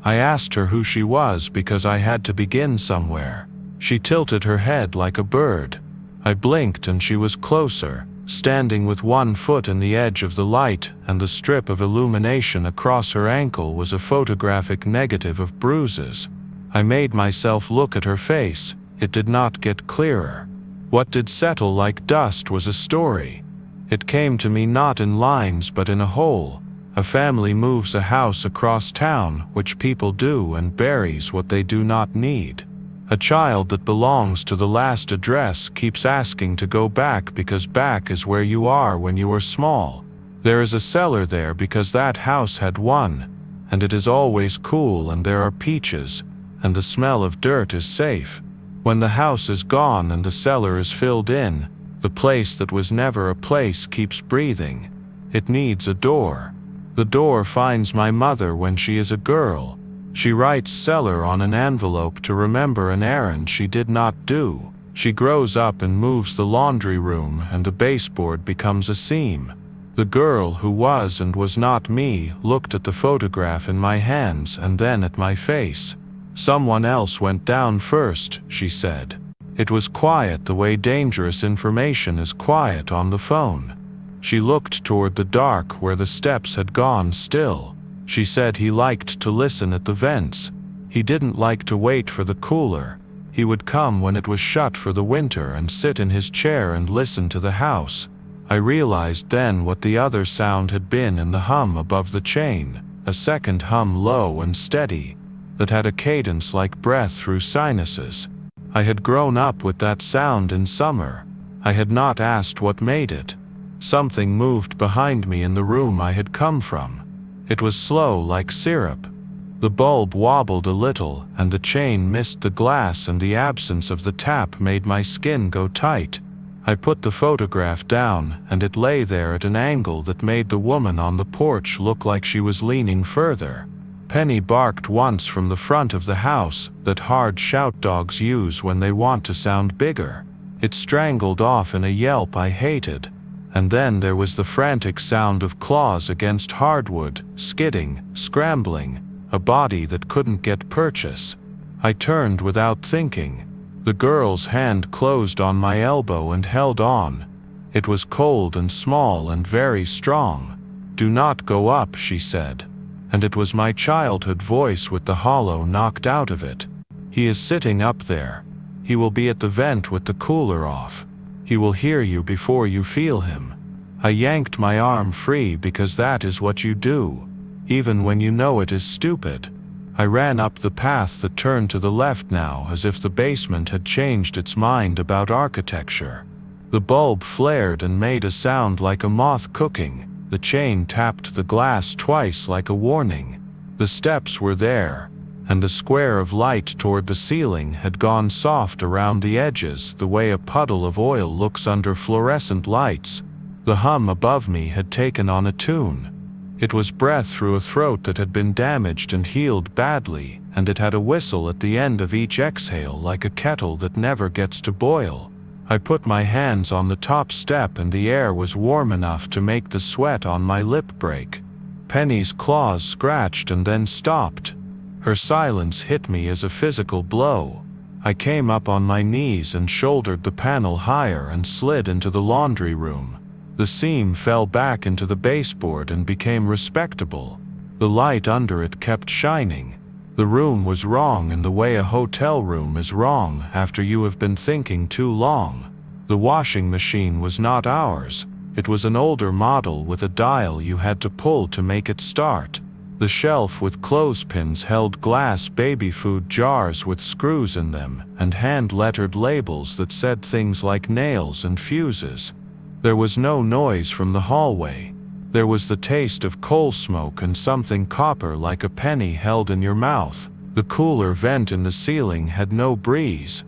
I asked her who she was because I had to begin somewhere. She tilted her head like a bird. I blinked and she was closer, standing with one foot in the edge of the light, and the strip of illumination across her ankle was a photographic negative of bruises. I made myself look at her face. It did not get clearer. What did settle like dust was a story. It came to me not in lines but in a whole. A family moves a house across town, which people do, and buries what they do not need. A child that belongs to the last address keeps asking to go back because back is where you are when you are small. There is a cellar there because that house had one, and it is always cool, and there are peaches, and the smell of dirt is safe. When the house is gone and the cellar is filled in, the place that was never a place keeps breathing. It needs a door. The door finds my mother when she is a girl. She writes cellar on an envelope to remember an errand she did not do. She grows up and moves the laundry room, and the baseboard becomes a seam. The girl who was and was not me looked at the photograph in my hands and then at my face. "Someone else went down first," she said. It was quiet the way dangerous information is quiet on the phone. She looked toward the dark where the steps had gone still. She said he liked to listen at the vents. He didn't like to wait for the cooler. He would come when it was shut for the winter and sit in his chair and listen to the house. I realized then what the other sound had been in the hum above the chain. a second hum low and steady, that had a cadence like breath through sinuses. I had grown up with that sound in summer. I had not asked what made it. Something moved behind me in the room I had come from. It was slow like syrup. The bulb wobbled a little, and the chain missed the glass, and the absence of the tap made my skin go tight. I put the photograph down, and it lay there at an angle that made the woman on the porch look like she was leaning further. Penny barked once from the front of the house, that hard shout dogs use when they want to sound bigger. It strangled off in a yelp I hated. And then there was the frantic sound of claws against hardwood, skidding, scrambling, a body that couldn't get purchase. I turned without thinking. The girl's hand closed on my elbow and held on. It was cold and small and very strong. "Do not go up," she said. And it was my childhood voice with the hollow knocked out of it. "He is sitting up there. He will be at the vent with the cooler off. He will hear you before you feel him." I yanked my arm free because that is what you do, even when you know it is stupid. I ran up the path that turned to the left now, as if the basement had changed its mind about architecture. The bulb flared and made a sound like a moth cooking. The chain tapped the glass twice like a warning. The steps were there, and the square of light toward the ceiling had gone soft around the edges, the way a puddle of oil looks under fluorescent lights. The hum above me had taken on a tune. It was breath through a throat that had been damaged and healed badly, and it had a whistle at the end of each exhale like a kettle that never gets to boil. I put my hands on the top step, and the air was warm enough to make the sweat on my lip break. Penny's claws scratched and then stopped. Her silence hit me as a physical blow. I came up on my knees and shouldered the panel higher and slid into the laundry room. The seam fell back into the baseboard and became respectable. The light under it kept shining. The room was wrong in the way a hotel room is wrong after you have been thinking too long. The washing machine was not ours. It was an older model with a dial you had to pull to make it start. The shelf with clothespins held glass baby food jars with screws in them, and hand-lettered labels that said things like nails and fuses. There was no noise from the hallway. There was the taste of coal smoke and something copper like a penny held in your mouth. The cooler vent in the ceiling had no breeze.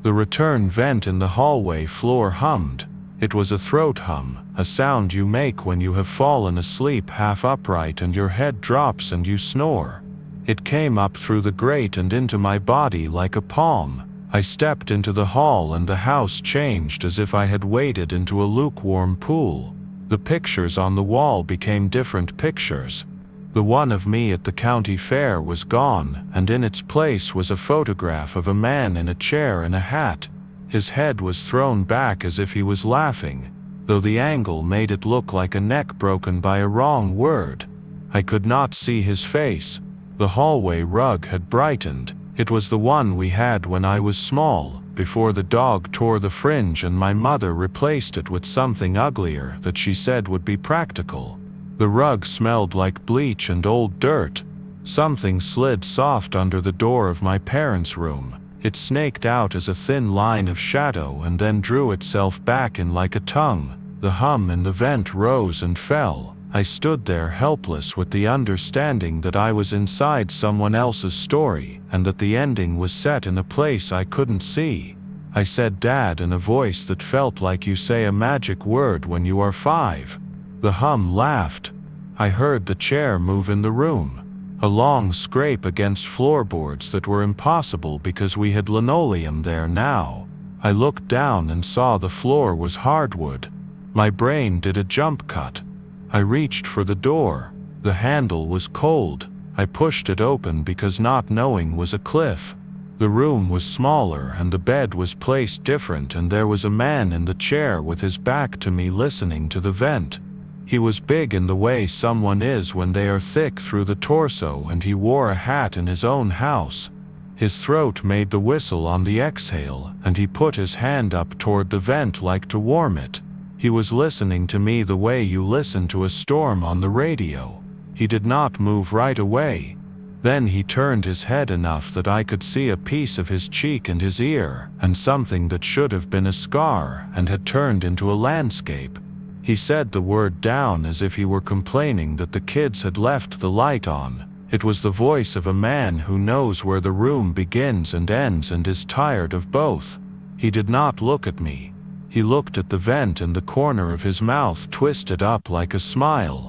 The return vent in the hallway floor hummed. It was a throat hum, a sound you make when you have fallen asleep half upright and your head drops and you snore. It came up through the grate and into my body like a palm. I stepped into the hall and the house changed as if I had waded into a lukewarm pool. The pictures on the wall became different pictures. The one of me at the county fair was gone, and in its place was a photograph of a man in a chair and a hat. His head was thrown back as if he was laughing, though the angle made it look like a neck broken by a wrong word. I could not see his face. The hallway rug had brightened. It was the one we had when I was small, before the dog tore the fringe and my mother replaced it with something uglier that she said would be practical. The rug smelled like bleach and old dirt. Something slid soft under the door of my parents' room. It snaked out as a thin line of shadow and then drew itself back in like a tongue. The hum in the vent rose and fell. I stood there helpless with the understanding that I was inside someone else's story and that the ending was set in a place I couldn't see. I said "Dad" in a voice that felt like you say a magic word when you are 5. The hum laughed. I heard the chair move in the room. A long scrape against floorboards that were impossible because we had linoleum there now. I looked down and saw the floor was hardwood. My brain did a jump cut. I reached for the door. The handle was cold. I pushed it open because not knowing was a cliff. The room was smaller and the bed was placed different, and there was a man in the chair with his back to me listening to the vent. He was big in the way someone is when they are thick through the torso, and he wore a hat in his own house. His throat made the whistle on the exhale, and he put his hand up toward the vent like to warm it. He was listening to me the way you listen to a storm on the radio. He did not move right away. Then he turned his head enough that I could see a piece of his cheek and his ear, and something that should have been a scar and had turned into a landscape. He said the word down as if he were complaining that the kids had left the light on. It was the voice of a man who knows where the room begins and ends and is tired of both. He did not look at me. He looked at the vent, and the corner of his mouth twisted up like a smile.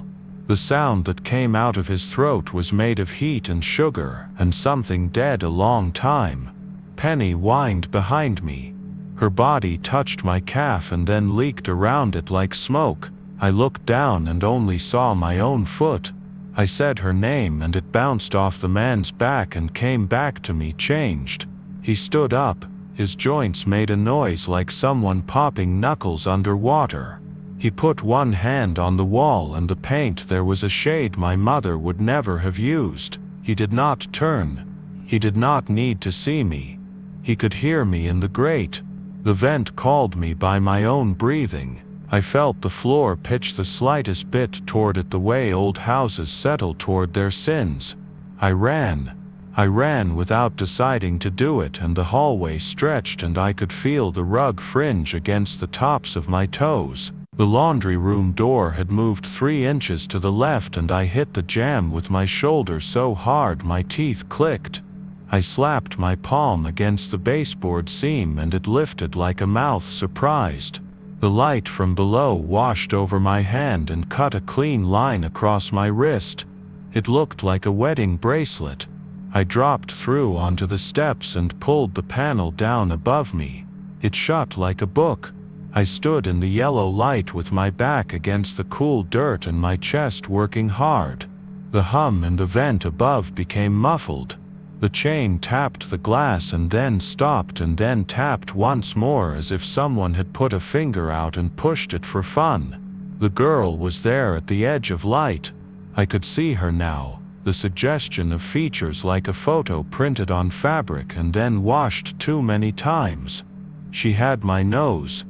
The sound that came out of his throat was made of heat and sugar and something dead a long time. Penny whined behind me. Her body touched my calf and then leaked around it like smoke. I looked down and only saw my own foot. I said her name and it bounced off the man's back and came back to me changed. He stood up. His joints made a noise like someone popping knuckles underwater. He put one hand on the wall, and the paint there was a shade my mother would never have used. He did not turn. He did not need to see me. He could hear me in the grate. The vent called me by my own breathing. I felt the floor pitch the slightest bit toward it, the way old houses settle toward their sins. I ran. I ran without deciding to do it, and the hallway stretched and I could feel the rug fringe against the tops of my toes. The laundry room door had moved 3 inches to the left and I hit the jamb with my shoulder so hard my teeth clicked. I slapped my palm against the baseboard seam and it lifted like a mouth surprised. The light from below washed over my hand and cut a clean line across my wrist. It looked like a wedding bracelet. I dropped through onto the steps and pulled the panel down above me. It shut like a book. I stood in the yellow light with my back against the cool dirt and my chest working hard. The hum in the vent above became muffled. The chain tapped the glass and then stopped and then tapped once more, as if someone had put a finger out and pushed it for fun. The girl was there at the edge of light. I could see her now, the suggestion of features like a photo printed on fabric and then washed too many times. She had my nose.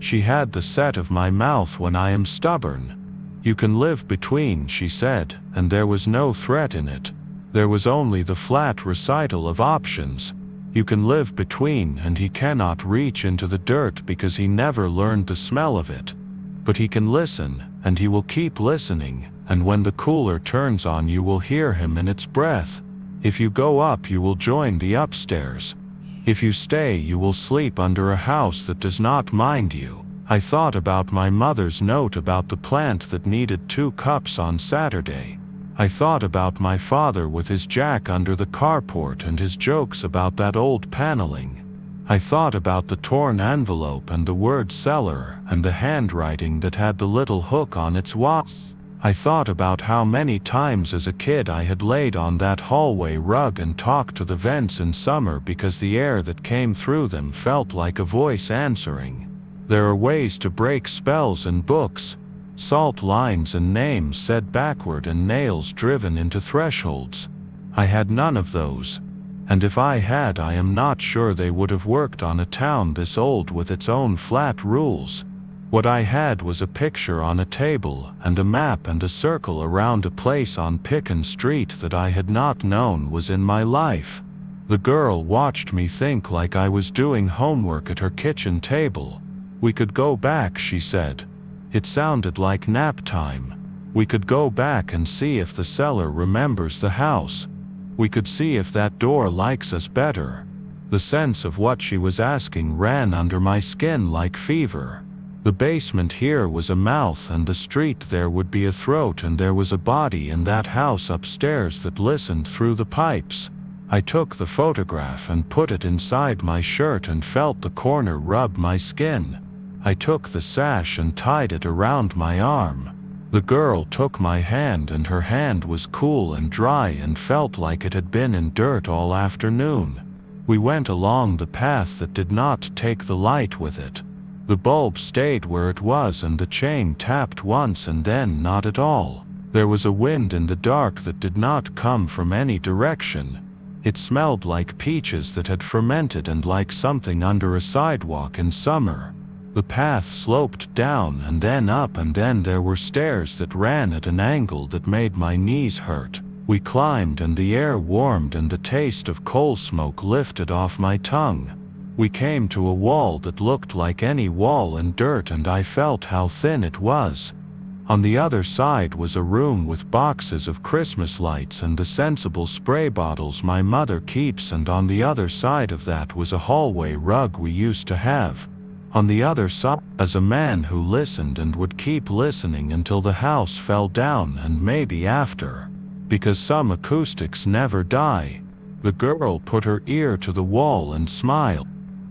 She had the set of my mouth when I am stubborn. "You can live between," she said, and there was no threat in it. There was only the flat recital of options. You can live between, and he cannot reach into the dirt because he never learned the smell of it. But he can listen, and he will keep listening, and when the cooler turns on you will hear him in its breath. If you go up you will join the upstairs. If you stay you will sleep under a house that does not mind you. I thought about my mother's note about the plant that needed 2 cups on Saturday. I thought about my father with his jack under the carport and his jokes about that old paneling. I thought about the torn envelope and the word cellar and the handwriting that had the little hook on its watch. I thought about how many times as a kid I had laid on that hallway rug and talked to the vents in summer because the air that came through them felt like a voice answering. There are ways to break spells in books. Salt lines and names said backward and nails driven into thresholds. I had none of those. And if I had, I am not sure they would have worked on a town this old with its own flat rules. What I had was a picture on a table and a map and a circle around a place on Picken Street that I had not known was in my life. The girl watched me think like I was doing homework at her kitchen table. "We could go back," she said. It sounded like nap time. "We could go back and see if the cellar remembers the house. We could see if that door likes us better." The sense of what she was asking ran under my skin like fever. The basement here was a mouth and the street there would be a throat, and there was a body in that house upstairs that listened through the pipes. I took the photograph and put it inside my shirt and felt the corner rub my skin. I took the sash and tied it around my arm. The girl took my hand and her hand was cool and dry and felt like it had been in dirt all afternoon. We went along the path that did not take the light with it. The bulb stayed where it was and the chain tapped once and then not at all. There was a wind in the dark that did not come from any direction. It smelled like peaches that had fermented and like something under a sidewalk in summer. The path sloped down and then up, and then there were stairs that ran at an angle that made my knees hurt. We climbed and the air warmed and the taste of coal smoke lifted off my tongue. We came to a wall that looked like any wall in dirt, and I felt how thin it was. On the other side was a room with boxes of Christmas lights and the sensible spray bottles my mother keeps, and on the other side of that was a hallway rug we used to have. On the other side was a man who listened and would keep listening until the house fell down, and maybe after. Because some acoustics never die. The girl put her ear to the wall and smiled.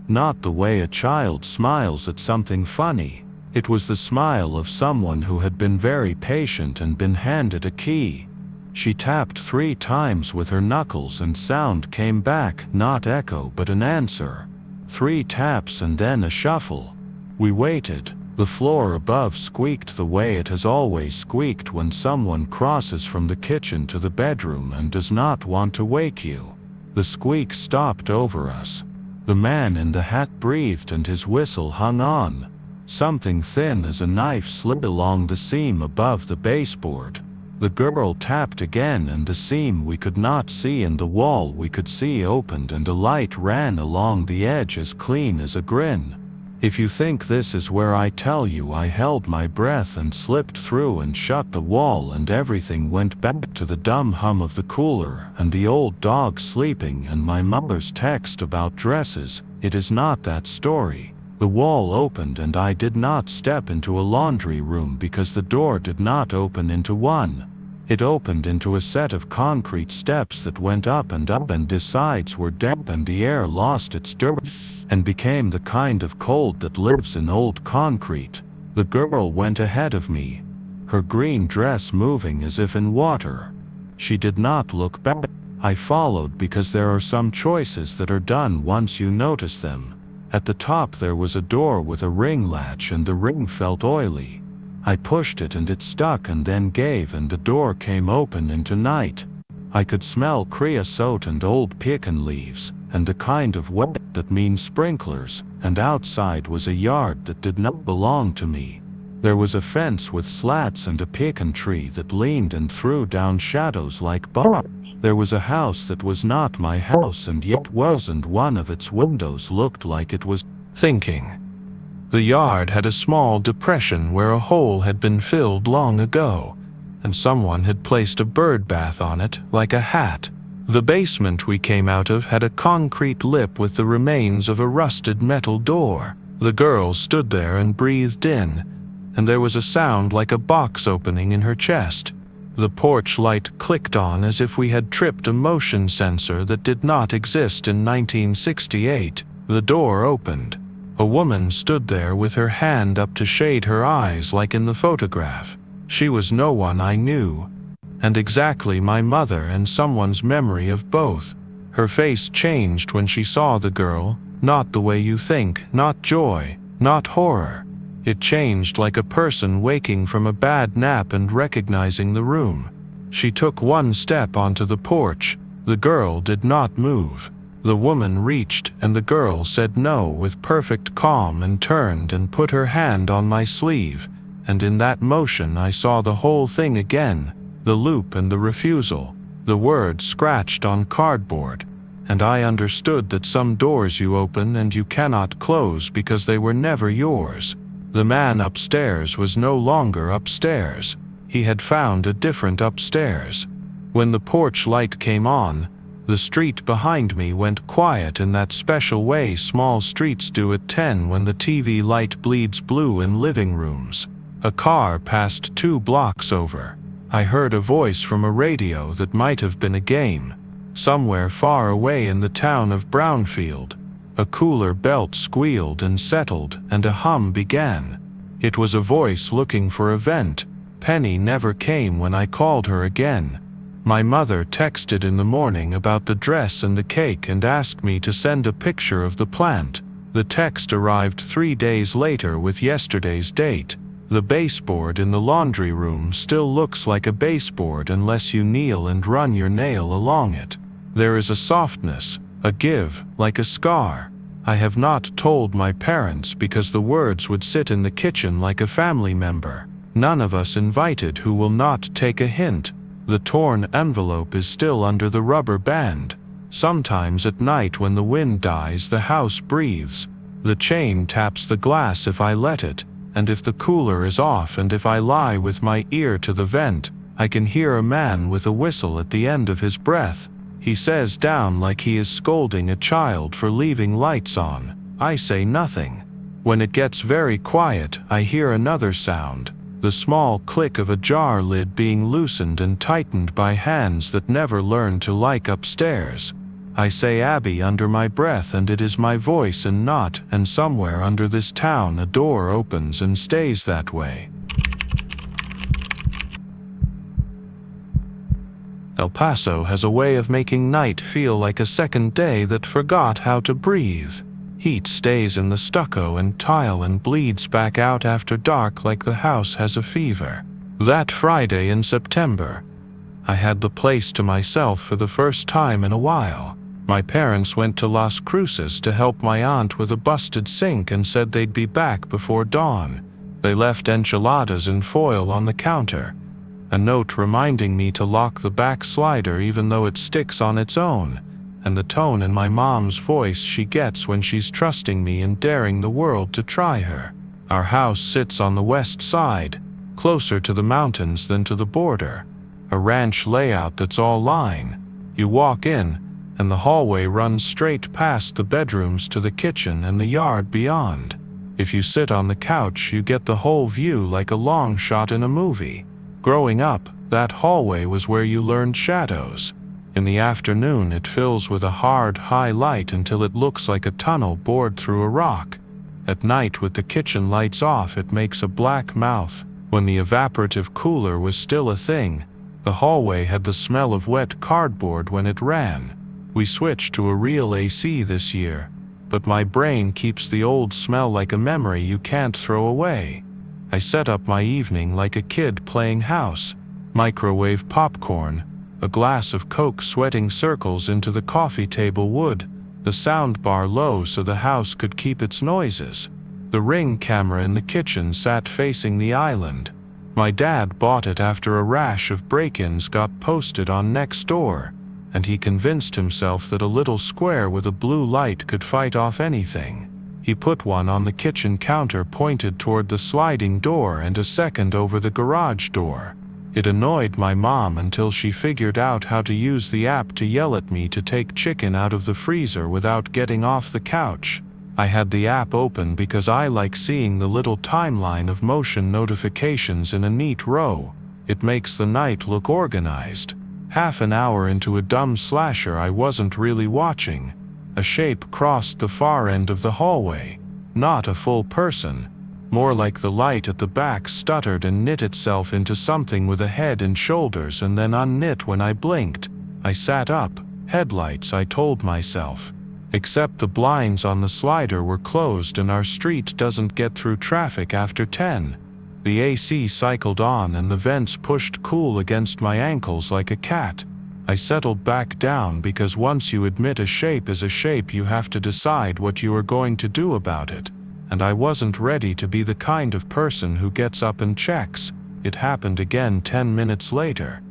Not the way a child smiles at something funny. It was the smile of someone who had been very patient and been handed a key. She tapped 3 times with her knuckles and sound came back, not echo but an answer. 3 taps and then a shuffle. We waited. The floor above squeaked the way it has always squeaked when someone crosses from the kitchen to the bedroom and does not want to wake you. The squeak stopped over us. The man in the hat breathed and his whistle hung on. Something thin as a knife slid along the seam above the baseboard. The girl tapped again and the seam we could not see in the wall we could see opened and a light ran along the edge as clean as a grin. If you think this is where I tell you I held my breath and slipped through and shut the wall and everything went back to the dumb hum of the cooler and the old dog sleeping and my mother's text about dresses, it is not that story. The wall opened and I did not step into a laundry room because the door did not open into one. It opened into a set of concrete steps that went up and the sides were damp and the air lost its dirt and became the kind of cold that lives in old concrete. The girl went ahead of me, her green dress moving as if in water. She did not look back. I followed because there are some choices that are done once you notice them. At the top there was a door with a ring latch and the ring felt oily. I pushed it and it stuck and then gave and the door came open into night. I could smell creosote and old pecan leaves, and the kind of wet that means sprinklers, and outside was a yard that did not belong to me. There was a fence with slats and a pecan tree that leaned and threw down shadows like bars. There was a house that was not my house and yet was, and one of its windows looked like it was thinking. The yard had a small depression where a hole had been filled long ago, and someone had placed a bird bath on it like a hat. The basement we came out of had a concrete lip with the remains of a rusted metal door. The girl stood there and breathed in, and there was a sound like a box opening in her chest. The porch light clicked on as if we had tripped a motion sensor that did not exist in 1968. The door opened. A woman stood there with her hand up to shade her eyes like in the photograph. She was no one I knew, and exactly my mother and someone's memory of both. Her face changed when she saw the girl, not the way you think, not joy, not horror. It changed like a person waking from a bad nap and recognizing the room. She took 1 step onto the porch. The girl did not move. The woman reached and the girl said no with perfect calm and turned and put her hand on my sleeve, and in that motion I saw the whole thing again, the loop and the refusal, the word scratched on cardboard, and I understood that some doors you open and you cannot close because they were never yours. The man upstairs was no longer upstairs. He had found a different upstairs. When the porch light came on, the street behind me went quiet in that special way small streets do at 10 when the TV light bleeds blue in living rooms. A car passed 2 blocks over. I heard a voice from a radio that might have been a game. Somewhere far away in the town of Brownfield, a cooler belt squealed and settled and a hum began. It was a voice looking for a vent. Penny never came when I called her again. My mother texted in the morning about the dress and the cake and asked me to send a picture of the plant. The text arrived 3 days later with yesterday's date. The baseboard in the laundry room still looks like a baseboard unless you kneel and run your nail along it. There is a softness, a give, like a scar. I have not told my parents because the words would sit in the kitchen like a family member. None of us invited who will not take a hint. The torn envelope is still under the rubber band. Sometimes at night when the wind dies, the house breathes. The chain taps the glass if I let it, and if the cooler is off and if I lie with my ear to the vent, I can hear a man with a whistle at the end of his breath. He says down like he is scolding a child for leaving lights on. I say nothing. When it gets very quiet, I hear another sound, the small click of a jar lid being loosened and tightened by hands that never learn to like upstairs. I say Abby under my breath, and it is my voice and not, and somewhere under this town a door opens and stays that way. El Paso has a way of making night feel like a second day that forgot how to breathe. Heat stays in the stucco and tile and bleeds back out after dark like the house has a fever. That Friday in September, I had the place to myself for the first time in a while. My parents went to Las Cruces to help my aunt with a busted sink and said they'd be back before dawn. They left enchiladas in foil on the counter, a note reminding me to lock the back slider even though it sticks on its own, and the tone in my mom's voice she gets when she's trusting me and daring the world to try her. Our house sits on the west side, closer to the mountains than to the border. A ranch layout that's all line. You walk in, and the hallway runs straight past the bedrooms to the kitchen and the yard beyond. If you sit on the couch, you get the whole view like a long shot in a movie. Growing up, that hallway was where you learned shadows. In the afternoon, it fills with a hard, high light until it looks like a tunnel bored through a rock. At night, with the kitchen lights off, it makes a black mouth. When the evaporative cooler was still a thing, the hallway had the smell of wet cardboard when it ran. We switched to a real AC this year, but my brain keeps the old smell like a memory you can't throw away. I set up my evening like a kid playing house. Microwave popcorn, a glass of Coke sweating circles into the coffee table wood, the sound bar low so the house could keep its noises. The Ring camera in the kitchen sat facing the island. My dad bought it after a rash of break-ins got posted on Nextdoor, and he convinced himself that a little square with a blue light could fight off anything. He put one on the kitchen counter pointed toward the sliding door and a second over the garage door. It annoyed my mom until she figured out how to use the app to yell at me to take chicken out of the freezer without getting off the couch. I had the app open because I like seeing the little timeline of motion notifications in a neat row. It makes the night look organized. Half an hour into a dumb slasher I wasn't really watching. A shape crossed the far end of the hallway. Not a full person. More like the light at the back stuttered and knit itself into something with a head and shoulders and then unknit when I blinked. I sat up. Headlights, I told myself. Except the blinds on the slider were closed and our street doesn't get through traffic after 10. The AC cycled on and the vents pushed cool against my ankles like a cat. I settled back down because once you admit a shape is a shape, you have to decide what you are going to do about it. And I wasn't ready to be the kind of person who gets up and checks. It happened again 10 minutes later.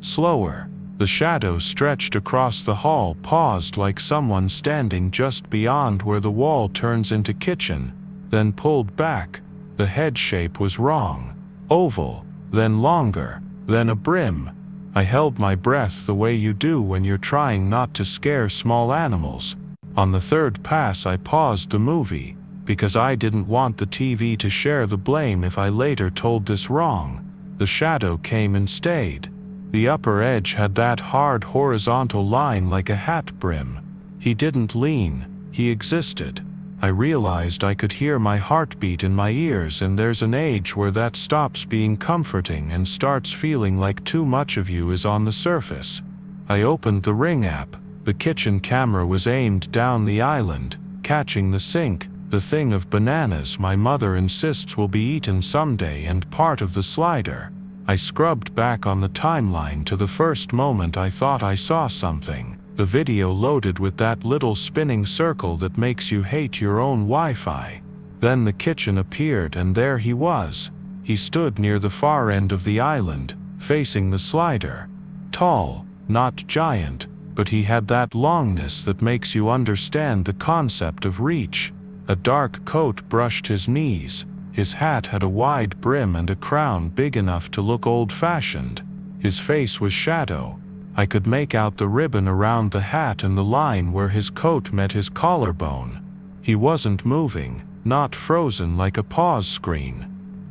Slower. The shadow stretched across the hall, paused like someone standing just beyond where the wall turns into kitchen, then pulled back. The head shape was wrong. Oval, then longer, then a brim. I held my breath the way you do when you're trying not to scare small animals. On the third pass I paused the movie, because I didn't want the TV to share the blame if I later told this wrong. The shadow came and stayed. The upper edge had that hard horizontal line like a hat brim. He didn't lean, he existed. I realized I could hear my heartbeat in my ears, and there's an age where that stops being comforting and starts feeling like too much of you is on the surface. I opened the Ring app. The kitchen camera was aimed down the island, catching the sink, the thing of bananas my mother insists will be eaten someday, and part of the slider. I scrubbed back on the timeline to the first moment I thought I saw something. The video loaded with that little spinning circle that makes you hate your own Wi-Fi. Then the kitchen appeared and there he was. He stood near the far end of the island, facing the slider. Tall, not giant, but he had that longness that makes you understand the concept of reach. A dark coat brushed his knees. His hat had a wide brim and a crown big enough to look old-fashioned. His face was shadow. I could make out the ribbon around the hat and the line where his coat met his collarbone. He wasn't moving, not frozen like a pause screen.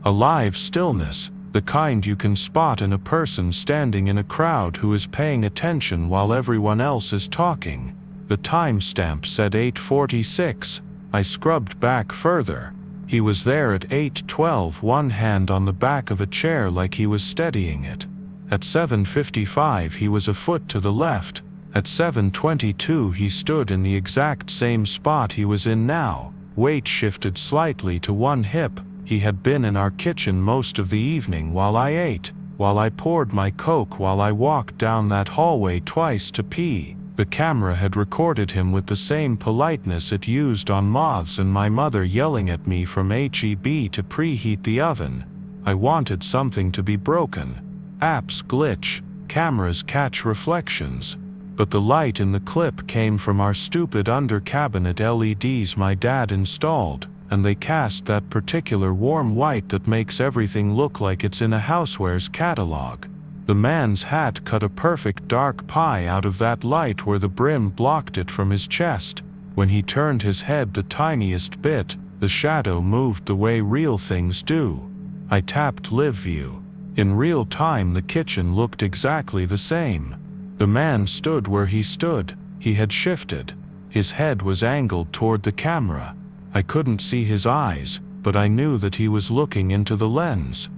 A live stillness, the kind you can spot in a person standing in a crowd who is paying attention while everyone else is talking. The timestamp said 8:46. I scrubbed back further. He was there at 8:12, one hand on the back of a chair like he was steadying it. At 7:55 he was a foot to the left. At 7:22 he stood in the exact same spot he was in now. Weight shifted slightly to one hip. He had been in our kitchen most of the evening while I ate, while I poured my Coke, while I walked down that hallway twice to pee. The camera had recorded him with the same politeness it used on moths and my mother yelling at me from HEB to preheat the oven. I wanted something to be broken. Apps glitch, cameras catch reflections. But the light in the clip came from our stupid under-cabinet LEDs my dad installed, and they cast that particular warm white that makes everything look like it's in a housewares catalog. The man's hat cut a perfect dark pie out of that light where the brim blocked it from his chest. When he turned his head the tiniest bit, the shadow moved the way real things do. I tapped Live View. In real time the kitchen looked exactly the same. The man stood where he stood. He had shifted. His head was angled toward the camera. I couldn't see his eyes, but I knew that he was looking into the lens.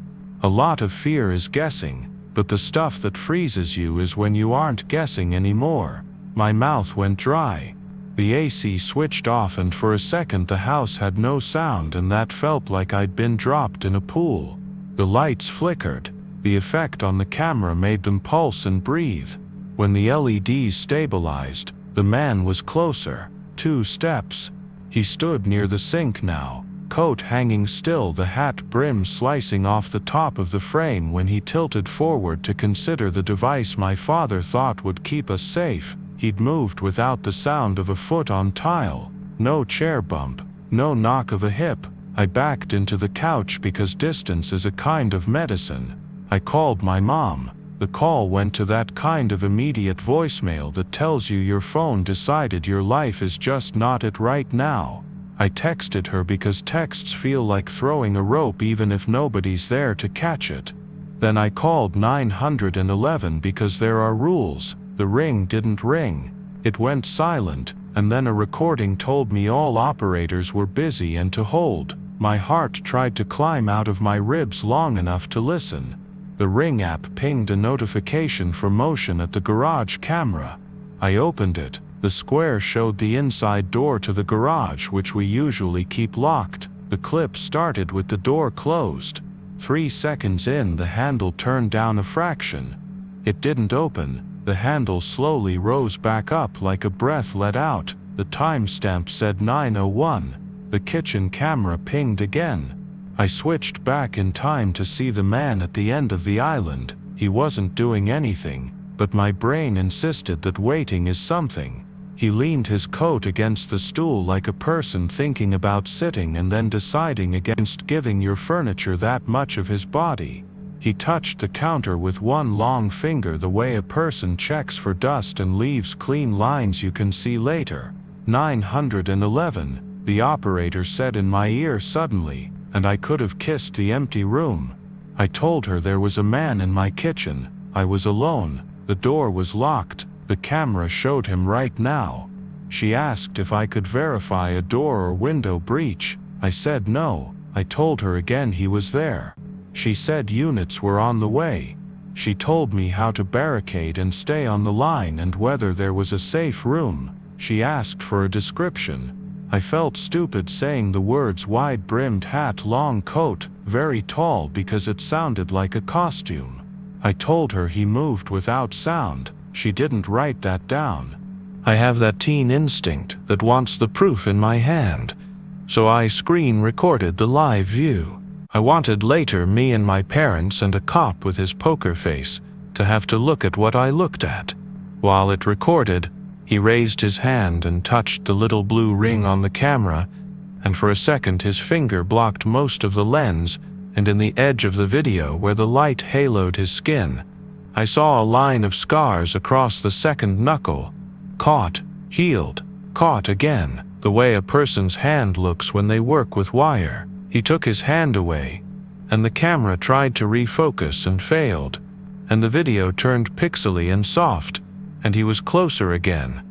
A lot of fear is guessing, but the stuff that freezes you is when you aren't guessing anymore. My mouth went dry. The AC switched off and for a second the house had no sound and that felt like I'd been dropped in a pool. The lights flickered. The effect on the camera made them pulse and breathe. When the LEDs stabilized, the man was closer. 2 steps. He stood near the sink now, coat hanging still, the hat brim slicing off the top of the frame when he tilted forward to consider the device my father thought would keep us safe. He'd moved without the sound of a foot on tile. No chair bump, no knock of a hip. I backed into the couch because distance is a kind of medicine. I called my mom. The call went to that kind of immediate voicemail that tells you your phone decided your life is just not it right now. I texted her because texts feel like throwing a rope even if nobody's there to catch it. Then I called 911 because there are rules. The ring didn't ring. It went silent, and then a recording told me all operators were busy and to hold. My heart tried to climb out of my ribs long enough to listen. The Ring app pinged a notification for motion at the garage camera. I opened it. The square showed the inside door to the garage, which we usually keep locked. The clip started with the door closed. 3 seconds in, the handle turned down a fraction. It didn't open. The handle slowly rose back up like a breath let out. The timestamp said 9:01. The kitchen camera pinged again. I switched back in time to see the man at the end of the island. He wasn't doing anything, but my brain insisted that waiting is something. He leaned his coat against the stool like a person thinking about sitting and then deciding against giving your furniture that much of his body. He touched the counter with one long finger, the way a person checks for dust and leaves clean lines you can see later. 911, the operator said in my ear suddenly, and I could have kissed the empty room. I told her there was a man in my kitchen. I was alone. The door was locked. The camera showed him right now. She asked if I could verify a door or window breach. I said no. I told her again he was there. She said units were on the way. She told me how to barricade and stay on the line and whether there was a safe room. She asked for a description. I felt stupid saying the words wide-brimmed hat, long coat, very tall, because it sounded like a costume. I told her he moved without sound. She didn't write that down. I have that teen instinct that wants the proof in my hand, so I screen recorded the live view. I wanted later me and my parents and a cop with his poker face to have to look at what I looked at. While it recorded, he raised his hand and touched the little blue ring on the camera, and for a second his finger blocked most of the lens, and in the edge of the video where the light haloed his skin, I saw a line of scars across the second knuckle. Caught, healed, caught again, the way a person's hand looks when they work with wire. He took his hand away, and the camera tried to refocus and failed, and the video turned pixely and soft, and he was closer again.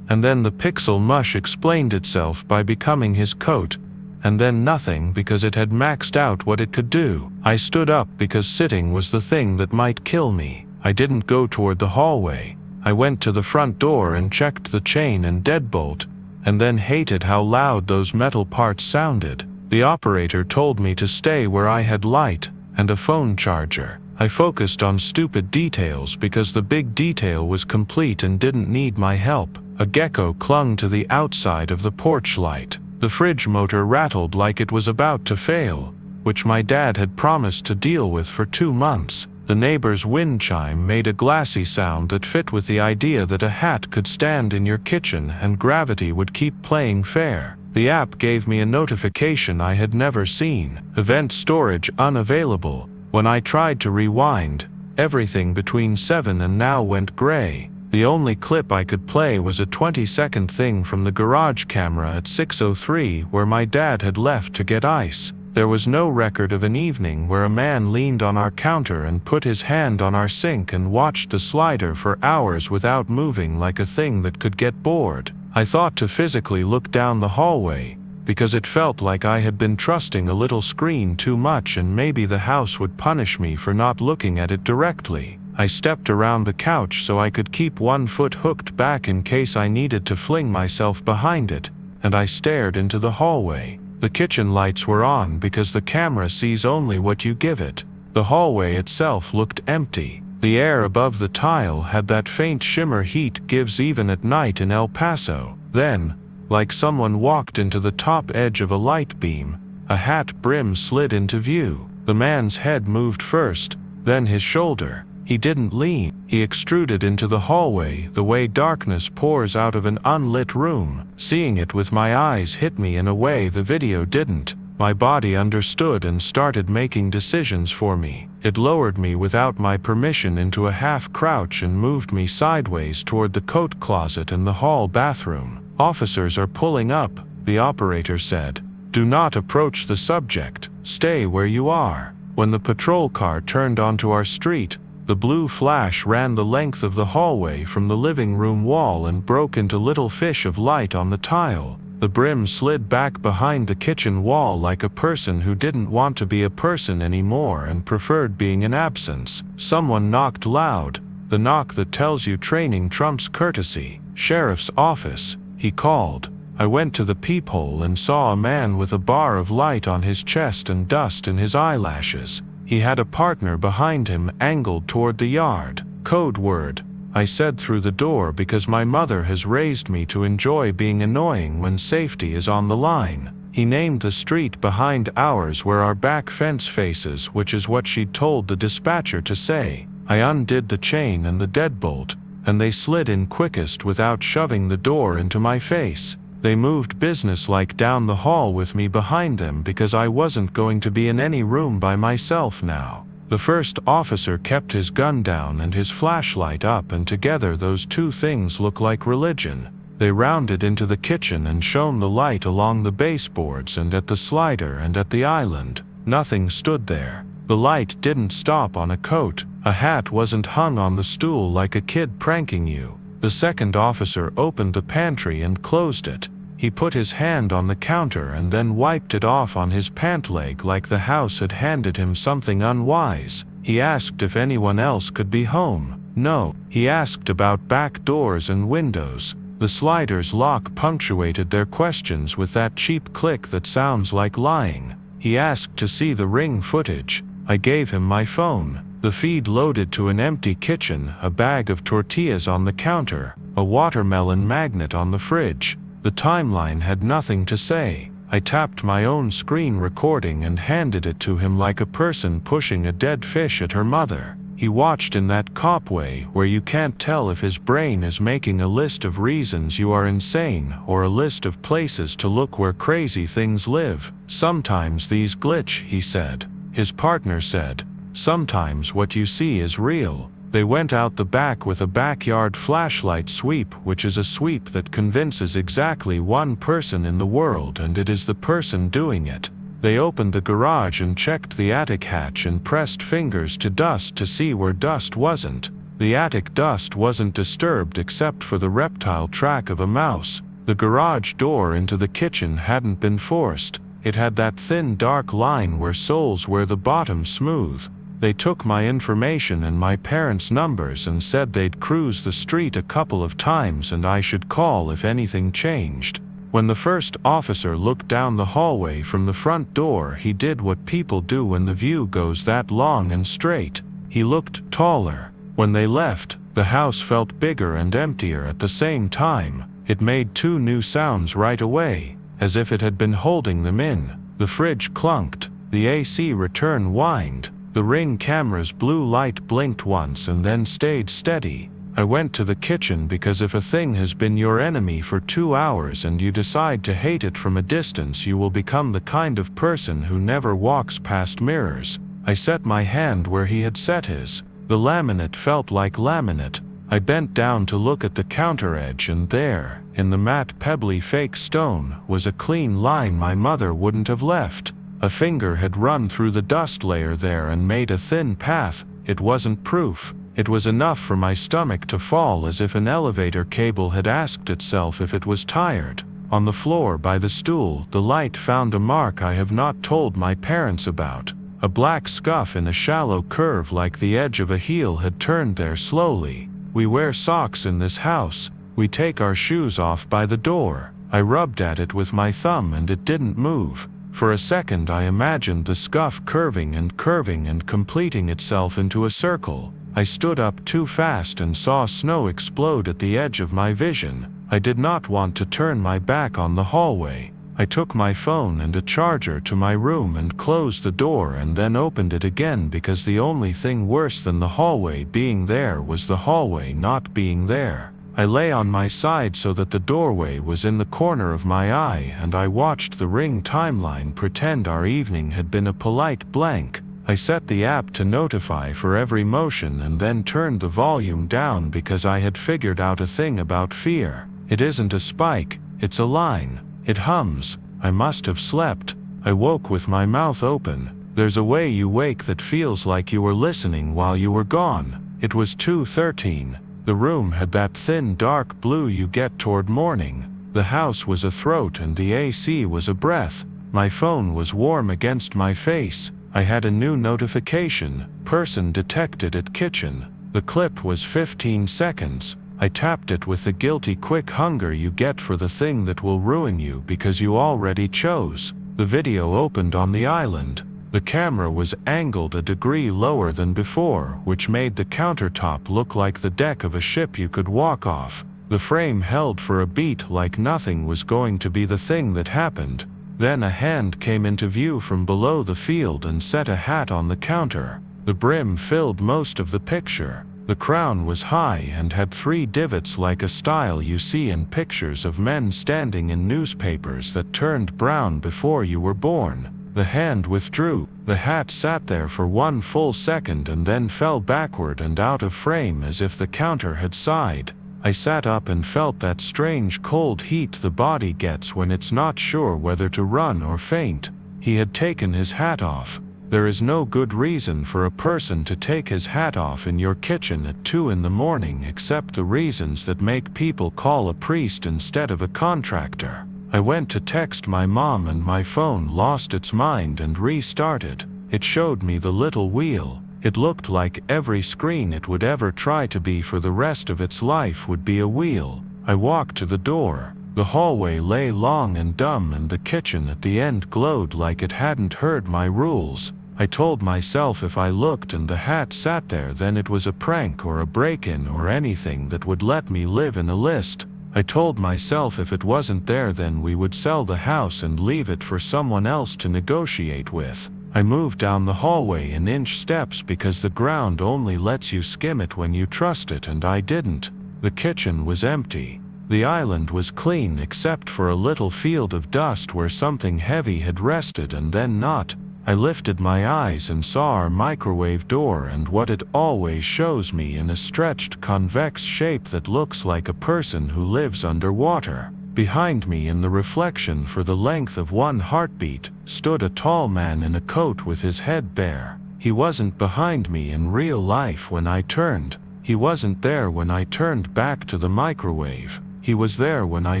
And then the pixel mush explained itself by becoming his coat, and then nothing because it had maxed out what it could do. I stood up because sitting was the thing that might kill me. I didn't go toward the hallway. I went to the front door and checked the chain and deadbolt, and then hated how loud those metal parts sounded. The operator told me to stay where I had light and a phone charger. I focused on stupid details because the big detail was complete and didn't need my help. A gecko clung to the outside of the porch light. The fridge motor rattled like it was about to fail, which my dad had promised to deal with for 2 months. The neighbor's wind chime made a glassy sound that fit with the idea that a hat could stand in your kitchen and gravity would keep playing fair. The app gave me a notification I had never seen. Event storage unavailable. When I tried to rewind, everything between 7 and now went gray. The only clip I could play was a 20-second thing from the garage camera at 6:03 where my dad had left to get ice. There was no record of an evening where a man leaned on our counter and put his hand on our sink and watched the slider for hours without moving like a thing that could get bored. I thought to physically look down the hallway, because it felt like I had been trusting a little screen too much and maybe the house would punish me for not looking at it directly. I stepped around the couch so I could keep one foot hooked back in case I needed to fling myself behind it, and I stared into the hallway. The kitchen lights were on because the camera sees only what you give it. The hallway itself looked empty. The air above the tile had that faint shimmer heat gives even at night in El Paso. Then, like someone walked into the top edge of a light beam, a hat brim slid into view. The man's head moved first, then his shoulder. He didn't lean. He extruded into the hallway the way darkness pours out of an unlit room. Seeing it with my eyes hit me in a way the video didn't. My body understood and started making decisions for me. It lowered me without my permission into a half crouch and moved me sideways toward the coat closet and the hall bathroom. "Officers are pulling up," the operator said. "Do not approach the subject. Stay where you are." When the patrol car turned onto our street, the blue flash ran the length of the hallway from the living room wall and broke into little fish of light on the tile. The brim slid back behind the kitchen wall like a person who didn't want to be a person anymore and preferred being in absence. Someone knocked loud, the knock that tells you training trumps courtesy. "Sheriff's office," he called. I went to the peephole and saw a man with a bar of light on his chest and dust in his eyelashes. He had a partner behind him angled toward the yard. "Code word," I said through the door because my mother has raised me to enjoy being annoying when safety is on the line. He named the street behind ours where our back fence faces, which is what she'd told the dispatcher to say. I undid the chain and the deadbolt, and they slid in quickest without shoving the door into my face. They moved businesslike down the hall with me behind them because I wasn't going to be in any room by myself now. The first officer kept his gun down and his flashlight up, and together those two things look like religion. They rounded into the kitchen and shone the light along the baseboards and at the slider and at the island. Nothing stood there. The light didn't stop on a coat. A hat wasn't hung on the stool like a kid pranking you. The second officer opened the pantry and closed it. He put his hand on the counter and then wiped it off on his pant leg like the house had handed him something unwise. He asked if anyone else could be home. No. He asked about back doors and windows. The slider's lock punctuated their questions with that cheap click that sounds like lying. He asked to see the ring footage. I gave him my phone. The feed loaded to an empty kitchen, a bag of tortillas on the counter, a watermelon magnet on the fridge. The timeline had nothing to say. I tapped my own screen recording and handed it to him like a person pushing a dead fish at her mother. He watched in that cop way where you can't tell if his brain is making a list of reasons you are insane or a list of places to look where crazy things live. "Sometimes these glitch," he said. His partner said, "Sometimes what you see is real." They went out the back with a backyard flashlight sweep, which is a sweep that convinces exactly one person in the world, and it is the person doing it. They opened the garage and checked the attic hatch and pressed fingers to dust to see where dust wasn't. The attic dust wasn't disturbed except for the reptile track of a mouse. The garage door into the kitchen hadn't been forced. It had that thin dark line where soles were the bottom smooth. They took my information and my parents' numbers and said they'd cruise the street a couple of times and I should call if anything changed. When the first officer looked down the hallway from the front door, he did what people do when the view goes that long and straight. He looked taller. When they left, the house felt bigger and emptier at the same time. It made two new sounds right away, as if it had been holding them in. The fridge clunked. The AC return whined. The Ring camera's blue light blinked once and then stayed steady. I went to the kitchen because if a thing has been your enemy for 2 hours and you decide to hate it from a distance, you will become the kind of person who never walks past mirrors. I set my hand where he had set his. The laminate felt like laminate. I bent down to look at the counter edge, and there, in the matte pebbly fake stone, was a clean line my mother wouldn't have left. A finger had run through the dust layer there and made a thin path. It wasn't proof. It was enough for my stomach to fall, as if an elevator cable had asked itself if it was tired. On the floor by the stool, the light found a mark I have not told my parents about. A black scuff in a shallow curve like the edge of a heel had turned there slowly. We wear socks in this house. We take our shoes off by the door. I rubbed at it with my thumb and it didn't move. For a second I imagined the scuff curving and completing itself into a circle. I stood up too fast and saw snow explode at the edge of my vision. I did not want to turn my back on the hallway. I took my phone and a charger to my room and closed the door and then opened it again, because the only thing worse than the hallway being there was the hallway not being there. I lay on my side so that the doorway was in the corner of my eye, and I watched the Ring timeline pretend our evening had been a polite blank. I set the app to notify for every motion and then turned the volume down because I had figured out a thing about fear. It isn't a spike, it's a line. It hums. I must have slept. I woke with my mouth open. There's a way you wake that feels like you were listening while you were gone. It was 2:13. The room had that thin dark blue you get toward morning. The house was a throat and the AC was a breath. My phone was warm against my face. I had a new notification. Person detected at kitchen. The clip was 15 seconds. I tapped it with the guilty quick hunger you get for the thing that will ruin you because you already chose. The video opened on the island. The camera was angled a degree lower than before, which made the countertop look like the deck of a ship you could walk off. The frame held for a beat like nothing was going to be the thing that happened. Then a hand came into view from below the field and set a hat on the counter. The brim filled most of the picture. The crown was high and had 3 divots like a style you see in pictures of men standing in newspapers that turned brown before you were born. The hand withdrew. The hat sat there for 1 full second and then fell backward and out of frame as if the counter had sighed. I sat up and felt that strange cold heat the body gets when it's not sure whether to run or faint. He had taken his hat off. There is no good reason for a person to take his hat off in your kitchen at 2 in the morning except the reasons that make people call a priest instead of a contractor. I went to text my mom and my phone lost its mind and restarted. It showed me the little wheel. It looked like every screen it would ever try to be for the rest of its life would be a wheel. I walked to the door. The hallway lay long and dumb and the kitchen at the end glowed like it hadn't heard my rules. I told myself if I looked and the hat sat there, then it was a prank or a break-in or anything that would let me live in a list. I told myself if it wasn't there, then we would sell the house and leave it for someone else to negotiate with. I moved down the hallway in inch steps because the ground only lets you skim it when you trust it, and I didn't. The kitchen was empty. The island was clean except for a little field of dust where something heavy had rested and then not. I lifted my eyes and saw our microwave door and what it always shows me in a stretched convex shape that looks like a person who lives underwater. Behind me in the reflection for the length of one heartbeat stood a tall man in a coat with his head bare. He wasn't behind me in real life when I turned. He wasn't there when I turned back to the microwave. He was there when I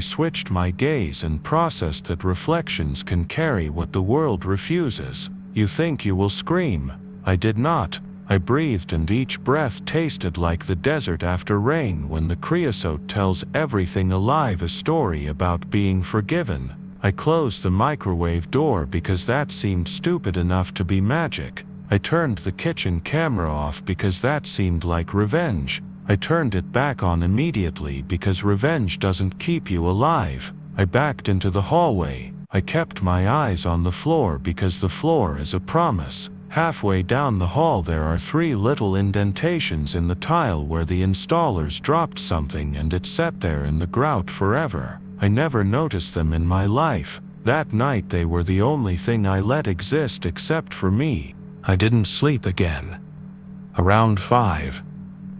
switched my gaze and processed that reflections can carry what the world refuses. You think you will scream. I did not. I breathed, and each breath tasted like the desert after rain when the creosote tells everything alive a story about being forgiven. I closed the microwave door because that seemed stupid enough to be magic. I turned the kitchen camera off because that seemed like revenge. I turned it back on immediately because revenge doesn't keep you alive. I backed into the hallway. I kept my eyes on the floor because the floor is a promise. Halfway down the hall there are 3 little indentations in the tile where the installers dropped something and it sat there in the grout forever. I never noticed them in my life. That night they were the only thing I let exist except for me. I didn't sleep again. Around 5.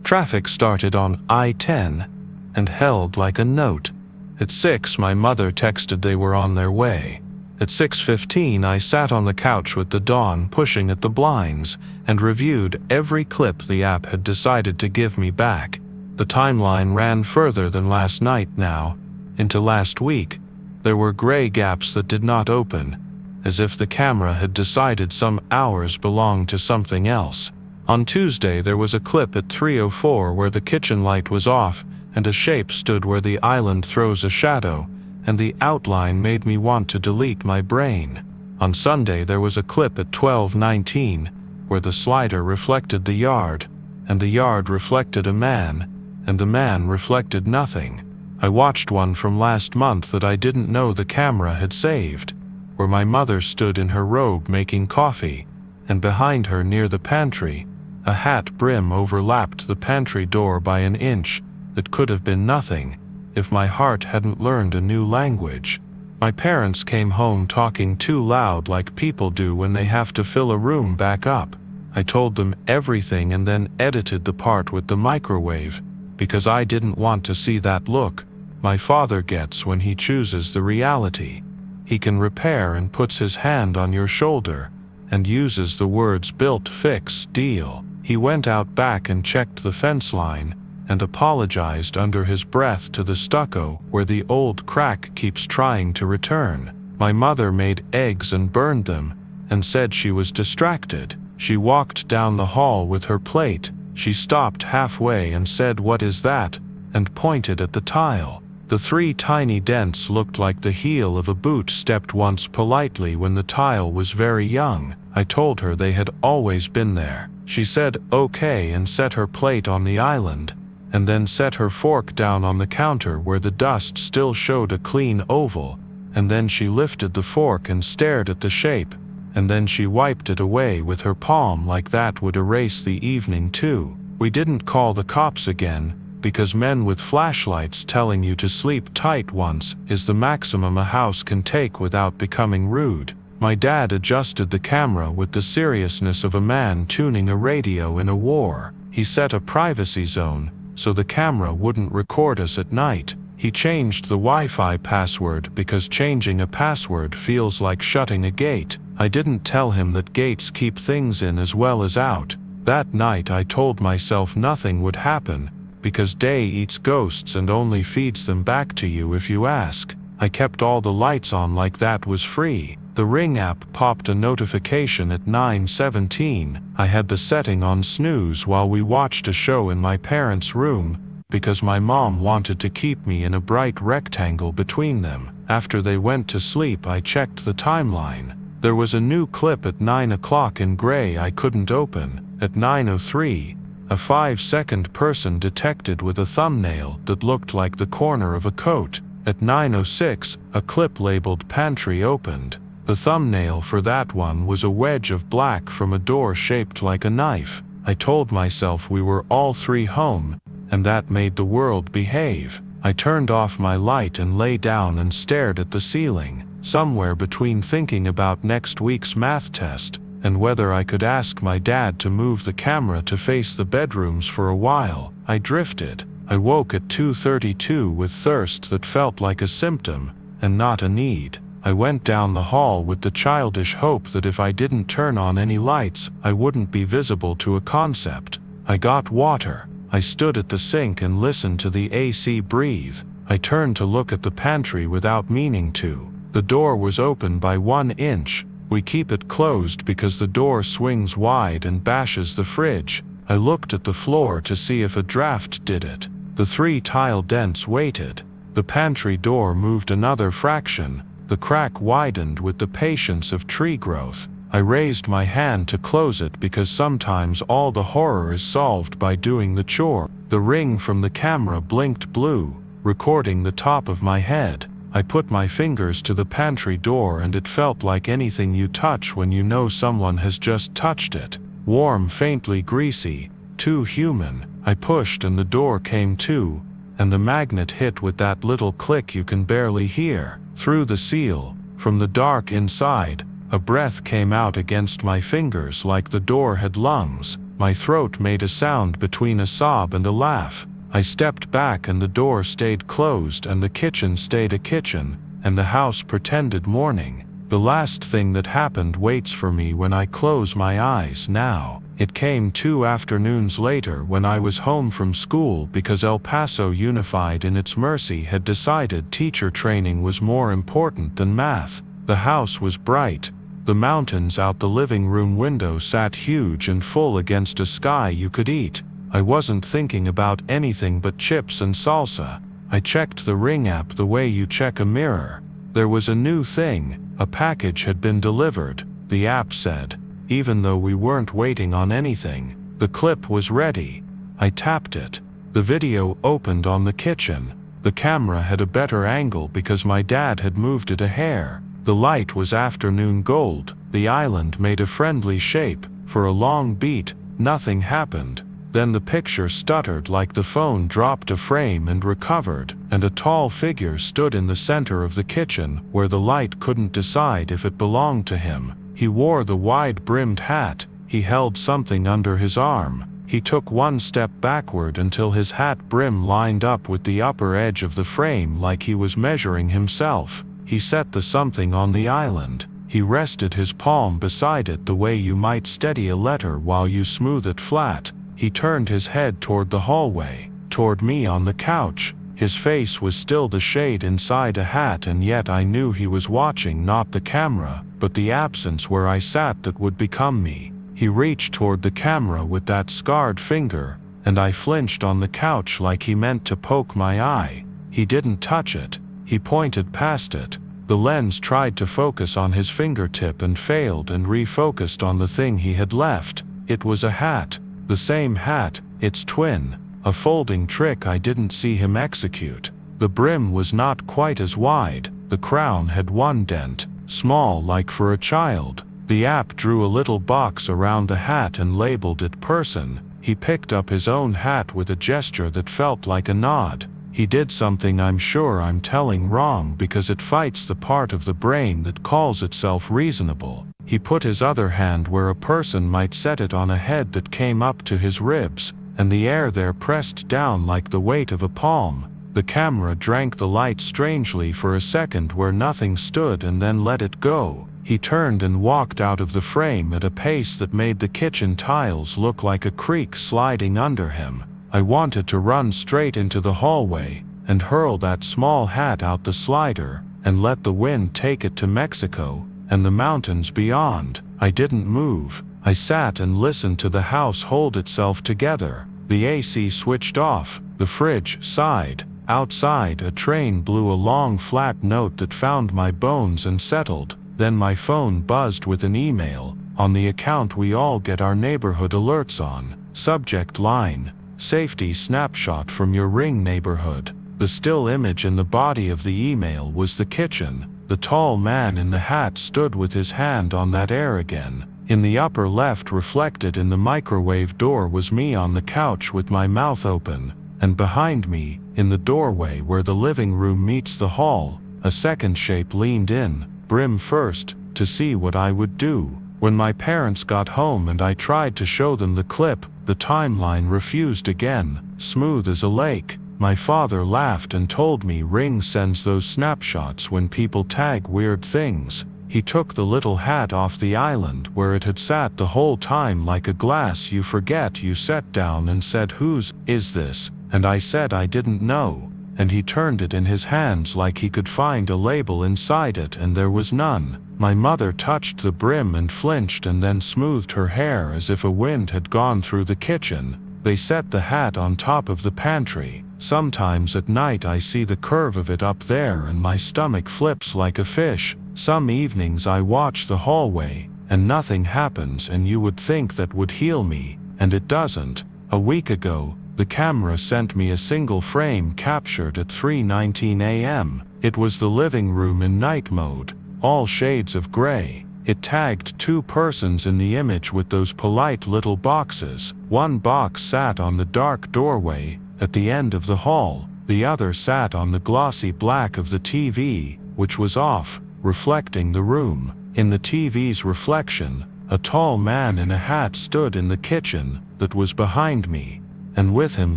Traffic started on I-10 and held like a note. At 6, my mother texted they were on their way. At 6:15, I sat on the couch with the dawn pushing at the blinds and reviewed every clip the app had decided to give me back. The timeline ran further than last night now, into last week. There were gray gaps that did not open, as if the camera had decided some hours belonged to something else. On Tuesday there was a clip at 3:04 where the kitchen light was off and a shape stood where the island throws a shadow, and the outline made me want to delete my brain. On Sunday there was a clip at 12:19 where the slider reflected the yard, and the yard reflected a man, and the man reflected nothing. I watched one from last month that I didn't know the camera had saved, where my mother stood in her robe making coffee, and behind her near the pantry, a hat brim overlapped the pantry door by an inch that could have been nothing if my heart hadn't learned a new language. My parents came home talking too loud like people do when they have to fill a room back up. I told them everything and then edited the part with the microwave, because I didn't want to see that look my father gets when he chooses the reality. He can repair and puts his hand on your shoulder and uses the words built, fix, deal. He went out back and checked the fence line and apologized under his breath to the stucco where the old crack keeps trying to return. My mother made eggs and burned them and said she was distracted. She walked down the hall with her plate. She stopped halfway and said, "What is that?" and pointed at the tile. The 3 tiny dents looked like the heel of a boot stepped once politely when the tile was very young. I told her they had always been there. She said okay and set her plate on the island, and then set her fork down on the counter where the dust still showed a clean oval, and then she lifted the fork and stared at the shape, and then she wiped it away with her palm like that would erase the evening too. We didn't call the cops again, because men with flashlights telling you to sleep tight once is the maximum a house can take without becoming rude. My dad adjusted the camera with the seriousness of a man tuning a radio in a war. He set a privacy zone so the camera wouldn't record us at night. He changed the Wi-Fi password because changing a password feels like shutting a gate. I didn't tell him that gates keep things in as well as out. That night I told myself nothing would happen, because day eats ghosts and only feeds them back to you if you ask. I kept all the lights on like that was free. The Ring app popped a notification at 9:17. I had the setting on snooze while we watched a show in my parents' room, because my mom wanted to keep me in a bright rectangle between them. After they went to sleep I checked the timeline. There was a new clip at 9 o'clock in gray I couldn't open. At 9:03, a 5-second person detected with a thumbnail that looked like the corner of a coat. At 9:06, a clip labeled pantry opened. The thumbnail for that one was a wedge of black from a door shaped like a knife. I told myself we were all three home, and that made the world behave. I turned off my light and lay down and stared at the ceiling. Somewhere between thinking about next week's math test and whether I could ask my dad to move the camera to face the bedrooms for a while, I drifted. I woke at 2:32 with thirst that felt like a symptom and not a need. I went down the hall with the childish hope that if I didn't turn on any lights, I wouldn't be visible to a concept. I got water. I stood at the sink and listened to the AC breathe. I turned to look at the pantry without meaning to. The door was open by 1 inch. We keep it closed because the door swings wide and bashes the fridge. I looked at the floor to see if a draft did it. The 3 tile dents waited. The pantry door moved another fraction. The crack widened with the patience of tree growth. I raised my hand to close it because sometimes all the horror is solved by doing the chore. The ring from the camera blinked blue, recording the top of my head. I put my fingers to the pantry door and it felt like anything you touch when you know someone has just touched it. Warm, faintly greasy, too human. I pushed and the door came to, and the magnet hit with that little click you can barely hear. Through the seal, from the dark inside, a breath came out against my fingers like the door had lungs. My throat made a sound between a sob and a laugh. I stepped back and the door stayed closed and the kitchen stayed a kitchen, and the house pretended mourning. The last thing that happened waits for me when I close my eyes now. It came 2 afternoons later when I was home from school because El Paso Unified in its mercy had decided teacher training was more important than math. The house was bright. The mountains out the living room window sat huge and full against a sky you could eat. I wasn't thinking about anything but chips and salsa. I checked the Ring app the way you check a mirror. There was a new thing. A package had been delivered, the app said. Even though we weren't waiting on anything, the clip was ready. I tapped it. The video opened on the kitchen. The camera had a better angle because my dad had moved it a hair. The light was afternoon gold. The island made a friendly shape. For a long beat, nothing happened. Then the picture stuttered like the phone dropped a frame and recovered, and a tall figure stood in the center of the kitchen where the light couldn't decide if it belonged to him. He wore the wide-brimmed hat. He held something under his arm. He took 1 step backward until his hat brim lined up with the upper edge of the frame like he was measuring himself. He set the something on the island. He rested his palm beside it the way you might steady a letter while you smooth it flat. He turned his head toward the hallway, toward me on the couch. His face was still the shade inside a hat, and yet I knew he was watching not the camera, but the absence where I sat that would become me. He reached toward the camera with that scarred finger, and I flinched on the couch like he meant to poke my eye. He didn't touch it. He pointed past it. The lens tried to focus on his fingertip and failed and refocused on the thing he had left. It was a hat. The same hat, its twin. A folding trick I didn't see him execute. The brim was not quite as wide. The crown had 1 dent, small like for a child. The app drew a little box around the hat and labeled it person. He picked up his own hat with a gesture that felt like a nod. He did something I'm sure I'm telling wrong because it fights the part of the brain that calls itself reasonable. He put his other hand where a person might set it on a head that came up to his ribs, and the air there pressed down like the weight of a palm. The camera drank the light strangely for a second where nothing stood and then let it go. He turned and walked out of the frame at a pace that made the kitchen tiles look like a creak sliding under him. I wanted to run straight into the hallway and hurl that small hat out the slider and let the wind take it to Mexico and the mountains beyond. I didn't move. I sat and listened to the house hold itself together. The AC switched off. The fridge sighed. Outside, a train blew a long flat note that found my bones and settled. Then my phone buzzed with an email, on the account we all get our neighborhood alerts on. Subject line: safety snapshot from your Ring neighborhood. The still image in the body of the email was the kitchen. The tall man in the hat stood with his hand on that air again. In the upper left, reflected in the microwave door, was me on the couch with my mouth open, and behind me, in the doorway where the living room meets the hall, a second shape leaned in, brim first, to see what I would do. When my parents got home and I tried to show them the clip, the timeline refused again, smooth as a lake. My father laughed and told me Ring sends those snapshots when people tag weird things. He took the little hat off the island where it had sat the whole time like a glass you forget you set down, and said, "Whose is this?" And I said I didn't know. And he turned it in his hands like he could find a label inside it, and there was none. My mother touched the brim and flinched and then smoothed her hair as if a wind had gone through the kitchen. They set the hat on top of the pantry. Sometimes at night I see the curve of it up there and my stomach flips like a fish. Some evenings I watch the hallway, and nothing happens, and you would think that would heal me, and it doesn't. A week ago, the camera sent me a single frame captured at 3:19 a.m. It was the living room in night mode, all shades of gray. It tagged 2 persons in the image with those polite little boxes. One box sat on the dark doorway at the end of the hall, the other sat on the glossy black of the TV, which was off, reflecting the room. In the TV's reflection, a tall man in a hat stood in the kitchen that was behind me, and with him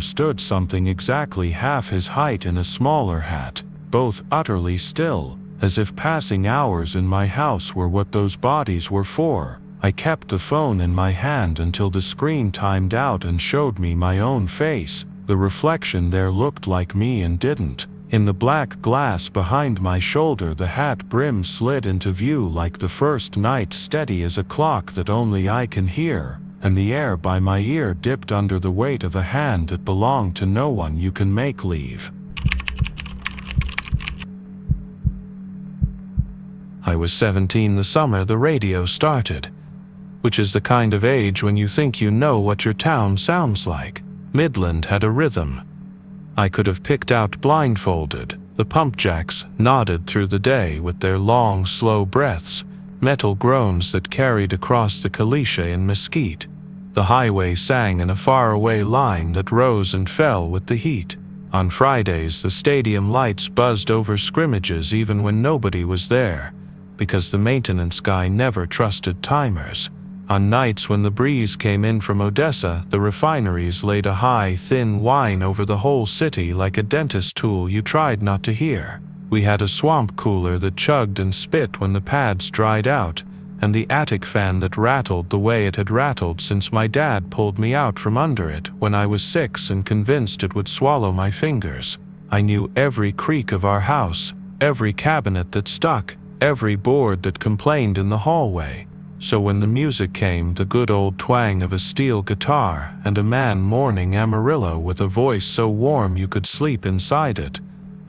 stood something exactly half his height in a smaller hat, both utterly still, as if passing hours in my house were what those bodies were for. I kept the phone in my hand until the screen timed out and showed me my own face. The reflection there looked like me and didn't. In the black glass behind my shoulder, the hat brim slid into view like the first night, steady as a clock that only I can hear, and the air by my ear dipped under the weight of a hand that belonged to no one you can make leave. I was 17 the summer the radio started, which is the kind of age when you think you know what your town sounds like. Midland had a rhythm I could have picked out blindfolded. The pump jacks nodded through the day with their long, slow breaths, metal groans that carried across the Kalisha and Mesquite. The highway sang in a faraway line that rose and fell with the heat. On Fridays, the stadium lights buzzed over scrimmages even when nobody was there, because the maintenance guy never trusted timers. On nights when the breeze came in from Odessa, the refineries laid a high, thin whine over the whole city like a dentist tool you tried not to hear. We had a swamp cooler that chugged and spit when the pads dried out, and the attic fan that rattled the way it had rattled since my dad pulled me out from under it when I was 6 and convinced it would swallow my fingers. I knew every creak of our house, every cabinet that stuck, every board that complained in the hallway. So when the music came, the good old twang of a steel guitar and a man mourning Amarillo with a voice so warm you could sleep inside it,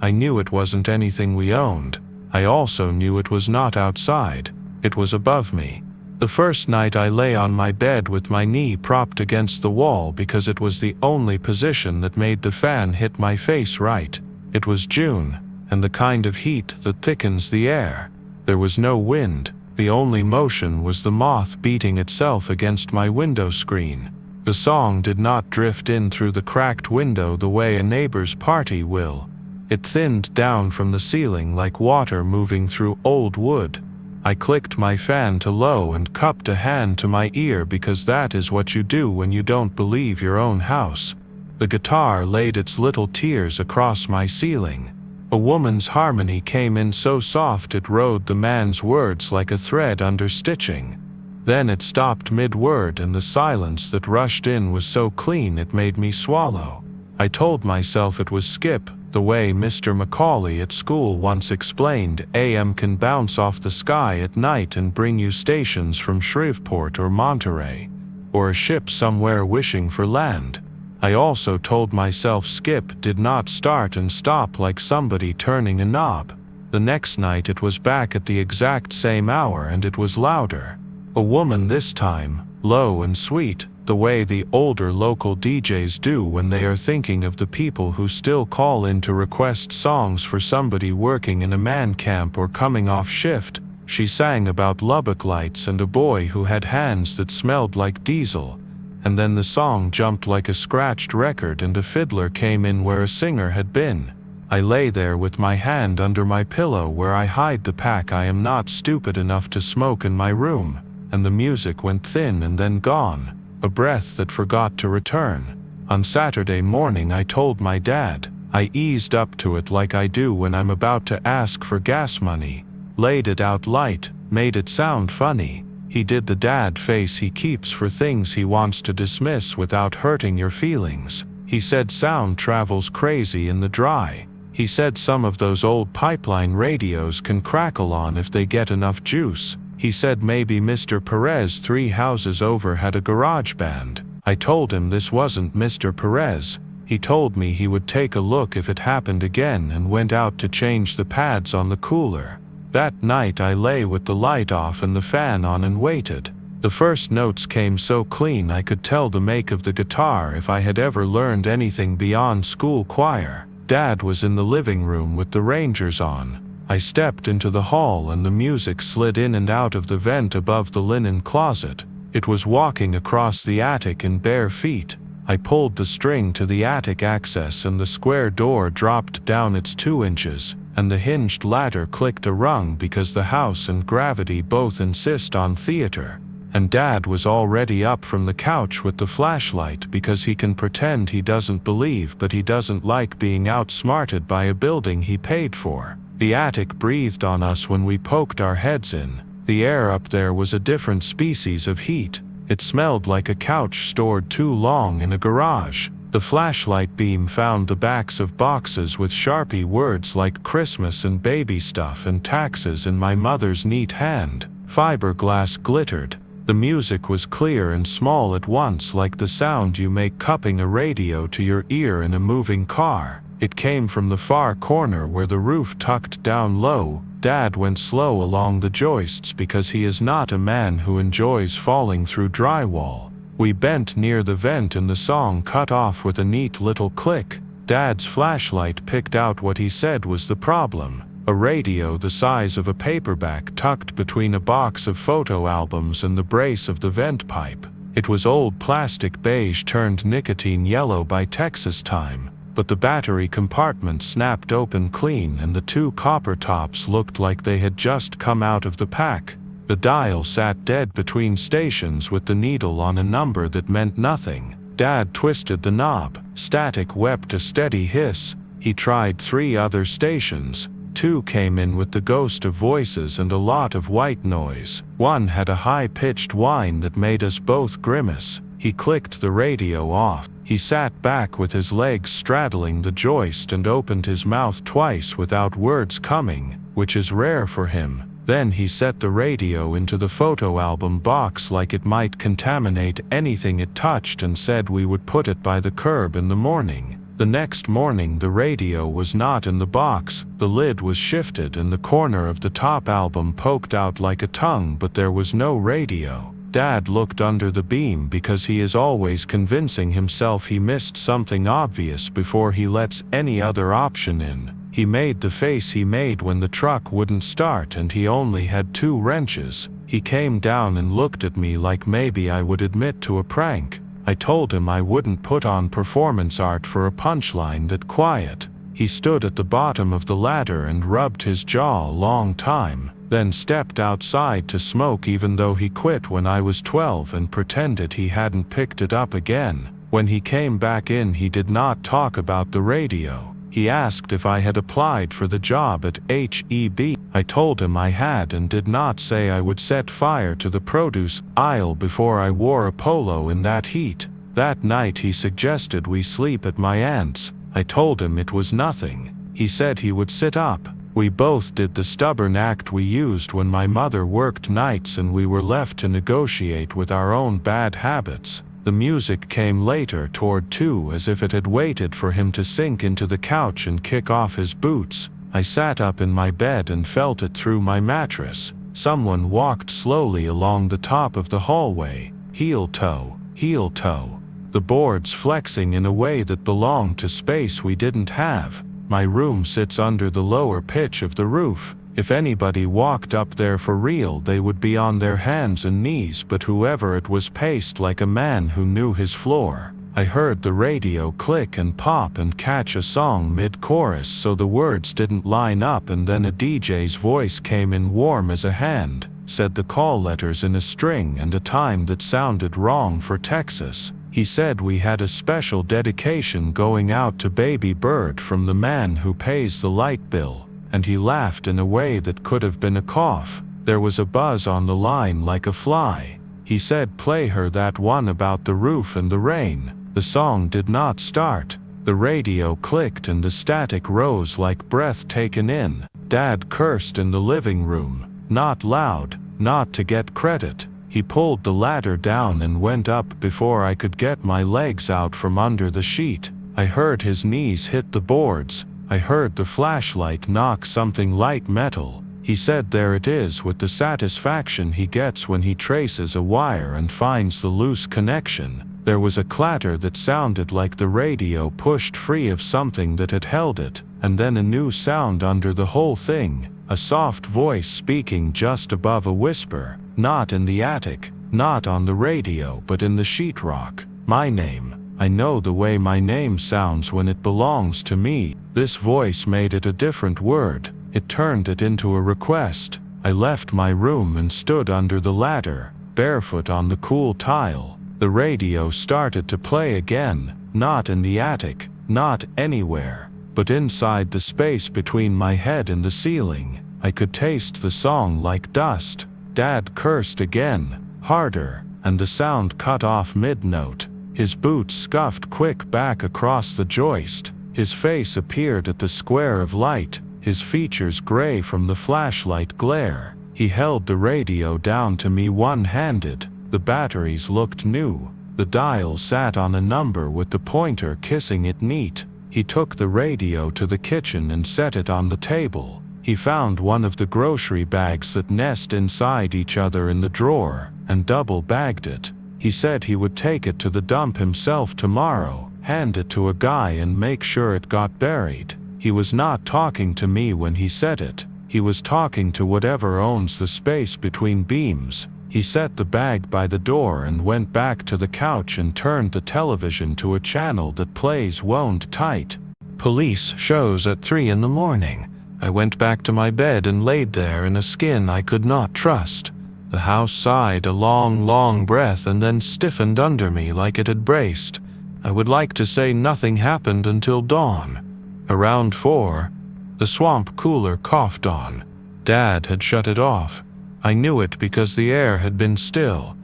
I knew it wasn't anything we owned. I also knew it was not outside. It was above me. The first night I lay on my bed with my knee propped against the wall because it was the only position that made the fan hit my face right. It was June, and the kind of heat that thickens the air. There was no wind. The only motion was the moth beating itself against my window screen. The song did not drift in through the cracked window the way a neighbor's party will. It thinned down from the ceiling like water moving through old wood. I clicked my fan to low and cupped a hand to my ear because that is what you do when you don't believe your own house. The guitar laid its little tears across my ceiling. A woman's harmony came in so soft it rode the man's words like a thread under stitching. Then it stopped mid-word, and the silence that rushed in was so clean it made me swallow. I told myself it was Skip, the way Mr. Macaulay at school once explained AM can bounce off the sky at night and bring you stations from Shreveport or Monterey, or a ship somewhere wishing for land. I also told myself Skip did not start and stop like somebody turning a knob. The next night it was back at the exact same hour and it was louder. A woman this time, low and sweet, the way the older local DJs do when they are thinking of the people who still call in to request songs for somebody working in a man camp or coming off shift. She sang about Lubbock lights and a boy who had hands that smelled like diesel. And then the song jumped like a scratched record and a fiddler came in where a singer had been. I lay there with my hand under my pillow where I hide the pack. I am not stupid enough to smoke in my room. And the music went thin and then gone, a breath that forgot to return. On Saturday morning I told my dad. I eased up to it like I do when I'm about to ask for gas money. Laid it out light, made it sound funny. He did the dad face he keeps for things he wants to dismiss without hurting your feelings. He said sound travels crazy in the dry. He said some of those old pipeline radios can crackle on if they get enough juice. He said maybe Mr. Perez 3 houses over had a garage band. I told him this wasn't Mr. Perez. He told me he would take a look if it happened again and went out to change the pads on the cooler. That night I lay with the light off and the fan on and waited. The first notes came so clean I could tell the make of the guitar if I had ever learned anything beyond school choir. Dad was in the living room with the Rangers on. I stepped into the hall and the music slid in and out of the vent above the linen closet. It was walking across the attic in bare feet. I pulled the string to the attic access and the square door dropped down its 2 inches, and the hinged ladder clicked a rung because the house and gravity both insist on theater. And Dad was already up from the couch with the flashlight because he can pretend he doesn't believe but he doesn't like being outsmarted by a building he paid for. The attic breathed on us when we poked our heads in. The air up there was a different species of heat. It smelled like a couch stored too long in a garage. The flashlight beam found the backs of boxes with Sharpie words like Christmas and baby stuff and taxes in my mother's neat hand. Fiberglass glittered. The music was clear and small at once, like the sound you make cupping a radio to your ear in a moving car. It came from the far corner where the roof tucked down low. Dad went slow along the joists because he is not a man who enjoys falling through drywall. We bent near the vent and the song cut off with a neat little click. Dad's flashlight picked out what he said was the problem. A radio the size of a paperback tucked between a box of photo albums and the brace of the vent pipe. It was old plastic beige turned nicotine yellow by Texas time, but the battery compartment snapped open clean and the 2 copper tops looked like they had just come out of the pack. The dial sat dead between stations with the needle on a number that meant nothing. Dad twisted the knob. Static wept a steady hiss. He tried 3 other stations. 2 came in with the ghost of voices and a lot of white noise. 1 had a high-pitched whine that made us both grimace. He clicked the radio off. He sat back with his legs straddling the joist and opened his mouth twice without words coming, which is rare for him. Then he set the radio into the photo album box like it might contaminate anything it touched and said we would put it by the curb in the morning. The next morning the radio was not in the box, the lid was shifted and the corner of the top album poked out like a tongue, but there was no radio. Dad looked under the beam because he is always convincing himself he missed something obvious before he lets any other option in. He made the face he made when the truck wouldn't start and he only had 2 wrenches. He came down and looked at me like maybe I would admit to a prank. I told him I wouldn't put on performance art for a punchline that quiet. He stood at the bottom of the ladder and rubbed his jaw a long time, then stepped outside to smoke even though he quit when I was 12 and pretended he hadn't picked it up again. When he came back in he did not talk about the radio. He asked if I had applied for the job at HEB. I told him I had and did not say I would set fire to the produce aisle before I wore a polo in that heat. That night he suggested we sleep at my aunt's. I told him it was nothing. He said he would sit up. We both did the stubborn act we used when my mother worked nights and we were left to negotiate with our own bad habits. The music came later toward 2 as if it had waited for him to sink into the couch and kick off his boots. I sat up in my bed and felt it through my mattress. Someone walked slowly along the top of the hallway, heel toe, heel toe. The boards flexing in a way that belonged to space we didn't have. My room sits under the lower pitch of the roof. If anybody walked up there for real, they would be on their hands and knees, but whoever it was paced like a man who knew his floor. I heard the radio click and pop and catch a song mid-chorus so the words didn't line up, and then a DJ's voice came in warm as a hand, said the call letters in a string and a time that sounded wrong for Texas. He said we had a special dedication going out to Baby Bird from the man who pays the light bill, and he laughed in a way that could have been a cough. There was a buzz on the line like a fly. He said play her that one about the roof and the rain. The song did not start. The radio clicked and the static rose like breath taken in. Dad cursed in the living room, not loud, not to get credit. He pulled the ladder down and went up before I could get my legs out from under the sheet. I heard his knees hit the boards. I heard the flashlight knock something light metal. He said there it is, with the satisfaction he gets when he traces a wire and finds the loose connection. There was a clatter that sounded like the radio pushed free of something that had held it, and then a new sound under the whole thing, a soft voice speaking just above a whisper, not in the attic, not on the radio, but in the sheetrock. My name. I know the way my name sounds when it belongs to me. This voice made it a different word. It turned it into a request. I left my room and stood under the ladder, barefoot on the cool tile. The radio started to play again, not in the attic, not anywhere, but inside the space between my head and the ceiling. I could taste the song like dust. Dad cursed again, harder, and the sound cut off mid-note. His boots scuffed quick back across the joist. His face appeared at the square of light, his features gray from the flashlight glare. He held the radio down to me one-handed. The batteries looked new. The dial sat on a number with the pointer kissing it neat. He took the radio to the kitchen and set it on the table. He found one of the grocery bags that nest inside each other in the drawer, and double-bagged it. He said he would take it to the dump himself tomorrow, hand it to a guy and make sure it got buried. He was not talking to me when he said it. He was talking to whatever owns the space between beams. He set the bag by the door and went back to the couch and turned the television to a channel that plays wound tight. Police shows at 3 in the morning. I went back to my bed and laid there in a skin I could not trust. The house sighed a long, long breath and then stiffened under me like it had braced. I would like to say nothing happened until dawn. Around 4, the swamp cooler coughed on. Dad had shut it off. I knew it because the air had been still,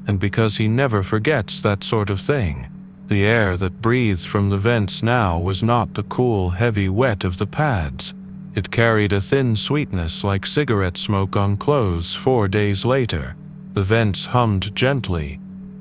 and because he never forgets that sort of thing. The air that breathed from the vents now was not the cool, heavy wet of the pads. It carried a thin sweetness like cigarette smoke on clothes 4 days later. The vents hummed gently,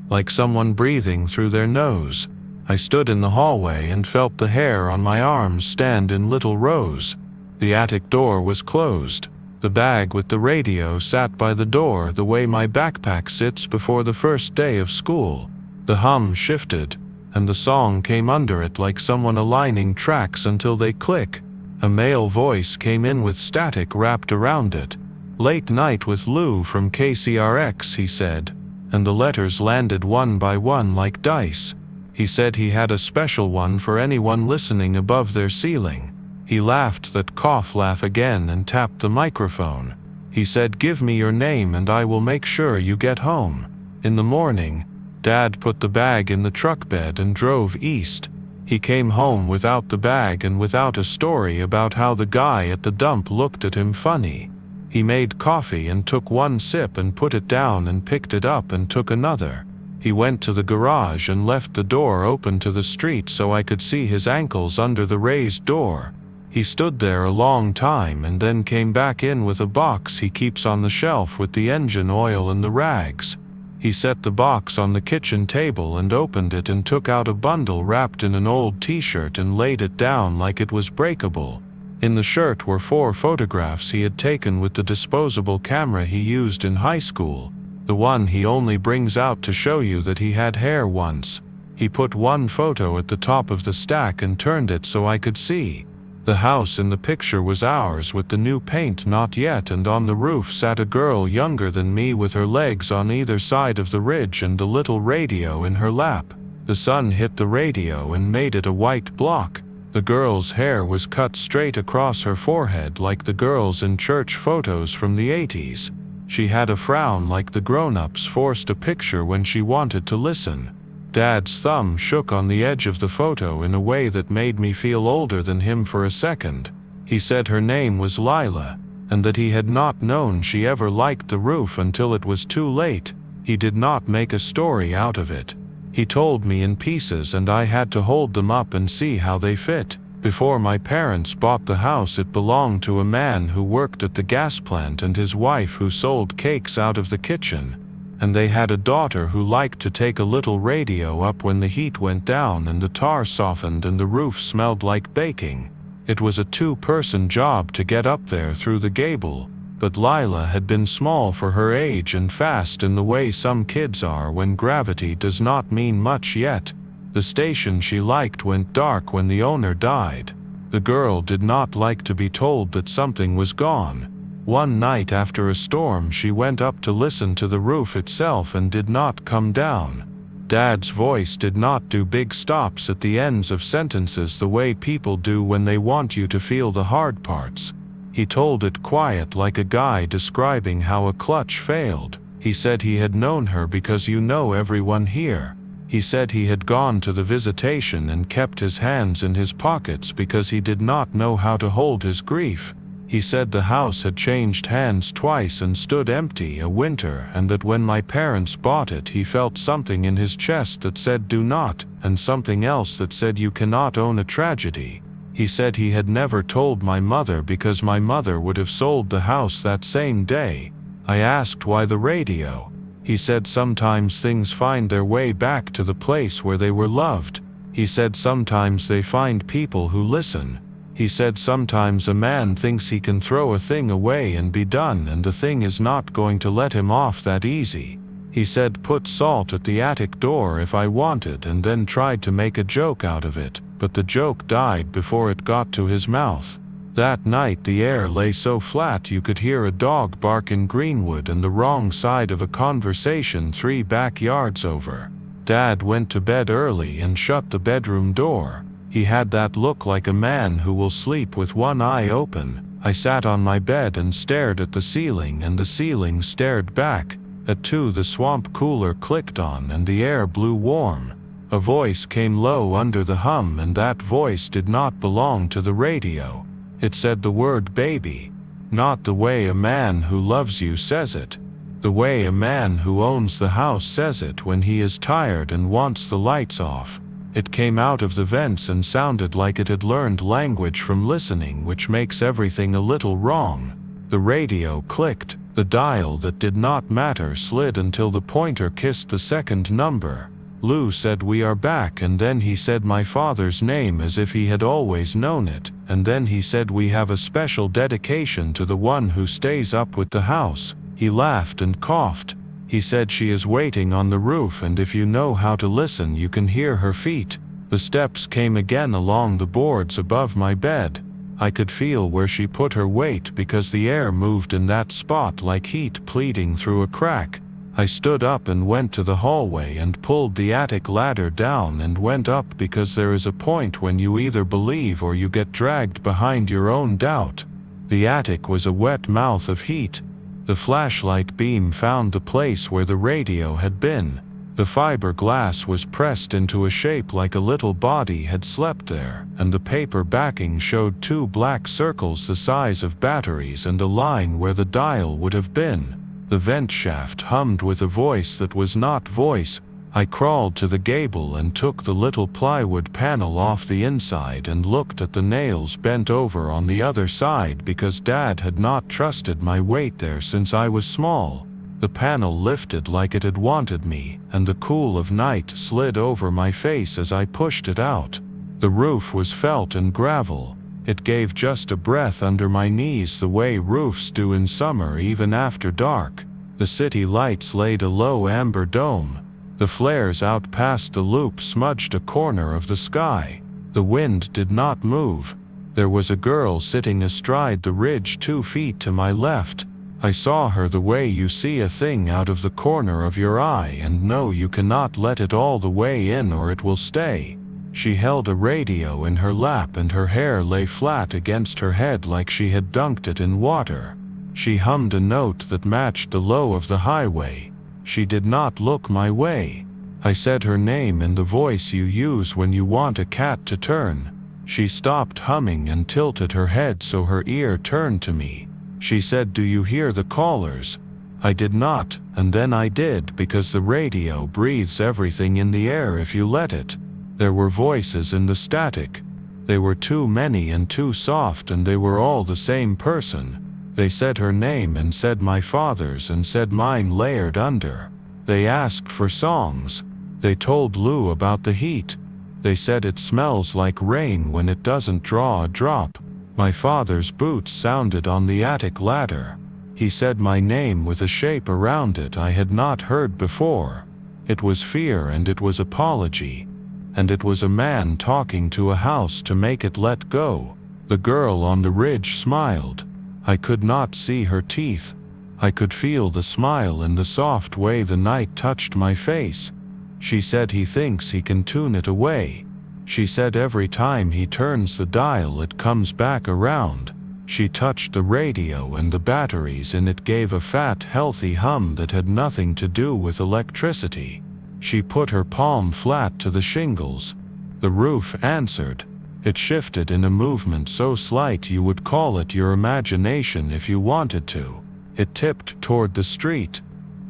like someone breathing through their nose. I stood in the hallway and felt the hair on my arms stand in little rows. The attic door was closed. The bag with the radio sat by the door the way my backpack sits before the first day of school. The hum shifted, and the song came under it like someone aligning tracks until they click. A male voice came in with static wrapped around it. "Late night with Lou from KCRX," he said, and the letters landed one by one like dice. He said he had a special one for anyone listening above their ceiling. He laughed that cough laugh again and tapped the microphone. He said, "Give me your name and I will make sure you get home." In the morning, Dad put the bag in the truck bed and drove east. He came home without the bag and without a story about how the guy at the dump looked at him funny. He made coffee and took one sip and put it down and picked it up and took another. He went to the garage and left the door open to the street so I could see his ankles under the raised door. He stood there a long time and then came back in with a box he keeps on the shelf with the engine oil and the rags. He set the box on the kitchen table and opened it and took out a bundle wrapped in an old t-shirt and laid it down like it was breakable. In the shirt were 4 photographs he had taken with the disposable camera he used in high school, the one he only brings out to show you that he had hair once. He put one photo at the top of the stack and turned it so I could see. The house in the picture was ours with the new paint not yet, and on the roof sat a girl younger than me with her legs on either side of the ridge and a little radio in her lap. The sun hit the radio and made it a white block. The girl's hair was cut straight across her forehead like the girls in church photos from the 80s. She had a frown like the grown-ups forced a picture when she wanted to listen. Dad's thumb shook on the edge of the photo in a way that made me feel older than him for a second. He said her name was Lila, and that he had not known she ever liked the roof until it was too late. He did not make a story out of it. He told me in pieces and I had to hold them up and see how they fit. Before my parents bought the house, it belonged to a man who worked at the gas plant and his wife who sold cakes out of the kitchen. And they had a daughter who liked to take a little radio up when the heat went down and the tar softened and the roof smelled like baking. It was a 2-person job to get up there through the gable, but Lila had been small for her age and fast in the way some kids are when gravity does not mean much yet. The station she liked went dark when the owner died. The girl did not like to be told that something was gone. One night after a storm, she went up to listen to the roof itself and did not come down. Dad's voice did not do big stops at the ends of sentences the way people do when they want you to feel the hard parts. He told it quiet like a guy describing how a clutch failed. He said he had known her because you know everyone here. He said he had gone to the visitation and kept his hands in his pockets because he did not know how to hold his grief. He said the house had changed hands twice and stood empty a winter, and that when my parents bought it he felt something in his chest that said do not, and something else that said you cannot own a tragedy. He said he had never told my mother because my mother would have sold the house that same day. I asked why the radio. He said sometimes things find their way back to the place where they were loved. He said sometimes they find people who listen. He said sometimes a man thinks he can throw a thing away and be done, and the thing is not going to let him off that easy. He said put salt at the attic door if I wanted, and then tried to make a joke out of it, but the joke died before it got to his mouth. That night the air lay so flat you could hear a dog bark in Greenwood and the wrong side of a conversation 3 backyards over. Dad went to bed early and shut the bedroom door. He had that look like a man who will sleep with one eye open. I sat on my bed and stared at the ceiling, and the ceiling stared back. At 2 the swamp cooler clicked on and the air blew warm. A voice came low under the hum, and that voice did not belong to the radio. It said the word baby. Not the way a man who loves you says it. The way a man who owns the house says it when he is tired and wants the lights off. It came out of the vents and sounded like it had learned language from listening, which makes everything a little wrong. The radio clicked. The dial that did not matter slid until the pointer kissed the second number. Lou said we are back, and then he said my father's name as if he had always known it, and then he said we have a special dedication to the one who stays up with the house. He laughed and coughed. He said she is waiting on the roof, and if you know how to listen you can hear her feet. The steps came again along the boards above my bed. I could feel where she put her weight because the air moved in that spot like heat pleading through a crack. I stood up and went to the hallway and pulled the attic ladder down and went up because there is a point when you either believe or you get dragged behind your own doubt. The attic was a wet mouth of heat. The flashlight beam found the place where the radio had been. The fiberglass was pressed into a shape like a little body had slept there, and the paper backing showed 2 black circles the size of batteries and a line where the dial would have been. The vent shaft hummed with a voice that was not voice. I crawled to the gable and took the little plywood panel off the inside and looked at the nails bent over on the other side because Dad had not trusted my weight there since I was small. The panel lifted like it had wanted me, and the cool of night slid over my face as I pushed it out. The roof was felt and gravel. It gave just a breath under my knees the way roofs do in summer even after dark. The city lights laid a low amber dome. The flares out past the loop smudged a corner of the sky. The wind did not move. There was a girl sitting astride the ridge 2 feet to my left. I saw her the way you see a thing out of the corner of your eye and know you cannot let it all the way in or it will stay. She held a radio in her lap and her hair lay flat against her head like she had dunked it in water. She hummed a note that matched the low of the highway. She did not look my way. I said her name in the voice you use when you want a cat to turn. She stopped humming and tilted her head so her ear turned to me. She said, "Do you hear the callers?" I did not, and then I did because the radio breathes everything in the air if you let it. There were voices in the static. They were too many and too soft and they were all the same person. They said her name and said my father's and said mine layered under. They asked for songs. They told Lou about the heat. They said it smells like rain when it doesn't draw a drop. My father's boots sounded on the attic ladder. He said my name with a shape around it I had not heard before. It was fear and it was apology. And it was a man talking to a house to make it let go. The girl on the ridge smiled. I could not see her teeth. I could feel the smile in the soft way the night touched my face. She said he thinks he can tune it away. She said every time he turns the dial it comes back around. She touched the radio and the batteries in it gave a fat, healthy hum that had nothing to do with electricity. She put her palm flat to the shingles. The roof answered. It shifted in a movement so slight you would call it your imagination if you wanted to. It tipped toward the street.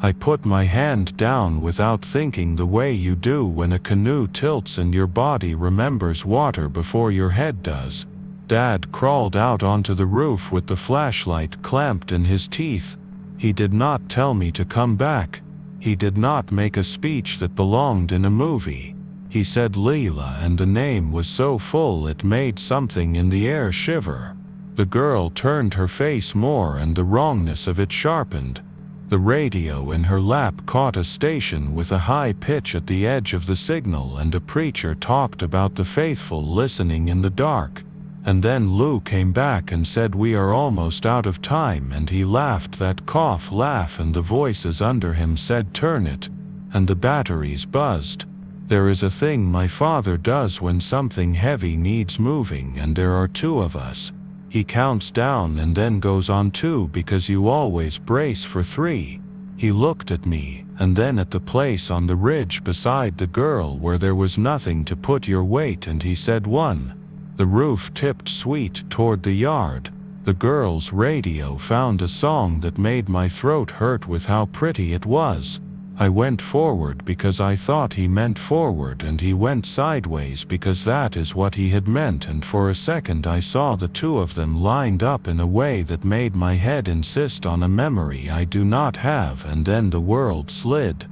I put my hand down without thinking the way you do when a canoe tilts and your body remembers water before your head does. Dad crawled out onto the roof with the flashlight clamped in his teeth. He did not tell me to come back. He did not make a speech that belonged in a movie. He said Leela and the name was so full it made something in the air shiver. The girl turned her face more and the wrongness of it sharpened. The radio in her lap caught a station with a high pitch at the edge of the signal and a preacher talked about the faithful listening in the dark. And then Lou came back and said we are almost out of time and he laughed that cough laugh and the voices under him said turn it. And the batteries buzzed. There is a thing my father does when something heavy needs moving and there are 2 of us. He counts down and then goes on 2 because you always brace for 3. He looked at me and then at the place on the ridge beside the girl where there was nothing to put your weight and he said 1. The roof tipped sweet toward the yard. The girl's radio found a song that made my throat hurt with how pretty it was. I went forward because I thought he meant forward and he went sideways because that is what he had meant and for a second I saw the 2 of them lined up in a way that made my head insist on a memory I do not have and then the world slid.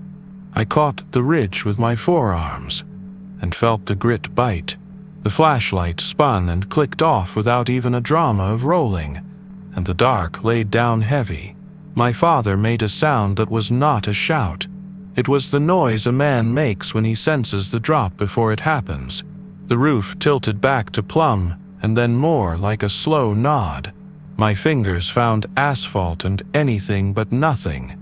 I caught the ridge with my forearms and felt the grit bite. The flashlight spun and clicked off without even a drama of rolling, and the dark laid down heavy. My father made a sound that was not a shout. It was the noise a man makes when he senses the drop before it happens. The roof tilted back to plumb, and then more like a slow nod. My fingers found asphalt and anything but nothing.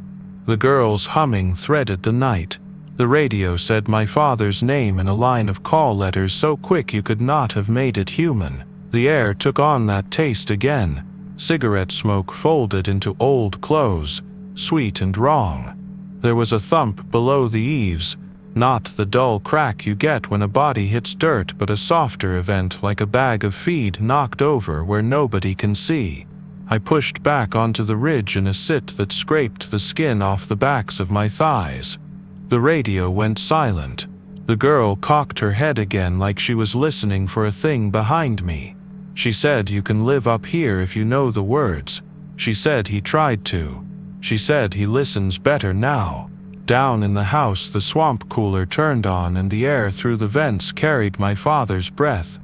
The girl's humming threaded the night. The radio said my father's name in a line of call letters so quick you could not have made it human. The air took on that taste again. Cigarette smoke folded into old clothes, sweet and wrong. There was a thump below the eaves, not the dull crack you get when a body hits dirt but a softer event like a bag of feed knocked over where nobody can see. I pushed back onto the ridge in a sit that scraped the skin off the backs of my thighs. The radio went silent. The girl cocked her head again like she was listening for a thing behind me. She said you can live up here if you know the words. She said he tried to. She said he listens better now. Down in the house the swamp cooler turned on and the air through the vents carried my father's breath.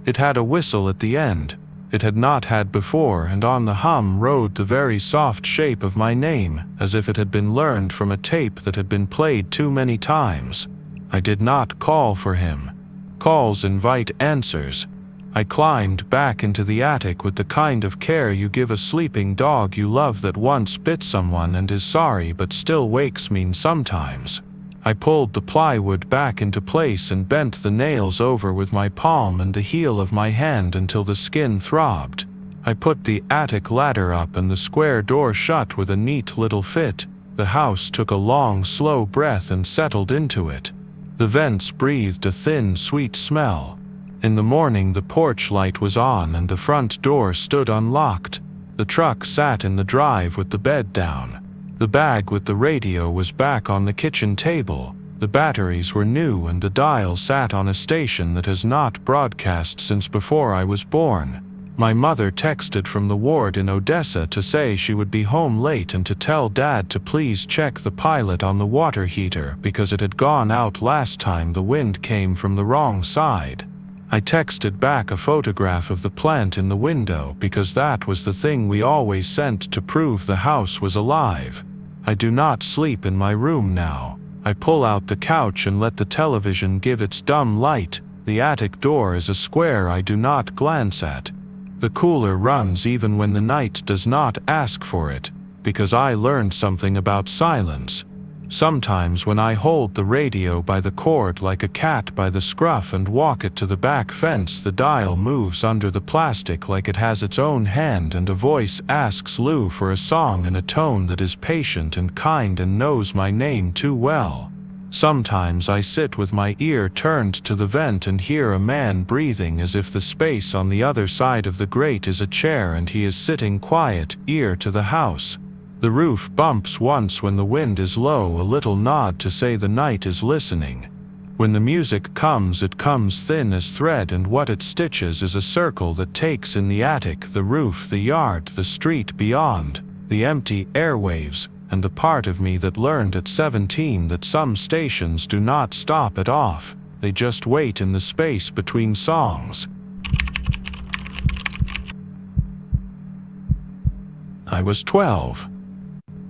It had a whistle at the end. it had not had before, and on the hum rode the very soft shape of my name, as if it had been learned from a tape that had been played too many times. I did not call for him. Calls invite answers. I climbed back into the attic with the kind of care you give a sleeping dog you love that once bit someone and is sorry but still wakes mean sometimes. I pulled the plywood back into place and bent the nails over with my palm and the heel of my hand until the skin throbbed. I put the attic ladder up and the square door shut with a neat little fit. The house took a long, slow breath and settled into it. The vents breathed a thin, sweet smell. In the morning the porch light was on and the front door stood unlocked. The truck sat in the drive with the bed down. The bag with the radio was back on the kitchen table. The batteries were new and the dial sat on a station that has not broadcast since before I was born. My mother texted from the ward in Odessa to say she would be home late and to tell Dad to please check the pilot on the water heater because it had gone out last time the wind came from the wrong side. I texted back a photograph of the plant in the window because that was the thing we always sent to prove the house was alive. I do not sleep in my room now. I pull out the couch and let the television give its dumb light. The attic door is a square I do not glance at. The cooler runs even when the night does not ask for it, because I learned something about silence. Sometimes when I hold the radio by the cord like a cat by the scruff and walk it to the back fence, the dial moves under the plastic like it has its own hand, and a voice asks Lou for a song in a tone that is patient and kind and knows my name too well. Sometimes I sit with my ear turned to the vent and hear a man breathing as if the space on the other side of the grate is a chair and he is sitting quiet, ear to the house. The roof bumps once when the wind is low, a little nod to say the night is listening. When the music comes, it comes thin as thread, and what it stitches is a circle that takes in the attic, the roof, the yard, the street beyond, the empty airwaves, and the part of me that learned at 17 that some stations do not stop it off, they just wait in the space between songs. I was 12.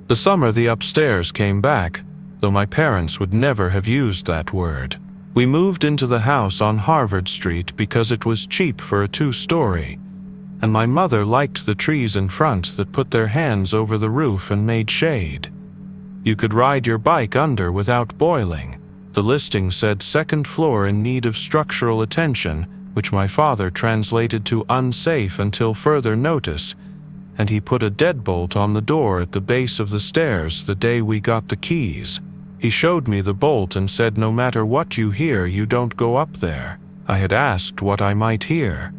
The summer the upstairs came back, though my parents would never have used that word. We moved into the house on Harvard Street because it was cheap for a 2-story, and my mother liked the trees in front that put their hands over the roof and made shade. You could ride your bike under without boiling. The listing said second floor in need of structural attention, which my father translated to unsafe until further notice, and he put a deadbolt on the door at the base of the stairs the day we got the keys. He showed me the bolt and said, "No matter what you hear, you don't go up there." I had asked what I might hear.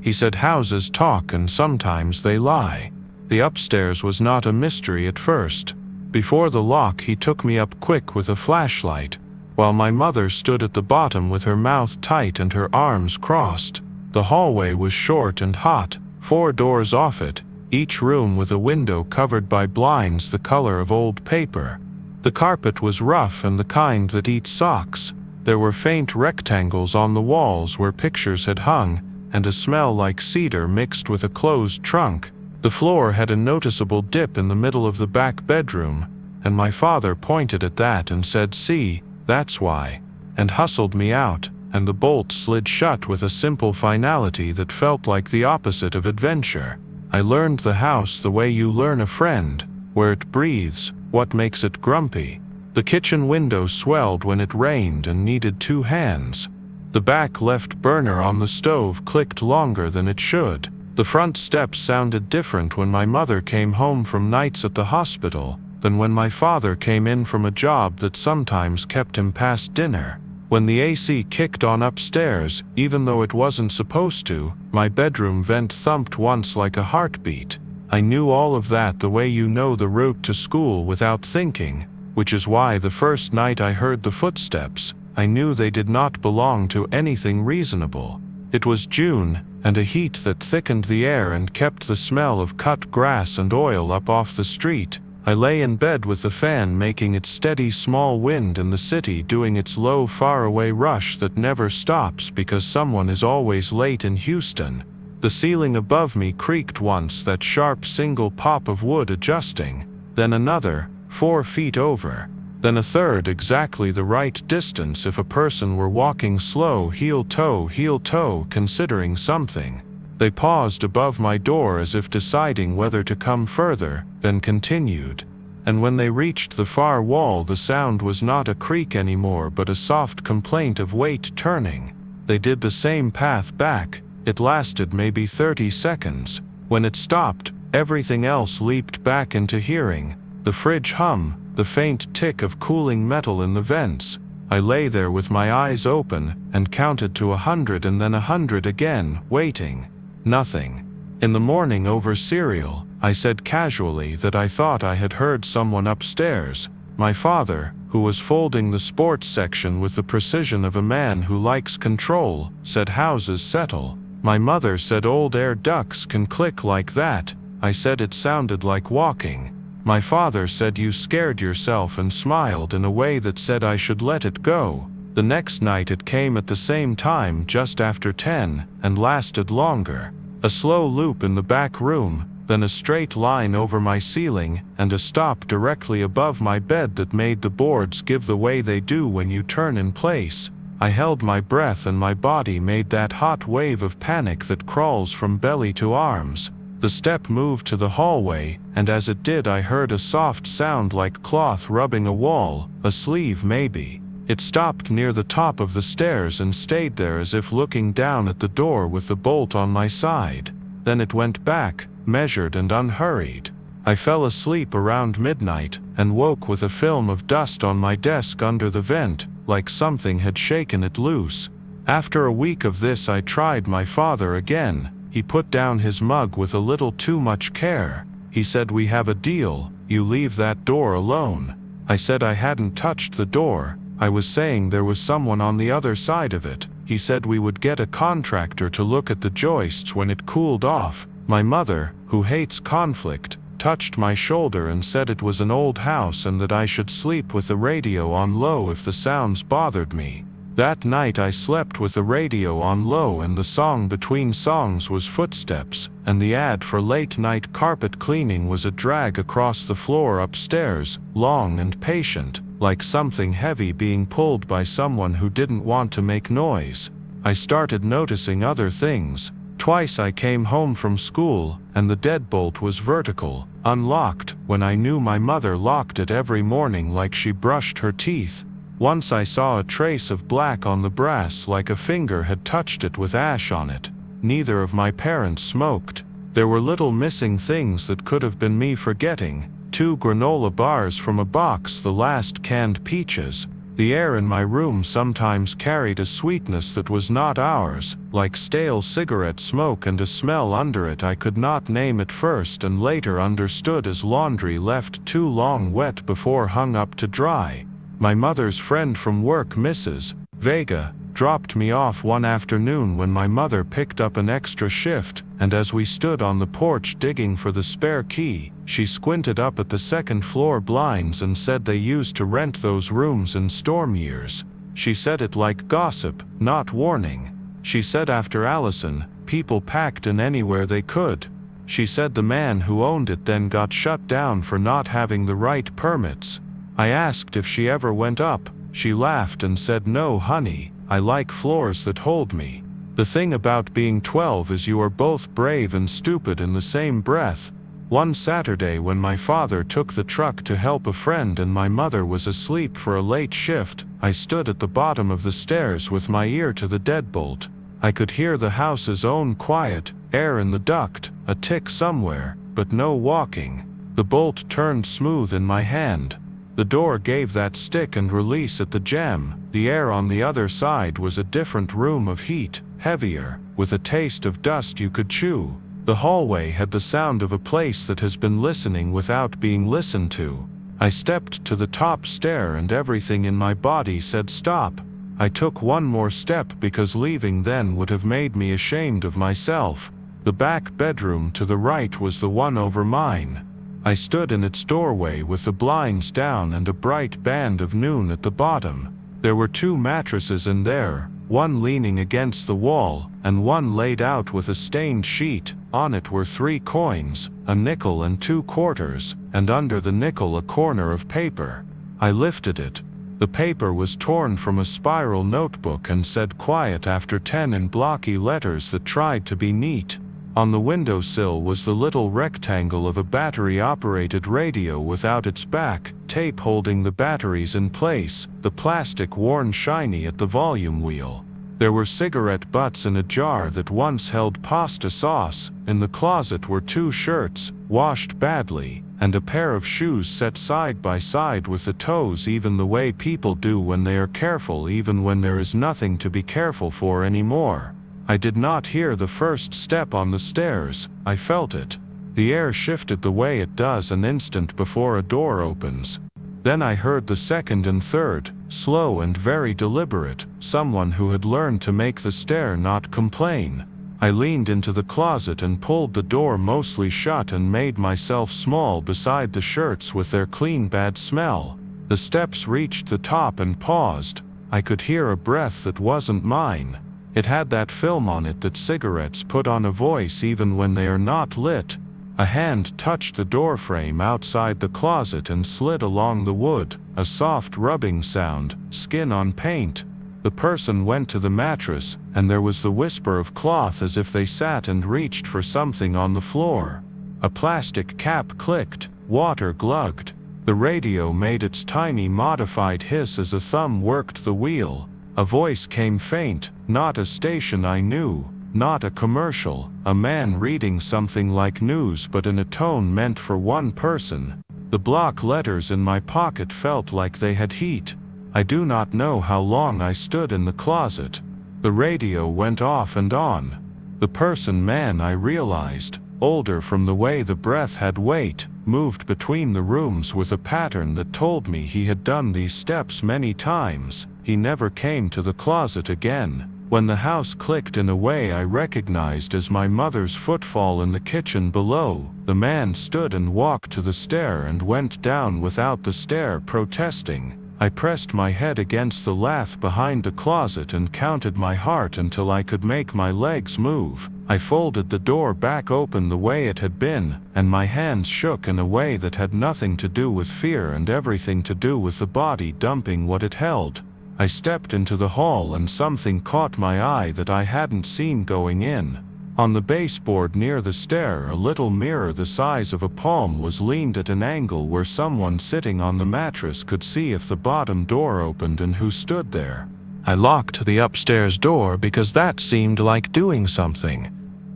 He said houses talk and sometimes they lie. The upstairs was not a mystery at first. Before the lock, he took me up quick with a flashlight, while my mother stood at the bottom with her mouth tight and her arms crossed. The hallway was short and hot, 4 doors off it, each room with a window covered by blinds the color of old paper. The carpet was rough and the kind that eats socks. There were faint rectangles on the walls where pictures had hung, and a smell like cedar mixed with a closed trunk. The floor had a noticeable dip in the middle of the back bedroom, and my father pointed at that and said, "See, that's why," and hustled me out, and the bolt slid shut with a simple finality that felt like the opposite of adventure. I learned the house the way you learn a friend, where it breathes, what makes it grumpy. The kitchen window swelled when it rained and needed 2 hands. The back left burner on the stove clicked longer than it should. The front steps sounded different when my mother came home from nights at the hospital than when my father came in from a job that sometimes kept him past dinner. When the AC kicked on upstairs, even though it wasn't supposed to, my bedroom vent thumped once like a heartbeat. I knew all of that the way you know the route to school without thinking, which is why the first night I heard the footsteps, I knew they did not belong to anything reasonable. It was June, and a heat that thickened the air and kept the smell of cut grass and oil up off the street. I lay in bed with the fan making its steady small wind and the city doing its low faraway rush that never stops because someone is always late in Houston. The ceiling above me creaked once, that sharp single pop of wood adjusting, then another, 4 feet over, then a third exactly the right distance if a person were walking slow, heel toe, considering something. They paused above my door as if deciding whether to come further, then continued. And when they reached the far wall, the sound was not a creak anymore but a soft complaint of weight turning. They did the same path back. It lasted maybe 30 seconds. When it stopped, everything else leaped back into hearing. The fridge hum, the faint tick of cooling metal in the vents. I lay there with my eyes open, and counted to 100 and then 100 again, waiting. Nothing. In the morning over cereal, I said casually that I thought I had heard someone upstairs. My father, who was folding the sports section with the precision of a man who likes control, said houses settle. My mother said old air ducts can click like that. I said it sounded like walking. My father said you scared yourself and smiled in a way that said I should let it go. The next night it came at the same time, just after 10, and lasted longer. A slow loop in the back room, then a straight line over my ceiling, and a stop directly above my bed that made the boards give the way they do when you turn in place. I held my breath and my body made that hot wave of panic that crawls from belly to arms. The step moved to the hallway, and as it did I heard a soft sound like cloth rubbing a wall, a sleeve maybe. It stopped near the top of the stairs and stayed there as if looking down at the door with the bolt on my side. Then it went back, measured and unhurried. I fell asleep around midnight, and woke with a film of dust on my desk under the vent, like something had shaken it loose. After a week of this I tried my father again. He put down his mug with a little too much care. He said, "We have a deal, you leave that door alone." I said I hadn't touched the door. I was saying there was someone on the other side of it. He said we would get a contractor to look at the joists when it cooled off. My mother, who hates conflict, touched my shoulder and said it was an old house and that I should sleep with the radio on low if the sounds bothered me. That night I slept with the radio on low, and the song between songs was Footsteps, and the ad for late-night carpet cleaning was a drag across the floor upstairs, long and patient, like something heavy being pulled by someone who didn't want to make noise. I started noticing other things. Twice I came home from school, and the deadbolt was vertical, unlocked, when I knew my mother locked it every morning like she brushed her teeth. Once I saw a trace of black on the brass like a finger had touched it with ash on it. Neither of my parents smoked. There were little missing things that could have been me forgetting. 2 granola bars from a box, the last canned peaches. The air in my room sometimes carried a sweetness that was not ours, like stale cigarette smoke, and a smell under it I could not name at first and later understood as laundry left too long wet before hung up to dry. My mother's friend from work, Mrs. Vega, dropped me off one afternoon when my mother picked up an extra shift, and as we stood on the porch digging for the spare key, she squinted up at the second-floor blinds and said they used to rent those rooms in storm years. She said it like gossip, not warning. She said after Allison, people packed in anywhere they could. She said the man who owned it then got shut down for not having the right permits. I asked if she ever went up. She laughed and said, "No, honey, I like floors that hold me." The thing about being 12 is you are both brave and stupid in the same breath. One Saturday when my father took the truck to help a friend and my mother was asleep for a late shift, I stood at the bottom of the stairs with my ear to the deadbolt. I could hear the house's own quiet, air in the duct, a tick somewhere, but no walking. The bolt turned smooth in my hand. The door gave that stick and release at the jam. The air on the other side was a different room of heat, heavier, with a taste of dust you could chew. The hallway had the sound of a place that has been listening without being listened to. I stepped to the top stair and everything in my body said stop. I took one more step because leaving then would have made me ashamed of myself. The back bedroom to the right was the one over mine. I stood in its doorway with the blinds down and a bright band of noon at the bottom. There were 2 mattresses in there, one leaning against the wall, and one laid out with a stained sheet. On it were 3 coins, a nickel and 2 quarters, and under the nickel a corner of paper. I lifted it. The paper was torn from a spiral notebook and said quiet after 10 in blocky letters that tried to be neat. On the windowsill was the little rectangle of a battery-operated radio without its back, tape holding the batteries in place, the plastic worn shiny at the volume wheel. There were cigarette butts in a jar that once held pasta sauce. In the closet were 2 shirts, washed badly, and a pair of shoes set side by side with the toes even the way people do when they are careful even when there is nothing to be careful for anymore. I did not hear the first step on the stairs, I felt it. The air shifted the way it does an instant before a door opens. Then I heard the second and third, slow and very deliberate, someone who had learned to make the stair not complain. I leaned into the closet and pulled the door mostly shut and made myself small beside the shirts with their clean bad smell. The steps reached the top and paused. I could hear a breath that wasn't mine. It had that film on it that cigarettes put on a voice even when they are not lit. A hand touched the doorframe outside the closet and slid along the wood, a soft rubbing sound, skin on paint. The person went to the mattress, and there was the whisper of cloth as if they sat and reached for something on the floor. A plastic cap clicked, water glugged. The radio made its tiny modified hiss as a thumb worked the wheel. A voice came faint, not a station I knew, not a commercial, a man reading something like news but in a tone meant for one person. The block letters in my pocket felt like they had heat. I do not know how long I stood in the closet. The radio went off and on. The man I realized, older from the way the breath had weight, moved between the rooms with a pattern that told me he had done these steps many times. He never came to the closet again. When the house clicked in a way I recognized as my mother's footfall in the kitchen below, the man stood and walked to the stair and went down without the stair, protesting. I pressed my head against the lath behind the closet and counted my heart until I could make my legs move. I folded the door back open the way it had been, and my hands shook in a way that had nothing to do with fear and everything to do with the body dumping what it held. I stepped into the hall and something caught my eye that I hadn't seen going in. On the baseboard near the stair, a little mirror the size of a palm was leaned at an angle where someone sitting on the mattress could see if the bottom door opened and who stood there. I locked the upstairs door because that seemed like doing something,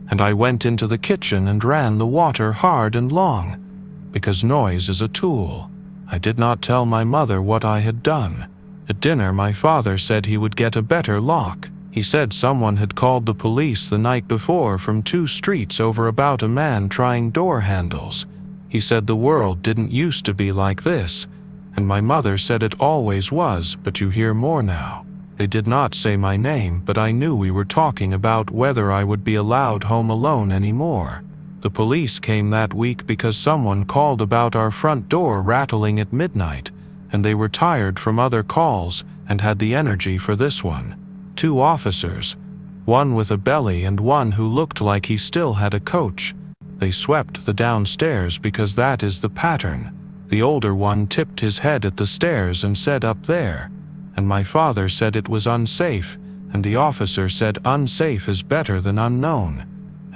and I went into the kitchen and ran the water hard and long, because noise is a tool. I did not tell my mother what I had done. At dinner my father said he would get a better lock. He said someone had called the police the night before from 2 streets over about a man trying door handles. He said the world didn't used to be like this, and my mother said it always was, but you hear more now. They did not say my name, but I knew we were talking about whether I would be allowed home alone anymore. The police came that week because someone called about our front door rattling at midnight, and they were tired from other calls and had the energy for this one. 2 officers, one with a belly and one who looked like he still had a coach. They swept the downstairs because that is the pattern. The older one tipped his head at the stairs and said, "Up there." And my father said it was unsafe, and the officer said unsafe is better than unknown.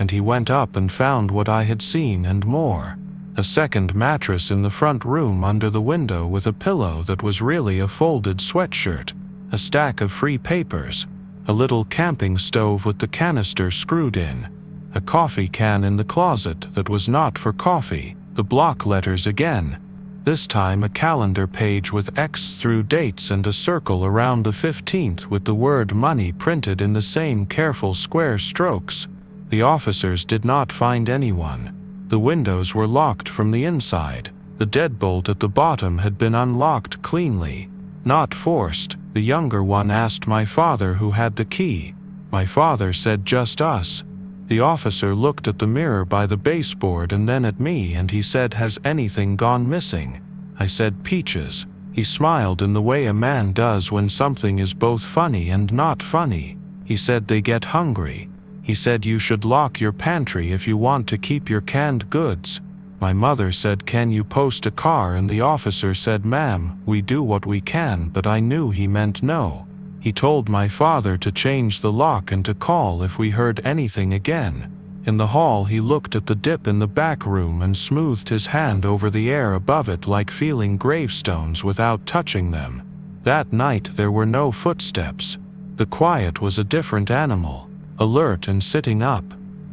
And he went up and found what I had seen and more. A second mattress in the front room under the window with a pillow that was really a folded sweatshirt, a stack of free papers, a little camping stove with the canister screwed in, a coffee can in the closet that was not for coffee, the block letters again, this time a calendar page with X through dates and a circle around the 15th with the word money printed in the same careful square strokes. The officers did not find anyone. The windows were locked from the inside. The deadbolt at the bottom had been unlocked cleanly, not forced. The younger one asked my father who had the key. My father said just us. The officer looked at the mirror by the baseboard and then at me and he said, "Has anything gone missing?" I said, "Peaches." He smiled in the way a man does when something is both funny and not funny. He said they get hungry. He said you should lock your pantry if you want to keep your canned goods. My mother said, "Can you post a car?" And the officer said, "Ma'am, we do what we can," but I knew he meant no. He told my father to change the lock and to call if we heard anything again. In the hall he looked at the dip in the back room and smoothed his hand over the air above it like feeling gravestones without touching them. That night there were no footsteps. The quiet was a different animal, alert and sitting up.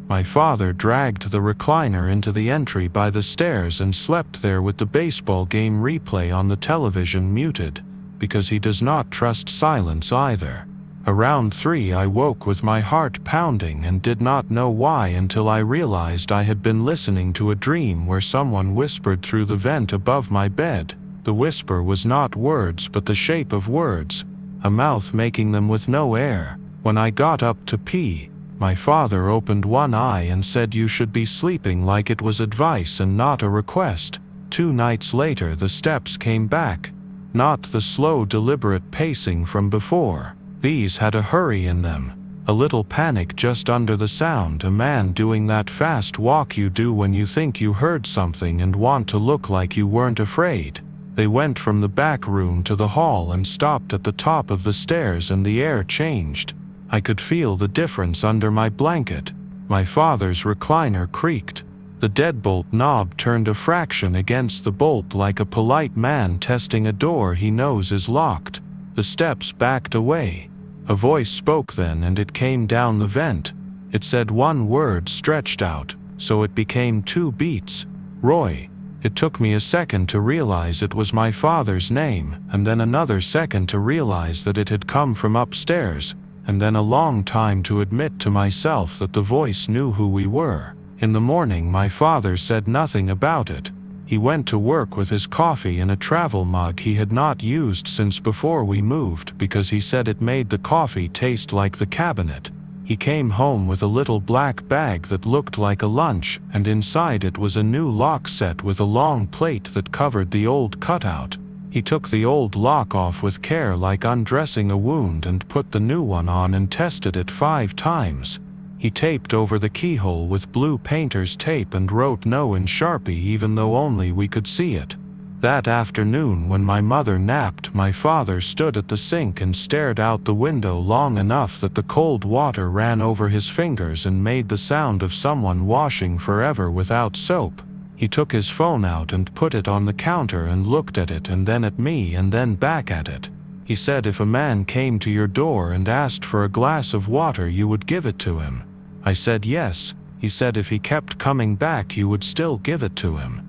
My father dragged the recliner into the entry by the stairs and slept there with the baseball game replay on the television muted, because he does not trust silence either. Around 3 I woke with my heart pounding and did not know why until I realized I had been listening to a dream where someone whispered through the vent above my bed. The whisper was not words but the shape of words, a mouth making them with no air. When I got up to pee, my father opened one eye and said you should be sleeping, like it was advice and not a request. 2 nights later the steps came back, not the slow deliberate pacing from before. These had a hurry in them, a little panic just under the sound, a man doing that fast walk you do when you think you heard something and want to look like you weren't afraid. They went from the back room to the hall and stopped at the top of the stairs, and the air changed. I could feel the difference under my blanket. My father's recliner creaked. The deadbolt knob turned a fraction against the bolt like a polite man testing a door he knows is locked. The steps backed away. A voice spoke then, and it came down the vent. It said one word stretched out, so it became 2 beats. Roy. It took me a second to realize it was my father's name, and then another second to realize that it had come from upstairs, and then a long time to admit to myself that the voice knew who we were. In the morning my father said nothing about it. He went to work with his coffee in a travel mug he had not used since before we moved, because he said it made the coffee taste like the cabinet. He came home with a little black bag that looked like a lunch, and inside it was a new lock set with a long plate that covered the old cutout. He took the old lock off with care, like undressing a wound, and put the new one on and tested it 5 times. He taped over the keyhole with blue painter's tape and wrote no in Sharpie, even though only we could see it. That afternoon when my mother napped, my father stood at the sink and stared out the window long enough that the cold water ran over his fingers and made the sound of someone washing forever without soap. He took his phone out and put it on the counter and looked at it and then at me and then back at it. He said if a man came to your door and asked for a glass of water, you would give it to him. I said yes. He said if he kept coming back, you would still give it to him.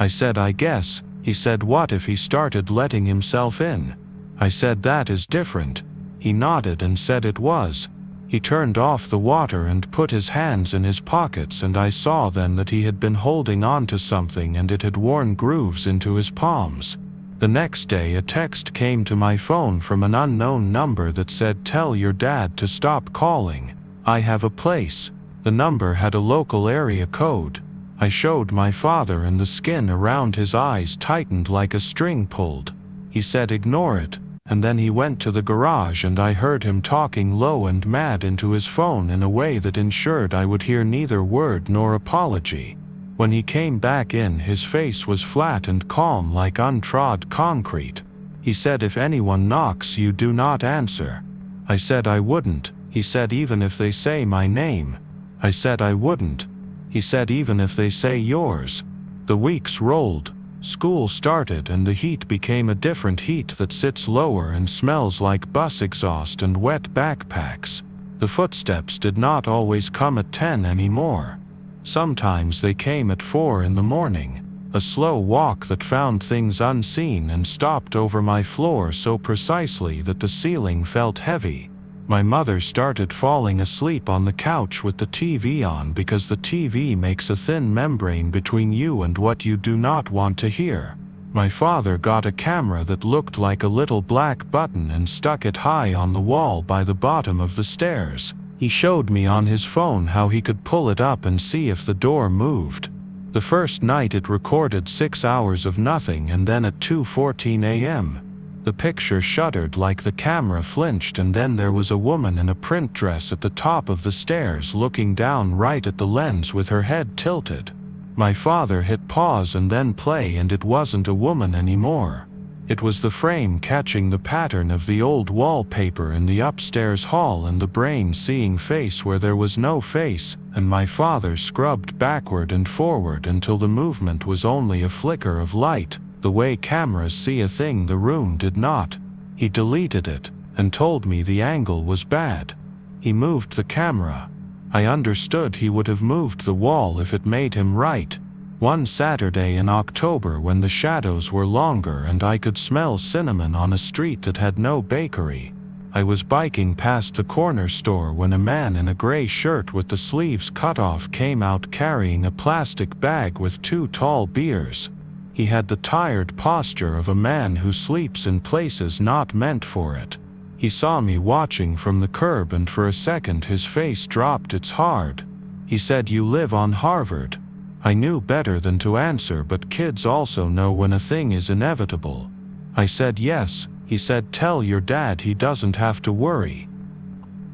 I said I guess. He said what if he started letting himself in? I said that is different. He nodded and said it was. He turned off the water and put his hands in his pockets, and I saw then that he had been holding on to something and it had worn grooves into his palms. The next day a text came to my phone from an unknown number that said, "Tell your dad to stop calling. I have a place." The number had a local area code. I showed my father, and the skin around his eyes tightened like a string pulled. He said ignore it, and then he went to the garage, and I heard him talking low and mad into his phone in a way that ensured I would hear neither word nor apology. When he came back in, his face was flat and calm like untrod concrete. He said if anyone knocks, you do not answer. I said I wouldn't. He said even if they say my name. I said I wouldn't. He said even if they say yours. The weeks rolled. School started, and the heat became a different heat that sits lower and smells like bus exhaust and wet backpacks. The footsteps did not always come at 10 anymore. Sometimes they came at 4 in the morning. A slow walk that found things unseen and stopped over my floor so precisely that the ceiling felt heavy. My mother started falling asleep on the couch with the TV on, because the TV makes a thin membrane between you and what you do not want to hear. My father got a camera that looked like a little black button and stuck it high on the wall by the bottom of the stairs. He showed me on his phone how he could pull it up and see if the door moved. The first night it recorded 6 hours of nothing, and then at 2:14 a.m. the picture shuddered like the camera flinched, and then there was a woman in a print dress at the top of the stairs looking down right at the lens with her head tilted. My father hit pause and then play, and it wasn't a woman anymore. It was the frame catching the pattern of the old wallpaper in the upstairs hall, and the brain seeing face where there was no face, and my father scrubbed backward and forward until the movement was only a flicker of light, the way cameras see a thing the room did not. He deleted it, and told me the angle was bad. He moved the camera. I understood he would have moved the wall if it made him right. One Saturday in October, when the shadows were longer and I could smell cinnamon on a street that had no bakery, I was biking past the corner store when a man in a gray shirt with the sleeves cut off came out carrying a plastic bag with 2 tall beers. He had the tired posture of a man who sleeps in places not meant for it. He saw me watching from the curb, and for a second his face dropped. "It's hard." He said, "You live on Harvard." I knew better than to answer, but kids also know when a thing is inevitable. I said yes. He said, "Tell your dad he doesn't have to worry.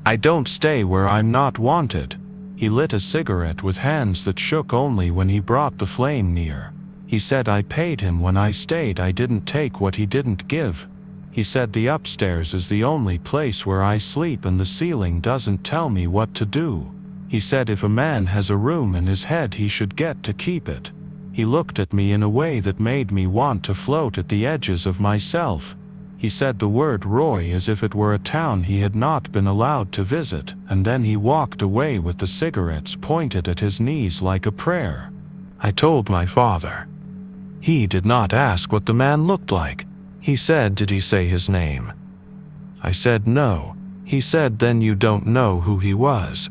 I don't stay where I'm not wanted." He lit a cigarette with hands that shook only when he brought the flame near. He said, "I paid him when I stayed. I didn't take what he didn't give." He said, "The upstairs is the only place where I sleep, and the ceiling doesn't tell me what to do." He said, "If a man has a room in his head, he should get to keep it." He looked at me in a way that made me want to float at the edges of myself. He said the word Roy as if it were a town he had not been allowed to visit, and then he walked away with the cigarettes pointed at his knees like a prayer. I told my father. He did not ask what the man looked like. He said, "Did he say his name?" I said, "No." He said, "Then you don't know who he was."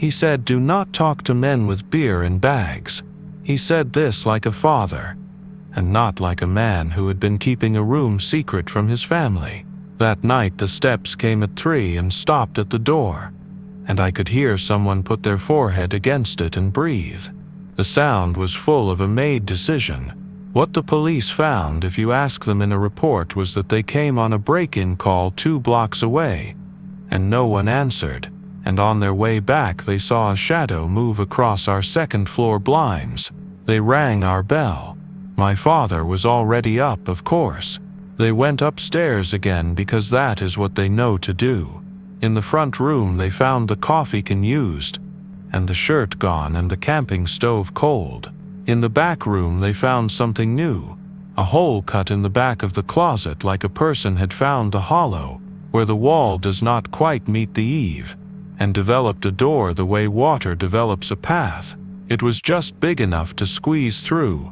He said, "Do not talk to men with beer in bags." He said this like a father, and not like a man who had been keeping a room secret from his family. That night the steps came at 3 and stopped at the door, and I could hear someone put their forehead against it and breathe. The sound was full of a made decision. What the police found, if you ask them in a report, was that they came on a break-in call 2 blocks away, and no one answered, and on their way back they saw a shadow move across our second-floor blinds. They rang our bell. My father was already up, of course. They went upstairs again because that is what they know to do. In the front room they found the coffee can used, and the shirt gone, and the camping stove cold. In the back room they found something new, a hole cut in the back of the closet like a person had found the hollow, where the wall does not quite meet the eave, and developed a door the way water develops a path. It was just big enough to squeeze through,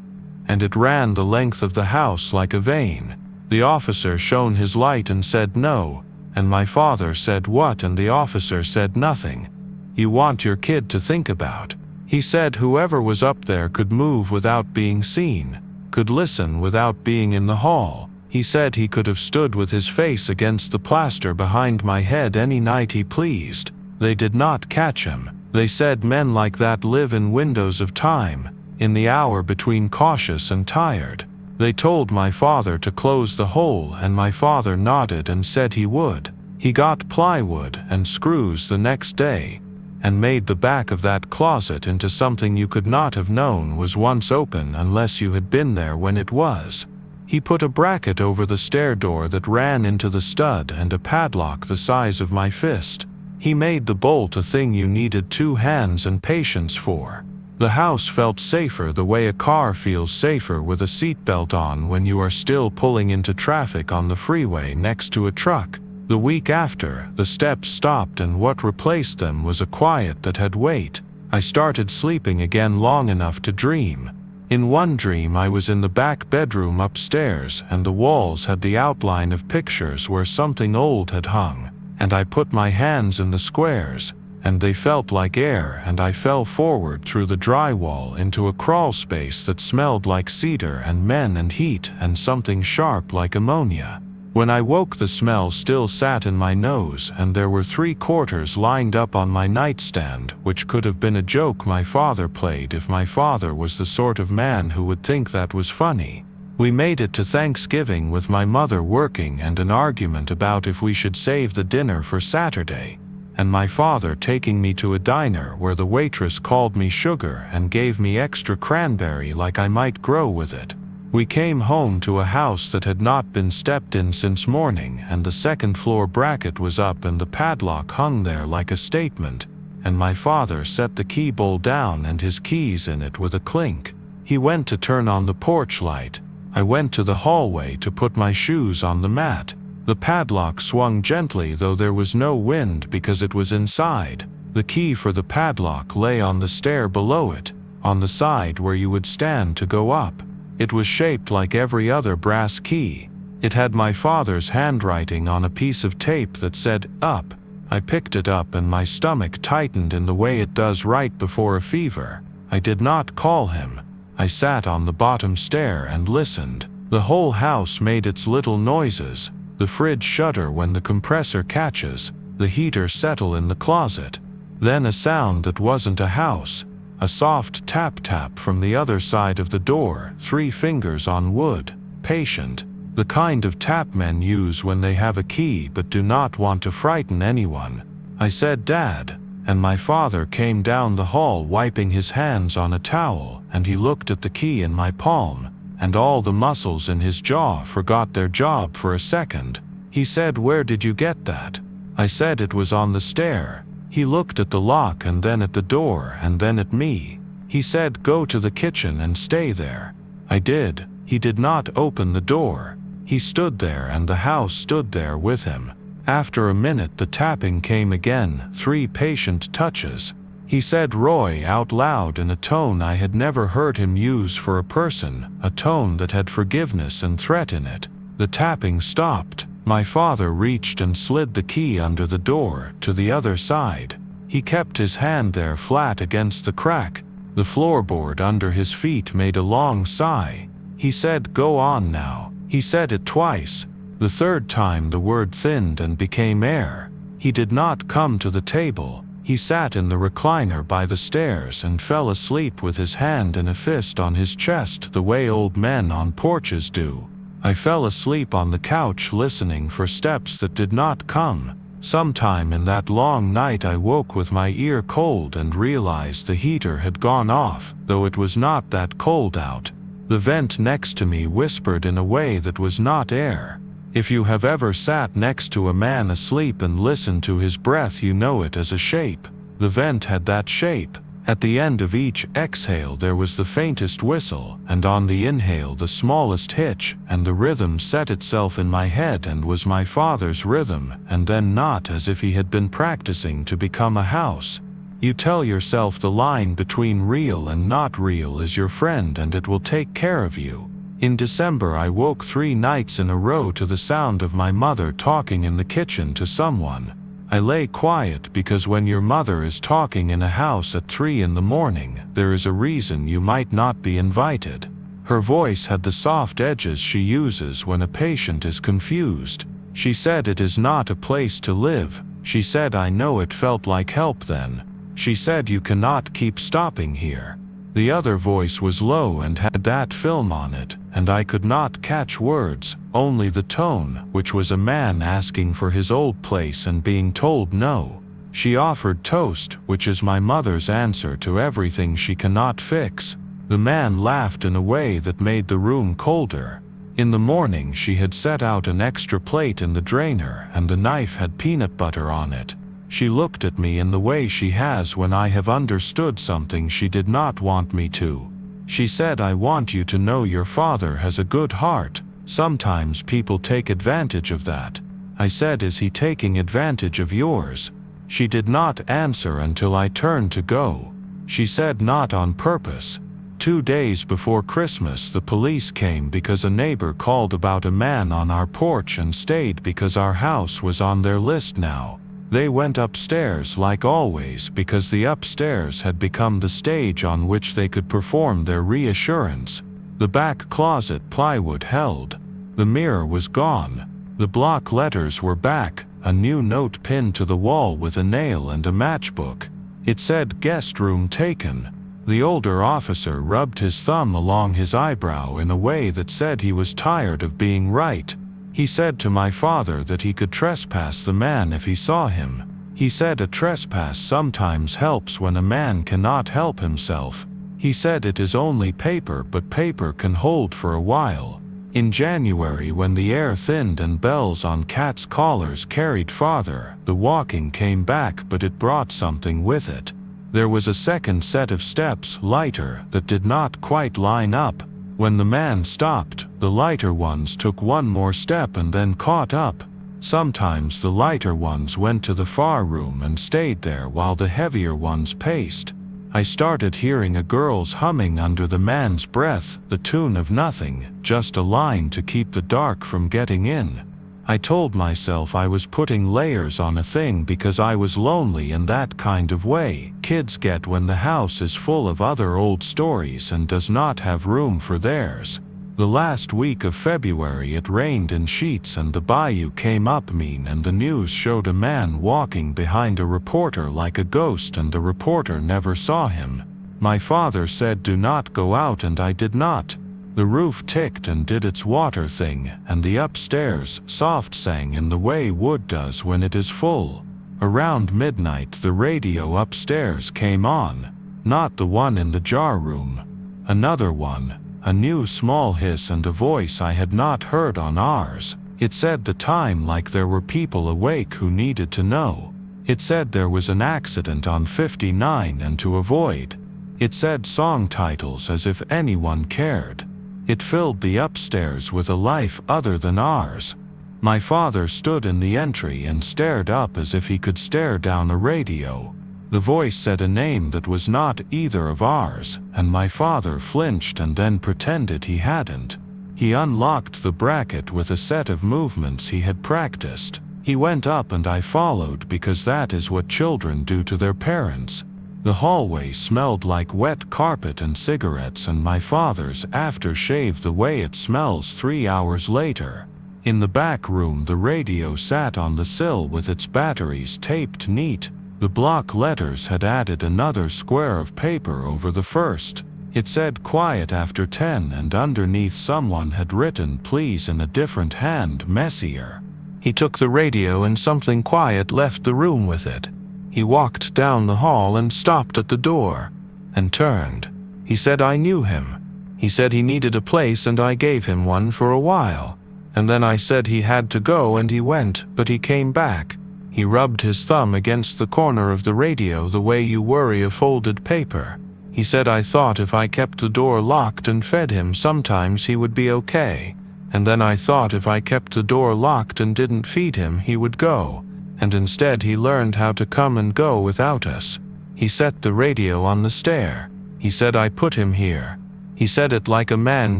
and it ran the length of the house like a vein. The officer shone his light and said no, and my father said what, and the officer said nothing. "You want your kid to think about." He said whoever was up there could move without being seen, could listen without being in the hall. He said he could have stood with his face against the plaster behind my head any night he pleased. They did not catch him. They said men like that live in windows of time, in the hour between cautious and tired. They told my father to close the hole, and my father nodded and said he would. He got plywood and screws the next day, and made the back of that closet into something you could not have known was once open unless you had been there when it was. He put a bracket over the stair door that ran into the stud and a padlock the size of my fist. He made the bolt a thing you needed 2 hands and patience for. The house felt safer the way a car feels safer with a seatbelt on when you are still pulling into traffic on the freeway next to a truck. The week after, the steps stopped, and what replaced them was a quiet that had weight. I started sleeping again long enough to dream. In one dream I was in the back bedroom upstairs, and the walls had the outline of pictures where something old had hung, and I put my hands in the squares, and they felt like air, and I fell forward through the drywall into a crawl space that smelled like cedar and men and heat and something sharp like ammonia. When I woke, the smell still sat in my nose, and there were 3/4 lined up on my nightstand, which could have been a joke my father played if my father was the sort of man who would think that was funny. We made it to Thanksgiving with my mother working and an argument about if we should save the dinner for Saturday, and my father taking me to a diner where the waitress called me sugar and gave me extra cranberry like I might grow with it. We came home to a house that had not been stepped in since morning, and the second-floor bracket was up and the padlock hung there like a statement, and my father set the key bowl down and his keys in it with a clink. He went to turn on the porch light. I went to the hallway to put my shoes on the mat. The padlock swung gently, though there was no wind because it was inside. The key for the padlock lay on the stair below it, on the side where you would stand to go up. It was shaped like every other brass key. It had my father's handwriting on a piece of tape that said, "Up." I picked it up and my stomach tightened in the way it does right before a fever. I did not call him. I sat on the bottom stair and listened. The whole house made its little noises. The fridge shudder when the compressor catches, the heater settle in the closet. Then a sound that wasn't a house. A soft tap-tap from the other side of the door, 3 fingers on wood, patient. The kind of tap men use when they have a key but do not want to frighten anyone. I said, "Dad," and my father came down the hall wiping his hands on a towel, and he looked at the key in my palm, and all the muscles in his jaw forgot their job for a second. He said, "Where did you get that?" I said it was on the stair. He looked at the lock and then at the door and then at me. He said, "Go to the kitchen and stay there." I did. He did not open the door. He stood there and the house stood there with him. After a minute the tapping came again, 3 patient touches. He said "Roy" out loud in a tone I had never heard him use for a person, a tone that had forgiveness and threat in it. The tapping stopped. My father reached and slid the key under the door, to the other side. He kept his hand there flat against the crack. The floorboard under his feet made a long sigh. He said, "Go on now." He said it twice. The third time the word thinned and became air. He did not come to the table. He sat in the recliner by the stairs and fell asleep with his hand in a fist on his chest, the way old men on porches do. I fell asleep on the couch listening for steps that did not come. Sometime in that long night I woke with my ear cold and realized the heater had gone off, though it was not that cold out. The vent next to me whispered in a way that was not air. If you have ever sat next to a man asleep and listened to his breath, you know it as a shape. The vent had that shape. At the end of each exhale there was the faintest whistle, and on the inhale the smallest hitch, and the rhythm set itself in my head and was my father's rhythm, and then not as if he had been practicing to become a house. You tell yourself the line between real and not real is your friend and it will take care of you. In December I woke 3 nights in a row to the sound of my mother talking in the kitchen to someone. I lay quiet because when your mother is talking in a house at 3 in the morning, there is a reason you might not be invited. Her voice had the soft edges she uses when a patient is confused. She said it is not a place to live. She said I know it felt like help then. She said you cannot keep stopping here. The other voice was low and had that film on it, and I could not catch words, only the tone, which was a man asking for his old place and being told no. She offered toast, which is my mother's answer to everything she cannot fix. The man laughed in a way that made the room colder. In the morning she had set out an extra plate in the drainer and the knife had peanut butter on it. She looked at me in the way she has when I have understood something she did not want me to. She said, "I want you to know your father has a good heart. Sometimes people take advantage of that." I said, "Is he taking advantage of yours?" She did not answer until I turned to go. She said, "Not on purpose." 2 days before Christmas the police came because a neighbor called about a man on our porch and stayed because our house was on their list now. They went upstairs like always because the upstairs had become the stage on which they could perform their reassurance. The back closet plywood held. The mirror was gone. The block letters were back, a new note pinned to the wall with a nail and a matchbook. It said, "Guest room taken." The older officer rubbed his thumb along his eyebrow in a way that said he was tired of being right. He said to my father that he could trespass the man if he saw him. He said a trespass sometimes helps when a man cannot help himself. He said it is only paper, but paper can hold for a while. In January, when the air thinned and bells on cats' collars carried farther, the walking came back, but it brought something with it. There was a second set of steps, lighter, that did not quite line up. When the man stopped, the lighter ones took one more step and then caught up. Sometimes the lighter ones went to the far room and stayed there while the heavier ones paced. I started hearing a girl's humming under the man's breath, the tune of nothing, just a line to keep the dark from getting in. I told myself I was putting layers on a thing because I was lonely in that kind of way kids get when the house is full of other old stories and does not have room for theirs. The last week of February it rained in sheets and the bayou came up mean, and the news showed a man walking behind a reporter like a ghost, and the reporter never saw him. My father said do not go out, and I did not. The roof ticked and did its water thing, and the upstairs soft sang in the way wood does when it is full. Around midnight the radio upstairs came on. Not the one in the jar room. Another one. A new small hiss and a voice I had not heard on ours. It said the time like there were people awake who needed to know. It said there was an accident on 59 and to avoid. It said song titles as if anyone cared. It filled the upstairs with a life other than ours. My father stood in the entry and stared up as if he could stare down a radio. The voice said a name that was not either of ours, and my father flinched and then pretended he hadn't. He unlocked the bracket with a set of movements he had practiced. He went up and I followed because that is what children do to their parents. The hallway smelled like wet carpet and cigarettes and my father's aftershave the way it smells 3 hours later. In the back room the radio sat on the sill with its batteries taped neat. The block letters had added another square of paper over the first. It said quiet after 10 and underneath someone had written please in a different hand, messier. He took the radio and something quiet left the room with it. He walked down the hall and stopped at the door, and turned. He said I knew him. He said he needed a place and I gave him one for a while. And then I said he had to go and he went, but he came back. He rubbed his thumb against the corner of the radio the way you worry a folded paper. He said I thought if I kept the door locked and fed him sometimes he would be okay. And then I thought if I kept the door locked and didn't feed him he would go. And instead he learned how to come and go without us. He set the radio on the stair. He said I put him here. He said it like a man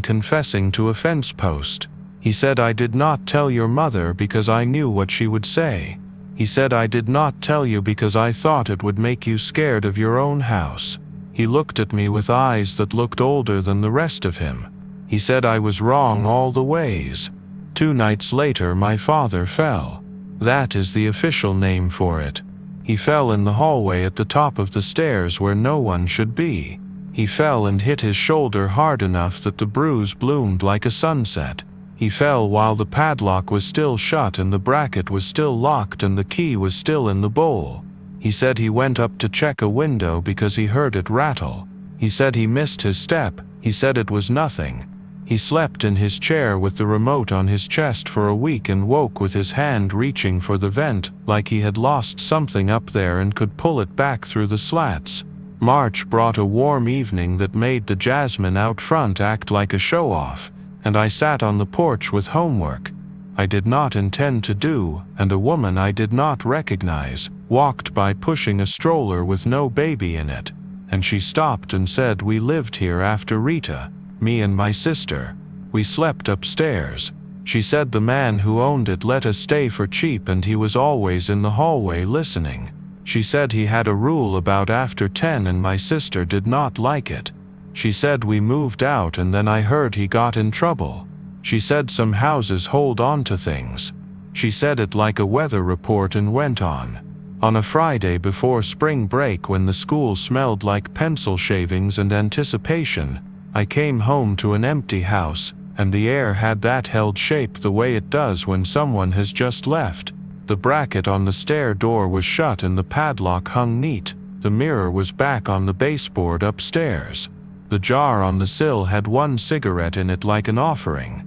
confessing to a fence post. He said I did not tell your mother because I knew what she would say. He said I did not tell you because I thought it would make you scared of your own house. He looked at me with eyes that looked older than the rest of him. He said I was wrong all the ways. 2 nights later my father fell. That is the official name for it. He fell in the hallway at the top of the stairs where no one should be. He fell and hit his shoulder hard enough that the bruise bloomed like a sunset. He fell while the padlock was still shut and the bracket was still locked and the key was still in the bowl. He said he went up to check a window because he heard it rattle. He said he missed his step. He said it was nothing. He slept in his chair with the remote on his chest for a week and woke with his hand reaching for the vent, like he had lost something up there and could pull it back through the slats. March brought a warm evening that made the jasmine out front act like a show-off, and I sat on the porch with homework I did not intend to do, and a woman I did not recognize walked by pushing a stroller with no baby in it, and she stopped and said we lived here after Rita, me and my sister. We slept upstairs. She said the man who owned it let us stay for cheap and he was always in the hallway listening. She said he had a rule about after 10 and my sister did not like it. She said we moved out and then I heard he got in trouble. She said some houses hold on to things. She said it like a weather report and went on. On a Friday before spring break, when the school smelled like pencil shavings and anticipation, I came home to an empty house, and the air had that held shape the way it does when someone has just left. The bracket on the stair door was shut and the padlock hung neat. The mirror was back on the baseboard upstairs. The jar on the sill had one cigarette in it like an offering.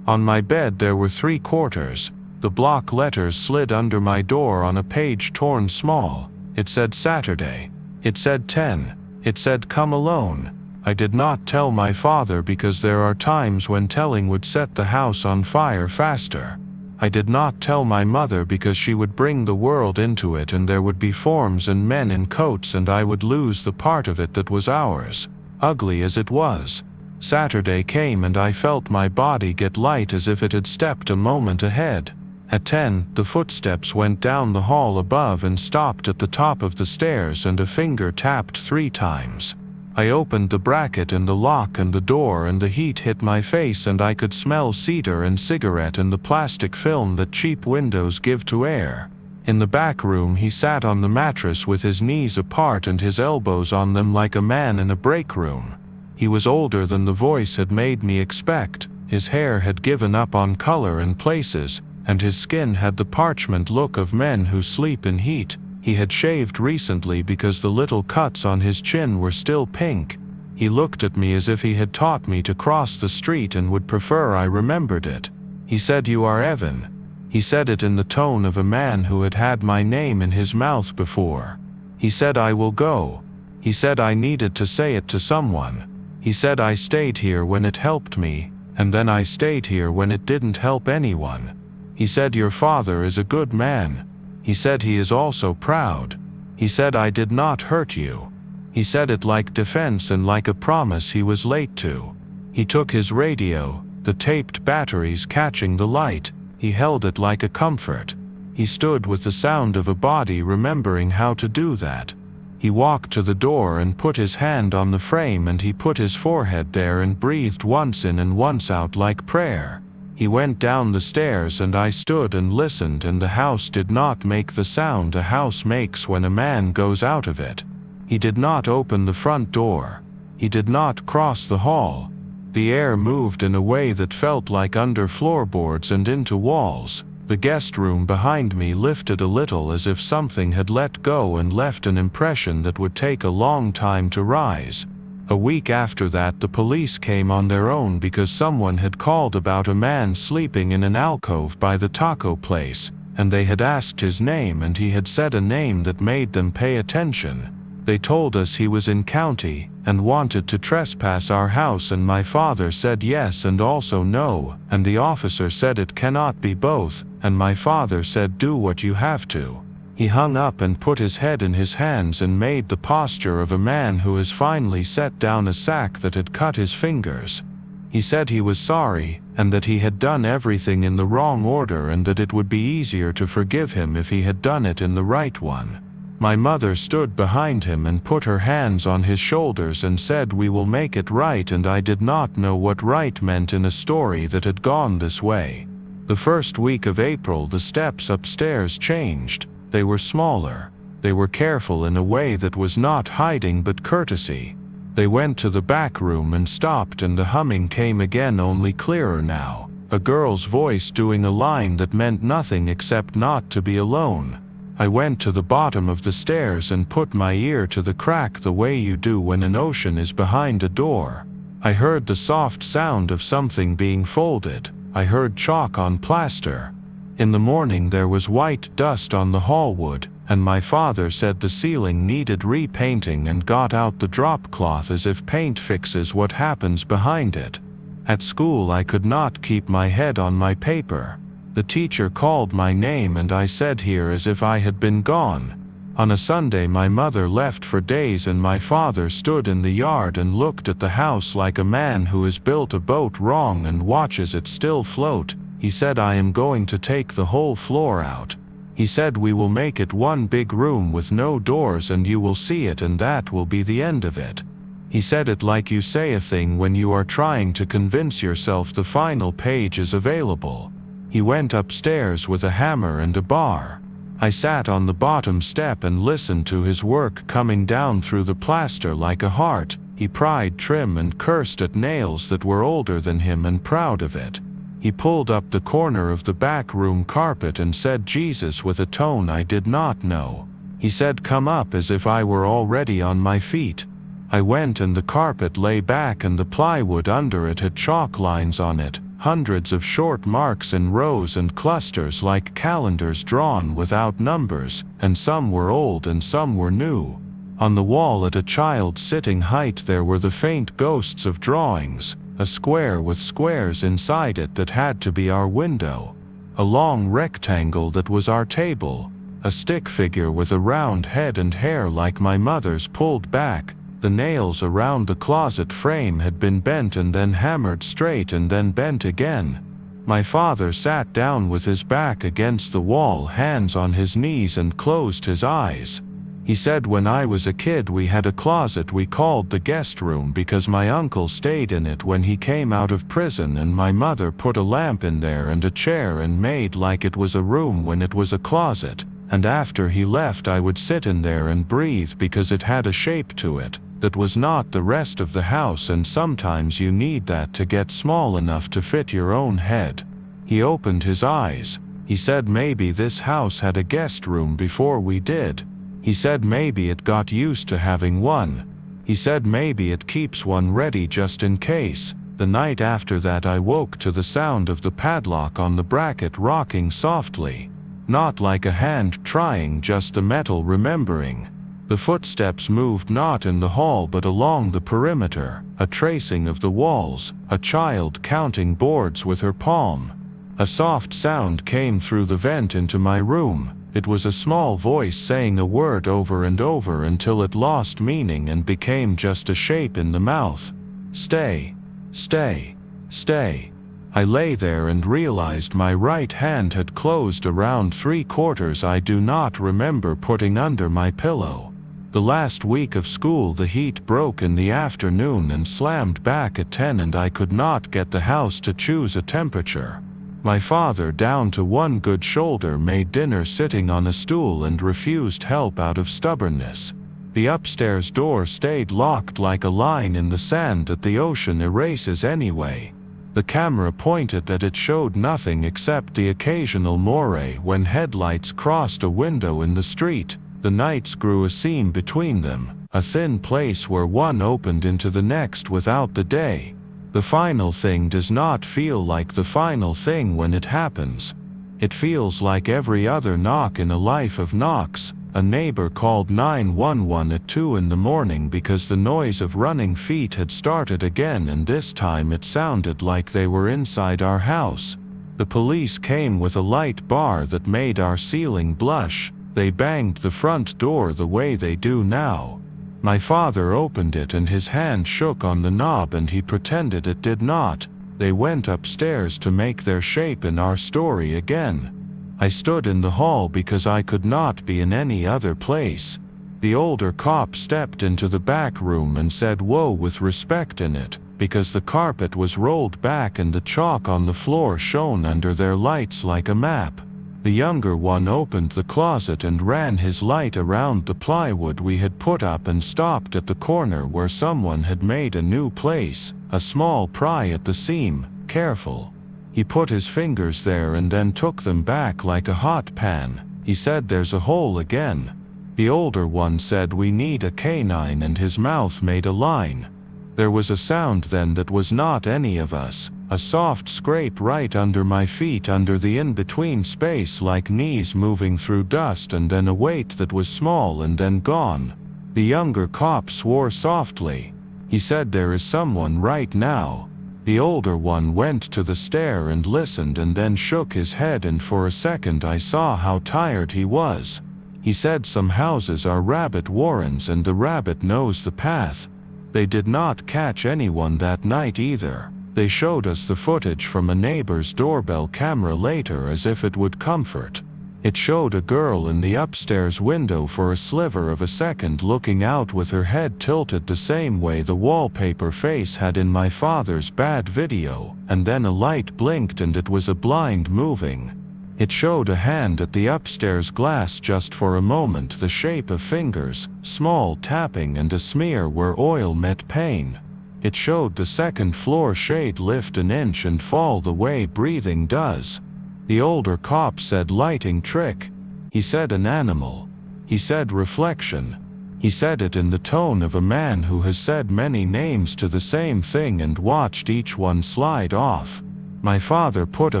On my bed there were 3/4. The block letters slid under my door on a page torn small. It said Saturday. It said 10. It said come alone. I did not tell my father because there are times when telling would set the house on fire faster. I did not tell my mother because she would bring the world into it and there would be forms and men in coats and I would lose the part of it that was ours, ugly as it was. Saturday came and I felt my body get light as if it had stepped a moment ahead. At 10, the footsteps went down the hall above and stopped at the top of the stairs and a finger tapped 3 times. I opened the bracket and the lock and the door and the heat hit my face and I could smell cedar and cigarette and the plastic film that cheap windows give to air. In the back room he sat on the mattress with his knees apart and his elbows on them like a man in a break room. He was older than the voice had made me expect. His hair had given up on color in places, and his skin had the parchment look of men who sleep in heat. He had shaved recently because the little cuts on his chin were still pink. He looked at me as if he had taught me to cross the street and would prefer I remembered it. He said, "You are Evan." He said it in the tone of a man who had had my name in his mouth before. He said, "I will go." He said I needed to say it to someone. He said I stayed here when it helped me, and then I stayed here when it didn't help anyone. He said, "Your father is a good man." He said he is also proud. He said I did not hurt you. He said it like defense and like a promise he was late to. He took his radio, the taped batteries catching the light. He held it like a comfort. He stood with the sound of a body remembering how to do that. He walked to the door and put his hand on the frame and he put his forehead there and breathed once in and once out like prayer. He went down the stairs and I stood and listened and the house did not make the sound a house makes when a man goes out of it. He did not open the front door. He did not cross the hall. The air moved in a way that felt like under floorboards and into walls. The guest room behind me lifted a little as if something had let go and left an impression that would take a long time to rise. A week after that the police came on their own because someone had called about a man sleeping in an alcove by the taco place, and they had asked his name and he had said a name that made them pay attention. They told us he was in county, and wanted to trespass our house and my father said yes and also no, and the officer said it cannot be both, and my father said do what you have to. He hung up and put his head in his hands and made the posture of a man who has finally set down a sack that had cut his fingers. He said he was sorry, and that he had done everything in the wrong order and that it would be easier to forgive him if he had done it in the right one. My mother stood behind him and put her hands on his shoulders and said, "We will make it right," and I did not know what right meant in a story that had gone this way. The first week of April the steps upstairs changed. They were smaller. They were careful in a way that was not hiding but courtesy. They went to the back room and stopped and the humming came again, only clearer now. A girl's voice doing a line that meant nothing except not to be alone. I went to the bottom of the stairs and put my ear to the crack the way you do when an ocean is behind a door. I heard the soft sound of something being folded. I heard chalk on plaster. In the morning there was white dust on the hallwood, and my father said the ceiling needed repainting and got out the drop cloth as if paint fixes what happens behind it. At school I could not keep my head on my paper. The teacher called my name and I said here as if I had been gone. On a Sunday my mother left for days and my father stood in the yard and looked at the house like a man who has built a boat wrong and watches it still float. He said, "I am going to take the whole floor out." He said, "We will make it one big room with no doors and you will see it and that will be the end of it." He said it like you say a thing when you are trying to convince yourself the final page is available. He went upstairs with a hammer and a bar. I sat on the bottom step and listened to his work coming down through the plaster like a heart. He pried trim and cursed at nails that were older than him and proud of it. He pulled up the corner of the back room carpet and said Jesus with a tone I did not know. He said come up as if I were already on my feet. I went and the carpet lay back and the plywood under it had chalk lines on it, hundreds of short marks in rows and clusters like calendars drawn without numbers, and some were old and some were new. On the wall at a child's sitting height there were the faint ghosts of drawings, a square with squares inside it that had to be our window, a long rectangle that was our table, a stick figure with a round head and hair like my mother's pulled back. The nails around the closet frame had been bent and then hammered straight and then bent again. My father sat down with his back against the wall, hands on his knees, and closed his eyes. He said when I was a kid we had a closet we called the guest room because my uncle stayed in it when he came out of prison, and my mother put a lamp in there and a chair and made like it was a room when it was a closet, and after he left I would sit in there and breathe because it had a shape to it that was not the rest of the house, and sometimes you need that to get small enough to fit your own head. He opened his eyes. He said maybe this house had a guest room before we did. He said maybe it got used to having one. He said maybe it keeps one ready just in case. The night after that I woke to the sound of the padlock on the bracket rocking softly. Not like a hand trying, just the metal remembering. The footsteps moved not in the hall but along the perimeter, a tracing of the walls, a child counting boards with her palm. A soft sound came through the vent into my room. It was a small voice saying a word over and over until it lost meaning and became just a shape in the mouth. Stay, stay, stay. I lay there and realized my right hand had closed around 3/4 I do not remember putting under my pillow. The last week of school the heat broke in the afternoon and slammed back at 10 and I could not get the house to choose a temperature. My father, down to one good shoulder, made dinner sitting on a stool and refused help out of stubbornness. The upstairs door stayed locked like a line in the sand that the ocean erases anyway. The camera pointed at it showed nothing except the occasional moray when headlights crossed a window in the street. The nights grew a seam between them, a thin place where one opened into the next without the day. The final thing does not feel like the final thing when it happens. It feels like every other knock in a life of knocks. A neighbor called 911 at 2 in the morning because the noise of running feet had started again, and this time it sounded like they were inside our house. The police came with a light bar that made our ceiling blush. They banged the front door the way they do now. My father opened it and his hand shook on the knob and he pretended it did not. They went upstairs to make their shape in our story again. I stood in the hall because I could not be in any other place. The older cop stepped into the back room and said whoa with respect in it, because the carpet was rolled back and the chalk on the floor shone under their lights like a map. The younger one opened the closet and ran his light around the plywood we had put up and stopped at the corner where someone had made a new place, a small pry at the seam, careful. He put his fingers there and then took them back like a hot pan. He said there's a hole again. The older one said we need a canine and his mouth made a line. There was a sound then that was not any of us, a soft scrape right under my feet under the in-between space like knees moving through dust, and then a weight that was small and then gone. The younger cop swore softly. He said there is someone right now. The older one went to the stair and listened and then shook his head, and for a second I saw how tired he was. He said some houses are rabbit warrens and the rabbit knows the path. They did not catch anyone that night either. They showed us the footage from a neighbor's doorbell camera later as if it would comfort. It showed a girl in the upstairs window for a sliver of a second looking out with her head tilted the same way the wallpaper face had in my father's bad video, and then a light blinked and it was a blind moving. It showed a hand at the upstairs glass just for a moment, the shape of fingers, small tapping and a smear where oil met paint. It showed the second floor shade lift an inch and fall the way breathing does. The older cop said lighting trick. He said an animal. He said reflection. He said it in the tone of a man who has said many names to the same thing and watched each one slide off. My father put a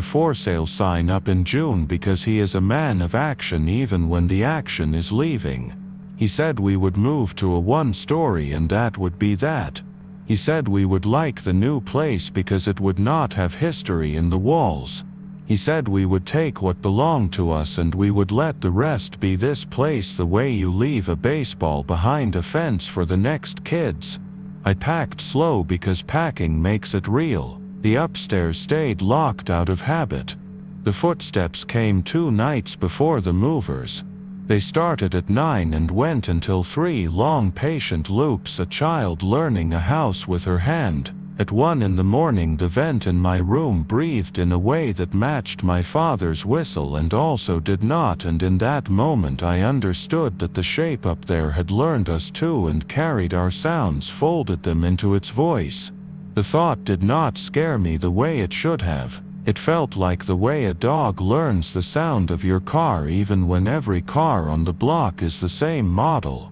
for sale sign up in June because he is a man of action even when the action is leaving. He said we would move to a one-story and that would be that. He said we would like the new place because it would not have history in the walls. He said we would take what belonged to us and we would let the rest be this place, the way you leave a baseball behind a fence for the next kids. I packed slow because packing makes it real. The upstairs stayed locked out of habit. The footsteps came 2 nights before the movers. They started at 9 and went until 3 long patient loops, a child learning a house with her hand. At 1 in the morning the vent in my room breathed in a way that matched my father's whistle and also did not, and in that moment I understood that the shape up there had learned us too and carried our sounds, folded them into its voice. The thought did not scare me the way it should have. It felt like the way a dog learns the sound of your car even when every car on the block is the same model.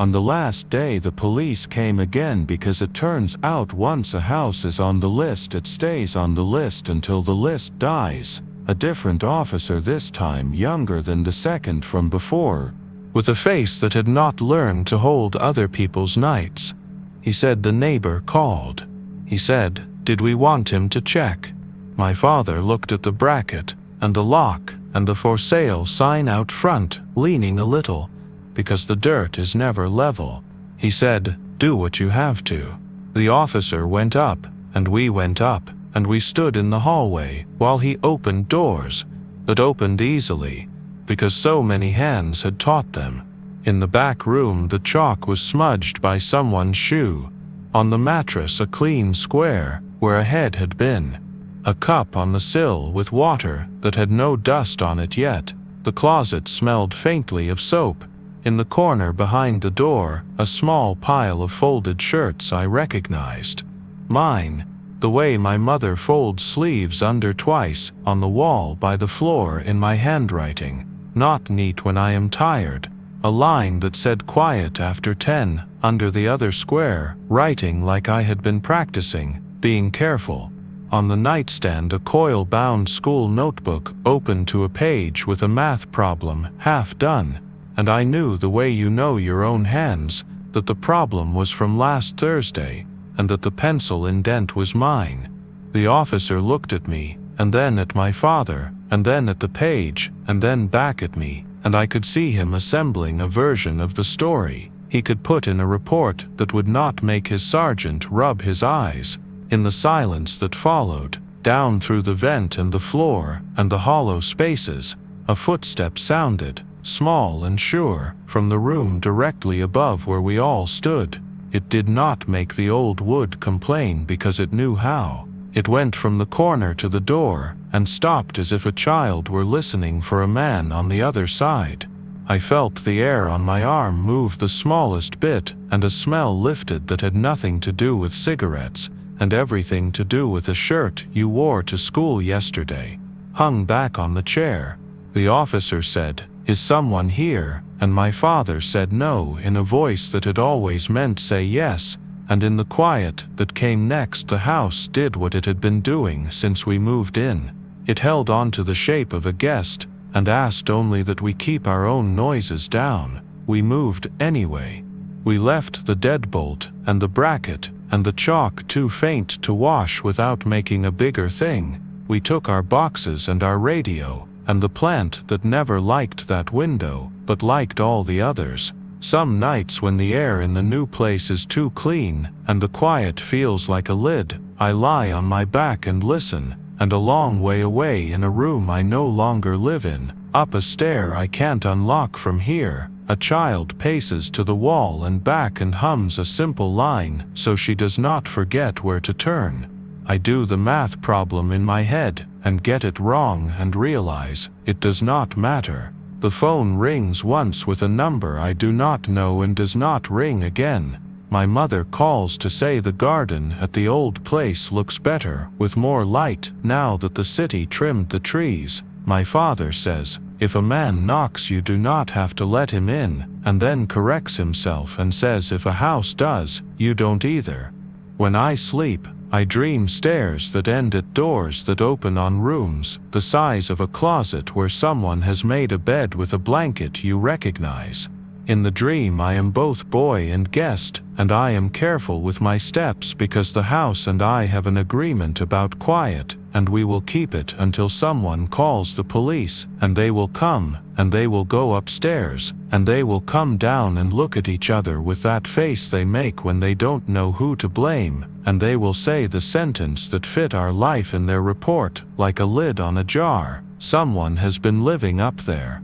On the last day the police came again because it turns out once a house is on the list it stays on the list until the list dies. A different officer this time, younger than the second from before, with a face that had not learned to hold other people's nights. He said the neighbor called. He said, "Did we want him to check?" My father looked at the bracket, and the lock, and the for sale sign out front, leaning a little, because the dirt is never level. He said, "Do what you have to." The officer went up, and we went up, and we stood in the hallway while he opened doors that opened easily, because so many hands had taught them. In the back room the chalk was smudged by someone's shoe. On the mattress a clean square where a head had been. A cup on the sill with water that had no dust on it yet. The closet smelled faintly of soap. In the corner behind the door, a small pile of folded shirts I recognized. Mine, the way my mother folds sleeves under twice, on the wall by the floor in my handwriting. Not neat when I am tired. A line that said quiet after 10, under the other square, writing like I had been practicing, being careful. On the nightstand a coil-bound school notebook open to a page with a math problem half done. And I knew the way you know your own hands, that the problem was from last Thursday, and that the pencil indent was mine. The officer looked at me, and then at my father, and then at the page, and then back at me, and I could see him assembling a version of the story he could put in a report that would not make his sergeant rub his eyes. In the silence that followed, down through the vent and the floor, and the hollow spaces, a footstep sounded, small and sure, from the room directly above where we all stood. It did not make the old wood complain because it knew how. It went from the corner to the door, and stopped as if a child were listening for a man on the other side. I felt the air on my arm move the smallest bit, and a smell lifted that had nothing to do with cigarettes, and everything to do with a shirt you wore to school yesterday, hung back on the chair. The officer said, "Is someone here?" And my father said no in a voice that had always meant say yes, and in the quiet that came next the house did what it had been doing since we moved in. It held on to the shape of a guest, and asked only that we keep our own noises down. We moved anyway. We left the deadbolt, and the bracket, and the chalk too faint to wash without making a bigger thing. We took our boxes and our radio, and the plant that never liked that window, but liked all the others. Some nights when the air in the new place is too clean, and the quiet feels like a lid, I lie on my back and listen, and a long way away in a room I no longer live in, Up a stair I can't unlock from here. A child paces to the wall and back and hums a simple line so she does not forget where to turn. I do the math problem in my head and get it wrong and realize it does not matter. The phone rings once with a number I do not know and does not ring again. My mother calls to say the garden at the old place looks better with more light now that the city trimmed the trees. My father says, if a man knocks you do not have to let him in, and then corrects himself and says if a house does, you don't either. When I sleep, I dream stairs that end at doors that open on rooms, the size of a closet where someone has made a bed with a blanket you recognize. In the dream I am both boy and guest, and I am careful with my steps because the house and I have an agreement about quiet, and we will keep it until someone calls the police, and they will come, and they will go upstairs, and they will come down and look at each other with that face they make when they don't know who to blame, and they will say the sentence that fit our life in their report, like a lid on a jar. Someone has been living up there.